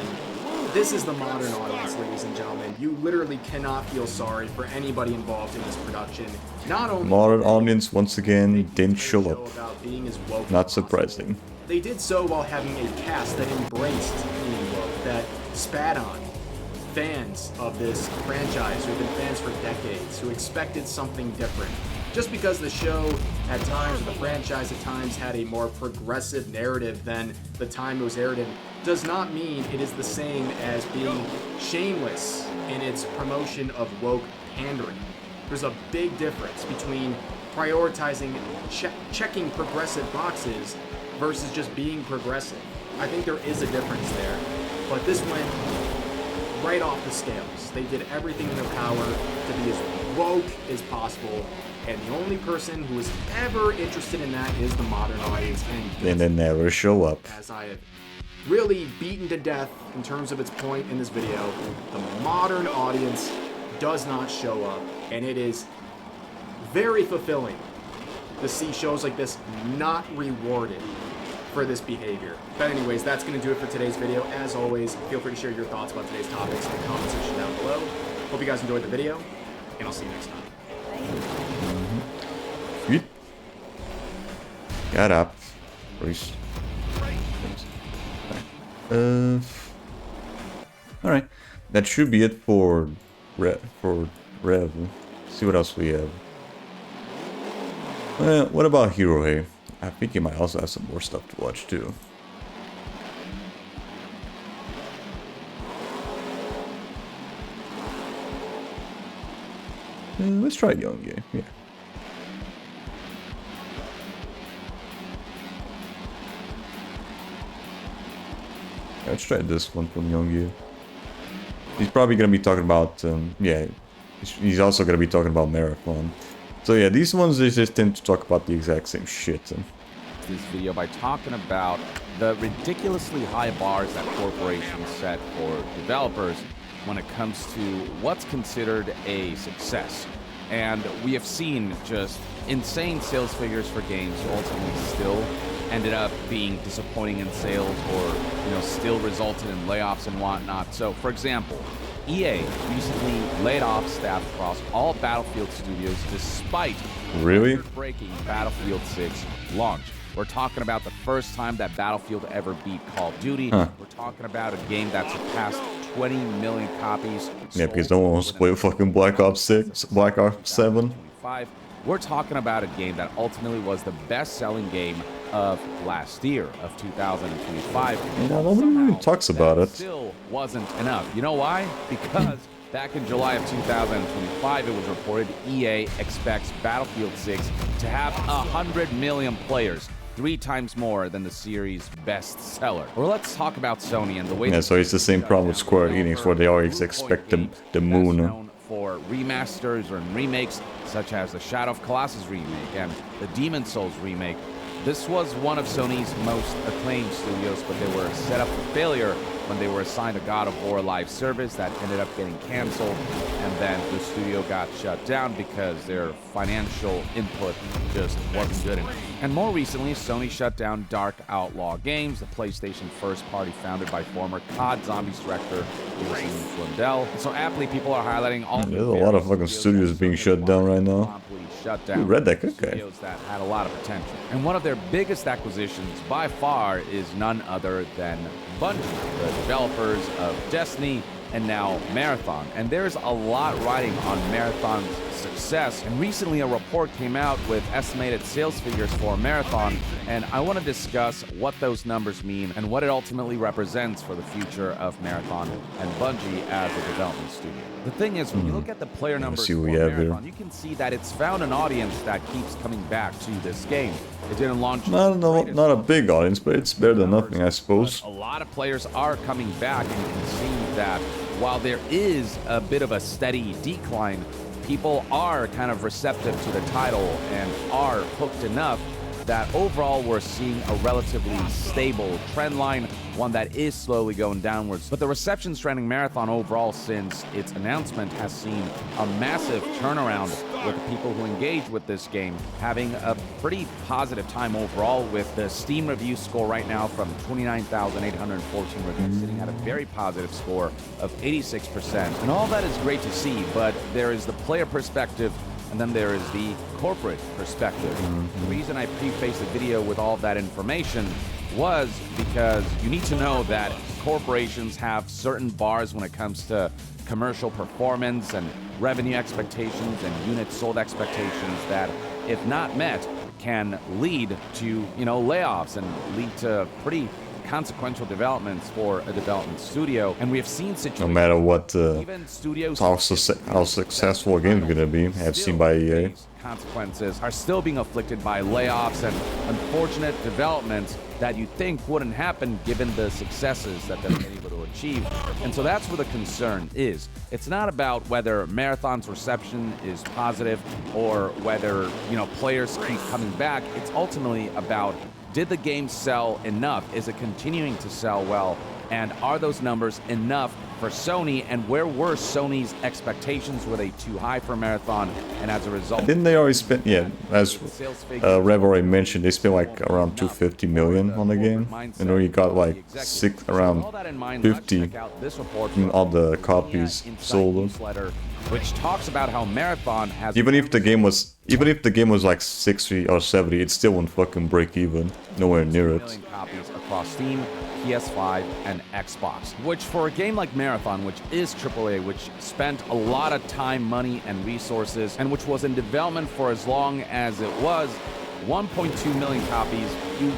This is the modern audience, ladies and gentlemen. You literally cannot feel sorry for anybody involved in this production. Not only modern audience once again didn't show up. Not surprising. They did so while having a cast that embraced being that spat on fans of this franchise who have been fans for decades, who expected something different. Just because the show at times, or the franchise at times, had a more progressive narrative than the time it was aired in, does not mean it is the same as being shameless in its promotion of woke pandering. There's a big difference between prioritizing checking progressive boxes versus just being progressive. I think there is a difference there, but this went right off the scales. They did everything in their power to be as woke as possible, and the only person who is ever interested in that is the modern audience. And they never show up. As I have really beaten to death in terms of its point in this video, the modern audience does not show up, and it is very fulfilling to see shows like this not rewarded for this behavior. But anyways, that's going to do it for today's video. As always, feel free to share your thoughts about today's topics in the comment section down below. Hope you guys enjoyed the video, and I'll see you next time. Sweet. Got up. Please. Alright. That should be it for Rev. See what else we have. What about Hero here? I think he might also have some more stuff to watch too. Let's try Young Game, yeah. Let's try this one from Young Game. He's probably gonna be talking about, yeah, he's also gonna be talking about Marathon. So yeah, these ones they just tend to talk about the exact same shit. This video by talking about the ridiculously high bars that corporations set for developers when it comes to what's considered a success. And we have seen just insane sales figures for games ultimately still ended up being disappointing in sales, or still resulted in layoffs and whatnot. So for example, EA recently laid off staff across all Battlefield studios despite breaking Battlefield 6 launch. We're talking about the first time that Battlefield ever beat Call of Duty. We're talking about a game that surpassed 20 million copies. Yeah, because no one wants to play fucking Black Ops 6, Black Ops 7. We're talking about a game that ultimately was the best-selling game of last year, of 2025. Yeah, nobody even talks about it. Still wasn't enough. You know why? Because back in July of 2025, it was reported EA expects Battlefield 6 to have 100 million players, 3 times more than the series' best seller. Or let's talk about Sony and the way. Yeah, so it's the same problem with Square Enix, where they always expect the moon. For remasters and remakes, such as the Shadow of Colossus remake and the Demon Souls remake. This was one of Sony's most acclaimed studios, but they were set up for failure when they were assigned a God of War live service that ended up getting canceled, and then the studio got shut down because their financial input just wasn't good enough. And more recently, Sony shut down Dark Outlaw Games, the PlayStation first party founded by former COD Zombies director Jason Blundell. So aptly, people are highlighting all there's a lot of fucking studios being shut down right now. Shut down. Red Deck, okay. Studios that had a lot of potential. And one of their biggest acquisitions by far is none other than Bungie, the developers of Destiny and now Marathon. And there's a lot riding on Marathon's success. And recently a report came out with estimated sales figures for Marathon, and I want to discuss what those numbers mean and what it ultimately represents for the future of Marathon and Bungie as a development studio. The thing is, when you look at the player numbers for Marathon, you can see that it's found an audience that keeps coming back to this game. It didn't launch. Not a big audience, but it's better than nothing, I suppose. A lot of players are coming back, and you can see that while there is a bit of a steady decline, people are kind of receptive to the title and are hooked enough that overall we're seeing a relatively stable trend line, one that is slowly going downwards. But the reception surrounding Marathon overall since its announcement has seen a massive turnaround, with the people who engage with this game having a pretty positive time overall, with the Steam review score right now from 29,814 reviews sitting at a very positive score of 86%. And all that is great to see, but there is the player perspective and then there is the corporate perspective. The reason I prefaced the video with all of that information was because you need to know that corporations have certain bars when it comes to commercial performance and revenue expectations and units sold expectations that, if not met, can lead to, layoffs and lead to pretty consequential developments for a development studio. And we have seen situations, no matter what, even studios how successful a game is gonna be, as seen by EA. Consequences are still being afflicted by layoffs and unfortunate developments that you think wouldn't happen given the successes that they've been able to achieve. And so that's where the concern is. It's not about whether Marathon's reception is positive or whether, players keep coming back. It's ultimately about, did the game sell enough? Is it continuing to sell well? And are those numbers enough for Sony? And where were Sony's expectations? Were they too high for Marathon? And as a result, didn't they already spend? Yeah, as Rev already mentioned, they spent like around 250 million on the game, and already got like around 50 in all the copies sold. Which talks about how Marathon has, even if the game was like 60 or 70, it still won't fucking break even. Nowhere near it. Copies across Steam, PS5, and Xbox. Which for a game like Marathon, which is AAA, which spent a lot of time, money, and resources, and which was in development for as long as it was, 1.2 million copies, you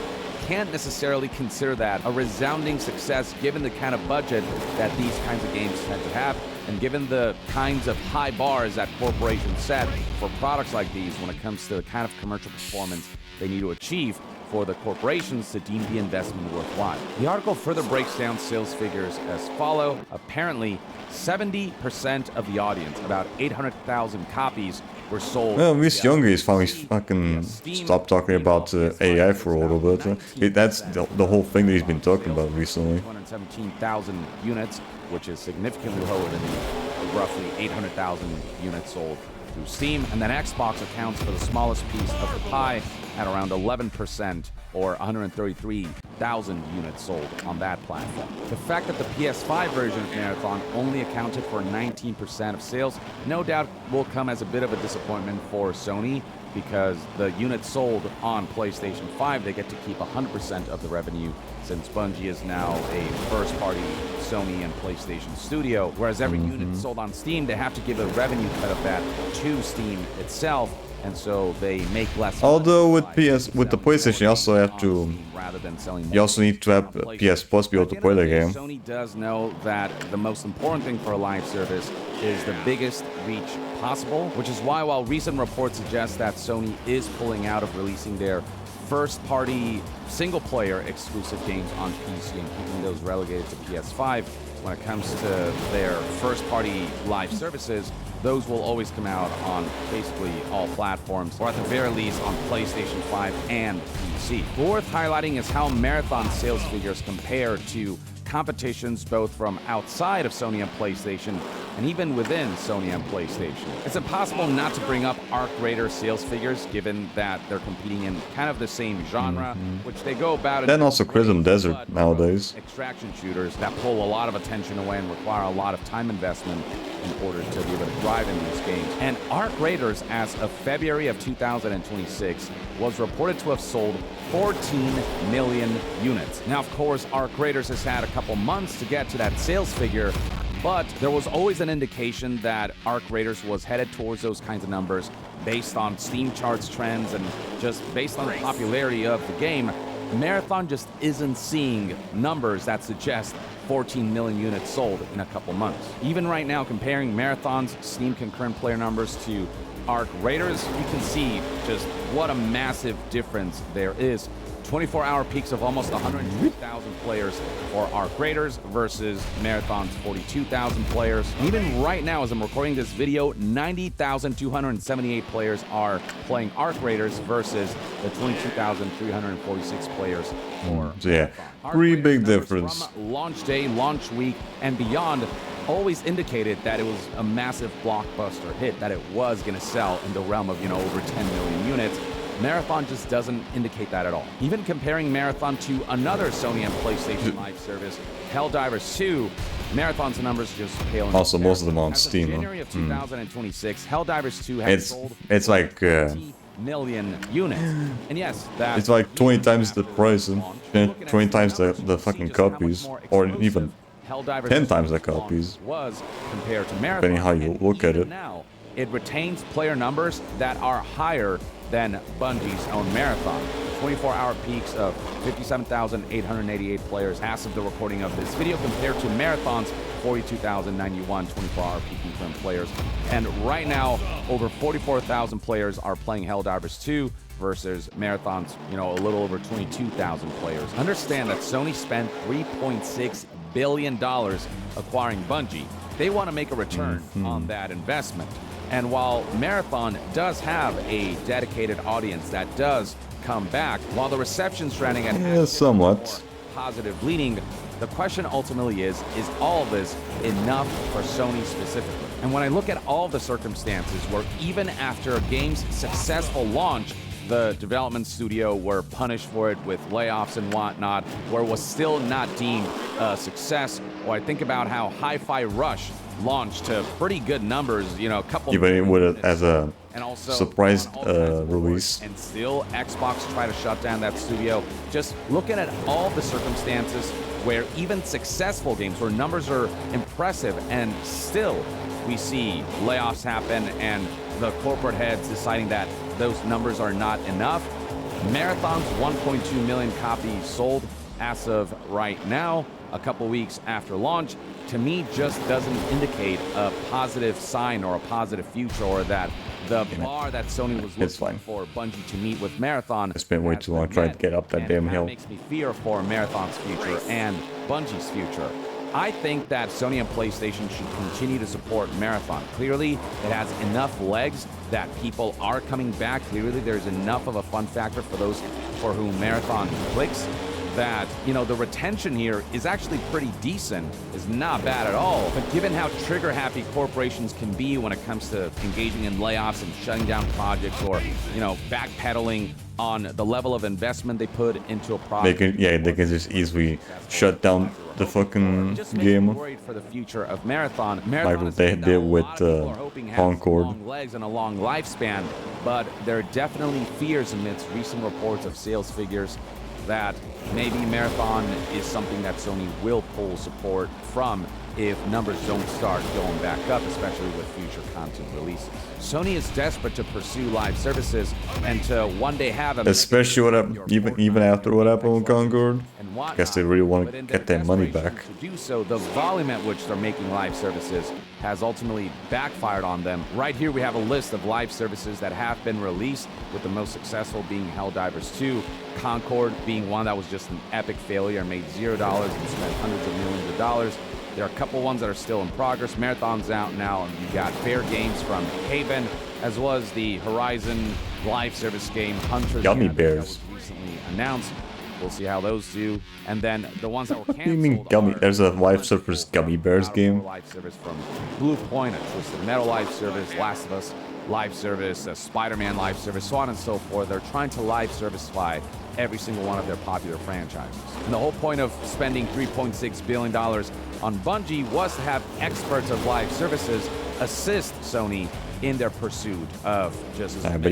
can't necessarily consider that a resounding success given the kind of budget that these kinds of games tend to have, and given the kinds of high bars that corporations set for products like these when it comes to the kind of commercial performance they need to achieve for the corporations to deem the investment worthwhile. The article further breaks down sales figures as follow. Apparently, 70% of the audience, about 800,000 copies, were sold. Well, Miss Younger is finally fucking stopped talking about AI for a little bit. That's the whole thing that he's been talking about recently. 217,000 units, which is significantly lower than the roughly 800,000 units sold through Steam. And then Xbox accounts for the smallest piece of the pie at around 11%, or 133,000 units sold on that platform. The fact that the PS5 version of Marathon only accounted for 19% of sales no doubt will come as a bit of a disappointment for Sony, because the units sold on PlayStation 5, they get to keep 100% of the revenue, since Bungie is now a first-party Sony and PlayStation studio, whereas every unit sold on Steam, they have to give a revenue cut of that to Steam itself, and so they make less. Although with the PlayStation, you also have to, you also need to have PS Plus to be able to play the game. Sony does know that the most important thing for a live service is the biggest reach possible, which is why, while recent reports suggest that Sony is pulling out of releasing their first-party single-player exclusive games on PC and keeping those relegated to PS5, when it comes to their first-party live services, those will always come out on basically all platforms, or at the very least on PlayStation 5 and PC. Worth highlighting is how Marathon sales figures compare to competitions both from outside of Sony and PlayStation, and even within Sony and PlayStation. It's impossible not to bring up Arc Raider sales figures, given that they're competing in kind of the same genre, which they go about. Then also Crimson Desert nowadays. Extraction shooters that pull a lot of attention away and require a lot of time investment in order to be able to thrive in these games. And Arc Raiders, as of February of 2026, was reported to have sold 14 million units. Now, of course, Arc Raiders has had a couple months to get to that sales figure, but there was always an indication that Arc Raiders was headed towards those kinds of numbers based on Steam charts trends and just based on the popularity of the game. Marathon just isn't seeing numbers that suggest 14 million units sold in a couple months. Even right now, comparing Marathon's Steam concurrent player numbers to Arc Raiders, you can see just what a massive difference there is. 24-hour peaks of almost 102,000 players for Arc Raiders versus Marathon's 42,000 players. And even right now, as I'm recording this video, 90,278 players are playing Arc Raiders versus the 22,346 players for So yeah, pretty big difference. From launch day, launch week, and beyond always indicated that it was a massive blockbuster hit, that it was going to sell in the realm of, over 10 million units. Marathon just doesn't indicate that at all. Even comparing Marathon to another Sony and PlayStation live service, Helldivers 2, Marathon's numbers just pale in Also, most of comparison. them on As of Steam. January of 2026, Helldivers 2 has sold it's like million units. And yes, that it's like 20 times the price and 20 times the fucking copies, or even 10 times the copies, was compared to Marathon. depending how you look at it. Now, it retains player numbers that are higher than Bungie's own Marathon. 24-hour peaks of 57,888 players as of the recording of this video, compared to Marathon's 42,091 24-hour peak concurrent players. And right now, over 44,000 players are playing Helldivers 2 versus Marathon's, a little over 22,000 players. Understand that Sony spent $3.6 billion acquiring Bungie. They want to make a return on that investment. And while Marathon does have a dedicated audience that does come back, while the reception's trending at somewhat positive leaning, the question ultimately is all of this enough for Sony specifically? And when I look at all the circumstances where even after a game's successful launch, the development studio were punished for it with layoffs and whatnot, where it was still not deemed a success, or I think about how Hi-Fi Rush launched to pretty good numbers, a couple even with it as a and also surprise release. And still Xbox tried to shut down that studio. Just looking at all the circumstances where even successful games where numbers are impressive and still we see layoffs happen and the corporate heads deciding that those numbers are not enough. Marathon's 1.2 million copies sold as of right now, a couple weeks after launch, to me just doesn't indicate a positive sign or a positive future, or that the bar that Sony was looking for Bungie to meet with Marathon. It's been way too long trying to get up that damn hill. That makes me fear for Marathon's future and Bungie's future. I think that Sony and PlayStation should continue to support Marathon. Clearly, it has enough legs that people are coming back. Clearly, there's enough of a fun factor for those for whom Marathon clicks, that, the retention here is actually pretty decent, is not bad at all. But given how trigger-happy corporations can be when it comes to engaging in layoffs and shutting down projects, or, backpedaling on the level of investment they put into a project. They can just easily shut down the fucking game. Worried for the future of Marathon. Like they did with Concord. Long legs and a long lifespan, but there are definitely fears amidst recent reports of sales figures that maybe Marathon is something that Sony will pull support from if numbers don't start going back up, especially with future content releases. Sony is desperate to pursue live services and to one day have a... Especially even after what happened with Concord. I guess they really want to get their money back. To do so, the volume at which they're making live services has ultimately backfired on them. Right here we have a list of live services that have been released, with the most successful being Helldivers 2, Concord being one that was just an epic failure and made $0 and spent hundreds of millions of dollars. There are a couple ones that are still in progress. Marathon's out now, and you've got Fair Games from Haven, as well as the Horizon live service game Hunter's Gummy Gathering Bears. that was recently announced. We'll see how those do. And then the ones that were What canceled. do you mean gummy? There's a live service Gummy Bears game. Live service from Blue Point, a Twisted Metal live service, Last of Us live service, a Spider-Man live service, so on and so forth. They're trying to live servicify every single one of their popular franchises. And the whole point of spending $3.6 billion on Bungie was to have experts of live services assist Sony in their pursuit of just as But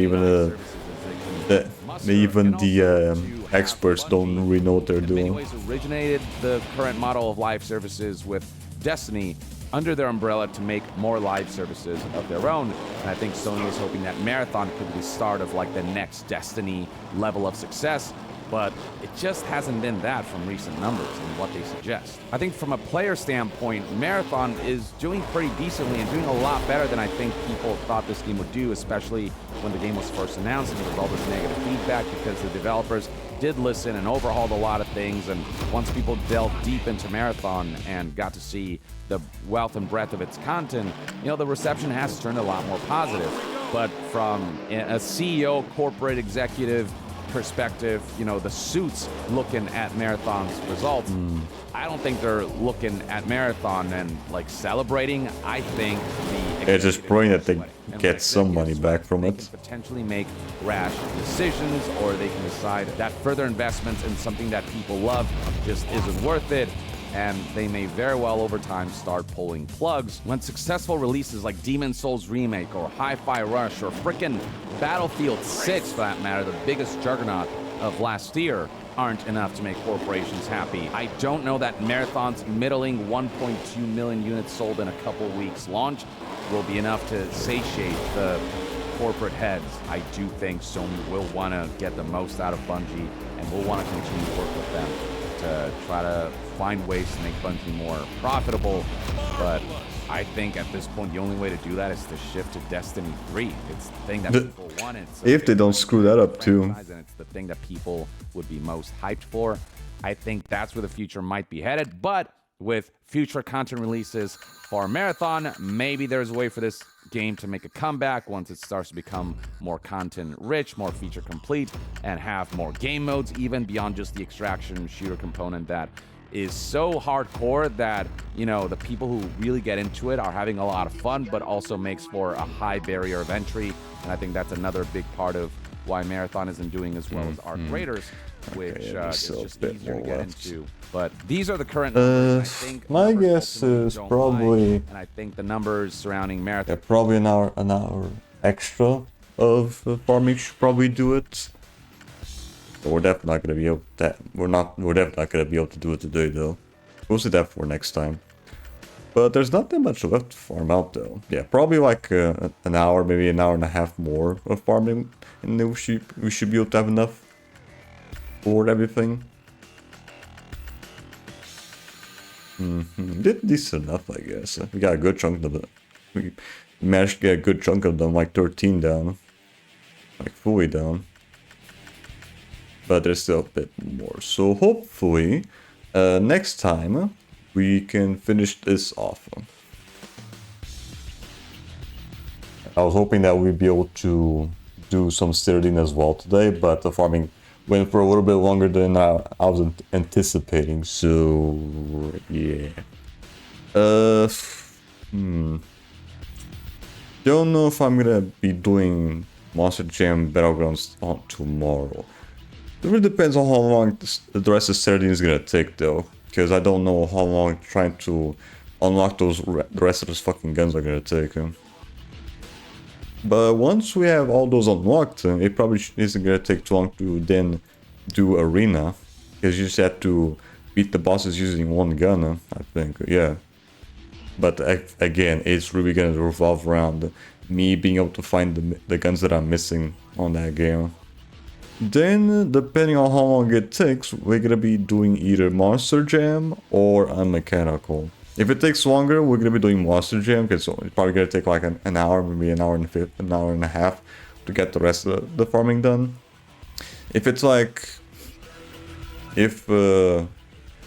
even the experts don't really know what they're in many doing. ways originated the current model of live services with Destiny under their umbrella to make more live services of their own. And I think Sony is hoping that Marathon could be the start of like the next Destiny level of success, but it just hasn't been that from recent numbers and what they suggest. I think from a player standpoint, Marathon is doing pretty decently and doing a lot better than I think people thought this game would do, especially when the game was first announced and there was all this negative feedback, because the developers did listen and overhauled a lot of things. And once people delved deep into Marathon and got to see the wealth and breadth of its content, the reception has turned a lot more positive. But from a CEO, corporate executive perspective, the suits looking at Marathon's results, I don't think they're looking at Marathon and like celebrating. I think They're just praying that they get some money back from it. potentially make rash decisions, or they can decide that further investments in something that people love just isn't worth it, and they may very well over time start pulling plugs when successful releases like Demon's Souls Remake or Hi-Fi Rush or frickin' Battlefield 6, for that matter, the biggest juggernaut of last year, aren't enough to make corporations happy. I don't know that Marathon's middling 1.2 million units sold in a couple weeks launch will be enough to satiate the corporate heads. I do think Sony will want to get the most out of Bungie and will want to continue to work with them to try to find ways to make Bungie more profitable. But I think at this point, the only way to do that is to shift to Destiny 3. It's the thing that people want. If they don't screw that up too. And it's the thing that people would be most hyped for. I think that's where the future might be headed. But with future content releases for Marathon, maybe there's a way for this game to make a comeback once it starts to become more content rich, more feature complete, and have more game modes even beyond just the extraction shooter component that is so hardcore that, you know, the people who really get into it are having a lot of fun, but also makes for a high barrier of entry. And I think that's another big part of why Marathon isn't doing as well as Arc Raiders, which is just easier to get into. But these are the current numbers. I think my guess is probably, and I think the numbers surrounding Marathon. Yeah, probably an hour extra of farming should probably do it. But we're definitely not gonna be able to. We're definitely not gonna be able to do it today, though. We'll see that for next time. But there's not that much left to farm out, though. Yeah, probably like an hour, maybe an hour and a half more of farming, and then we should be able to have enough for everything. Did decent enough, I guess. We got a good chunk of it. We managed to get a good chunk of them, like 13 down, like fully down. But there's still a bit more. So hopefully, next time we can finish this off. I was hoping that we'd be able to do some Citadine as well today, but the farming went for a little bit longer than I was anticipating, so yeah. Don't know if I'm gonna be doing Monster Jam Battlegrounds on tomorrow. It really depends on how long the rest of Citadine is gonna take, though, because I don't know how long trying to unlock the rest of those fucking guns are gonna take. But once we have all those unlocked, it probably isn't gonna take too long to then do arena, because you just have to beat the bosses using one gun, I think, yeah. But again, it's really gonna revolve around me being able to find the guns that I'm missing on that game. Then, depending on how long it takes, we're gonna be doing either Monster Jam or Unmechanical. If it takes longer, we're gonna be doing Monster Jam, because it's probably gonna take like an hour, maybe an hour and a half to get the rest of the farming done. If it's like, if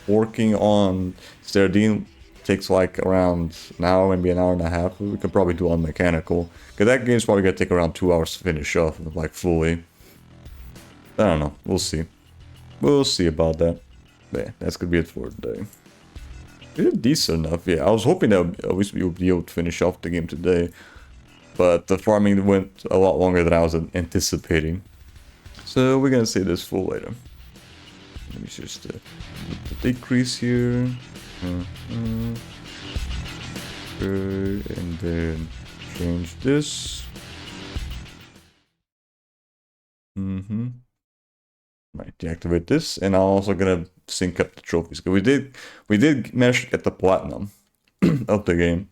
working on Citadine takes like around an hour, maybe an hour and a half, we could probably do Unmechanical, because that game's probably gonna take around 2 hours to finish off, like fully. I don't know, we'll see. We'll see about that. But yeah, that's gonna be it for today. We did decent enough, yeah. I was hoping that at least we would be able to finish off the game today, but the farming went a lot longer than I was anticipating. So we're gonna save this for later. Let me just decrease here. Okay, and then change this. Right, deactivate this, and I'm also gonna sync up the trophies. We did manage to get the platinum of the game.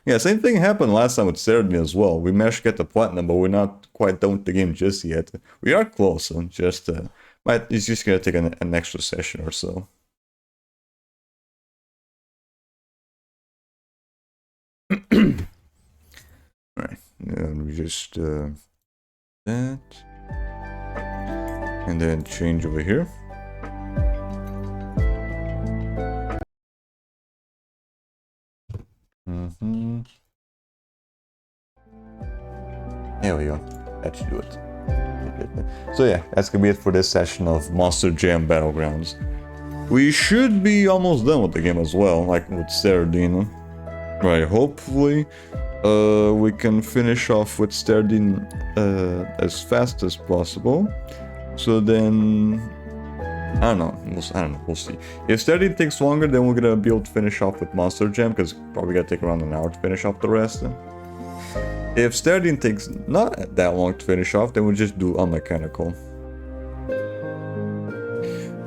Yeah, same thing happened last time with Citadine as well. We managed to get the platinum, but we're not quite done with the game just yet. We are close, so just it's just gonna take an extra session or so. Alright, and we just that. And then change over here. There we go. That should do it. So yeah, that's gonna be it for this session of Monster Jam Battlegrounds. We should be almost done with the game as well, like with Citadine. Right, hopefully we can finish off with Citadine as fast as possible. So then I don't know. We'll see. If Steady takes longer, then we're gonna be able to finish off with Monster Jam, because probably gonna take around an hour to finish off the rest. If Steady takes not that long to finish off, then we'll just do Unmechanical.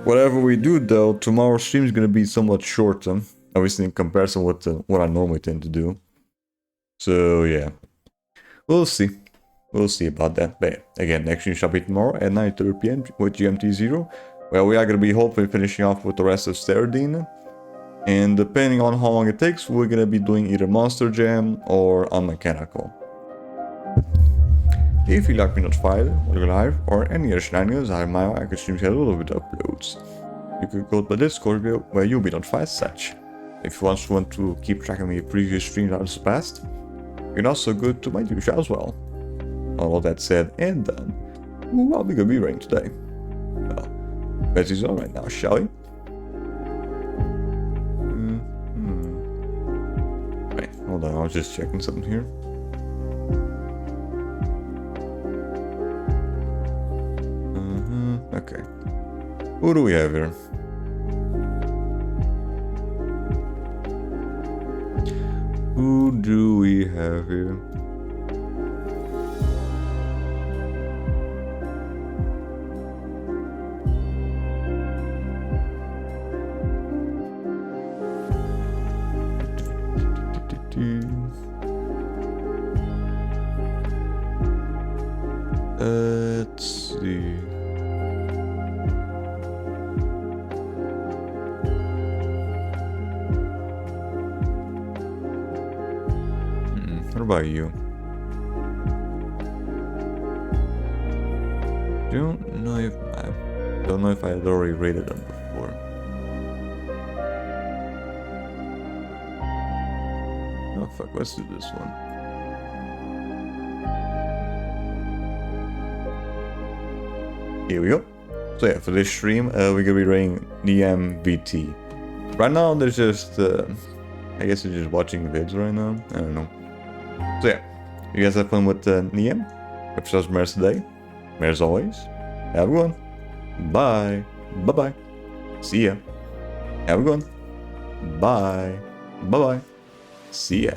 Whatever we do, though, tomorrow's stream is gonna be somewhat shorter, obviously in comparison with what I normally tend to do. So yeah, we'll see. We'll see about that. But yeah, again, next stream shall be tomorrow at 9:30 PM with GMT0. Well, we are going to be hopefully finishing off with the rest of Sterdine. And depending on how long it takes, we're going to be doing either Monster Jam or Unmechanical. If you'd like to be notified when we're live or any other shenanigans, I have my active stream schedule with uploads. You can go to my Discord where you'll be notified as such. If you also want to keep track of my previous streams out of the past, you can also go to my YouTube channel as well. All that said and done, what are we going to be running today? Well, let's do right now, shall we? Wait, hold on, I was just checking something here. Okay. Who do we have here? Who do we have here? Let's see. What about you? Don't know if I had already rated them before. Oh fuck, let's do this one. Here we go. So yeah, for this stream, we're gonna be rating Niem VT. Right now, there's just, I guess you're just watching vids right now. I don't know. So yeah, you guys have fun with Niem. Hope yourselves Mares today. As always, have a good one. Bye. Bye-bye. See ya. Have a good one. Bye. Bye-bye. See ya.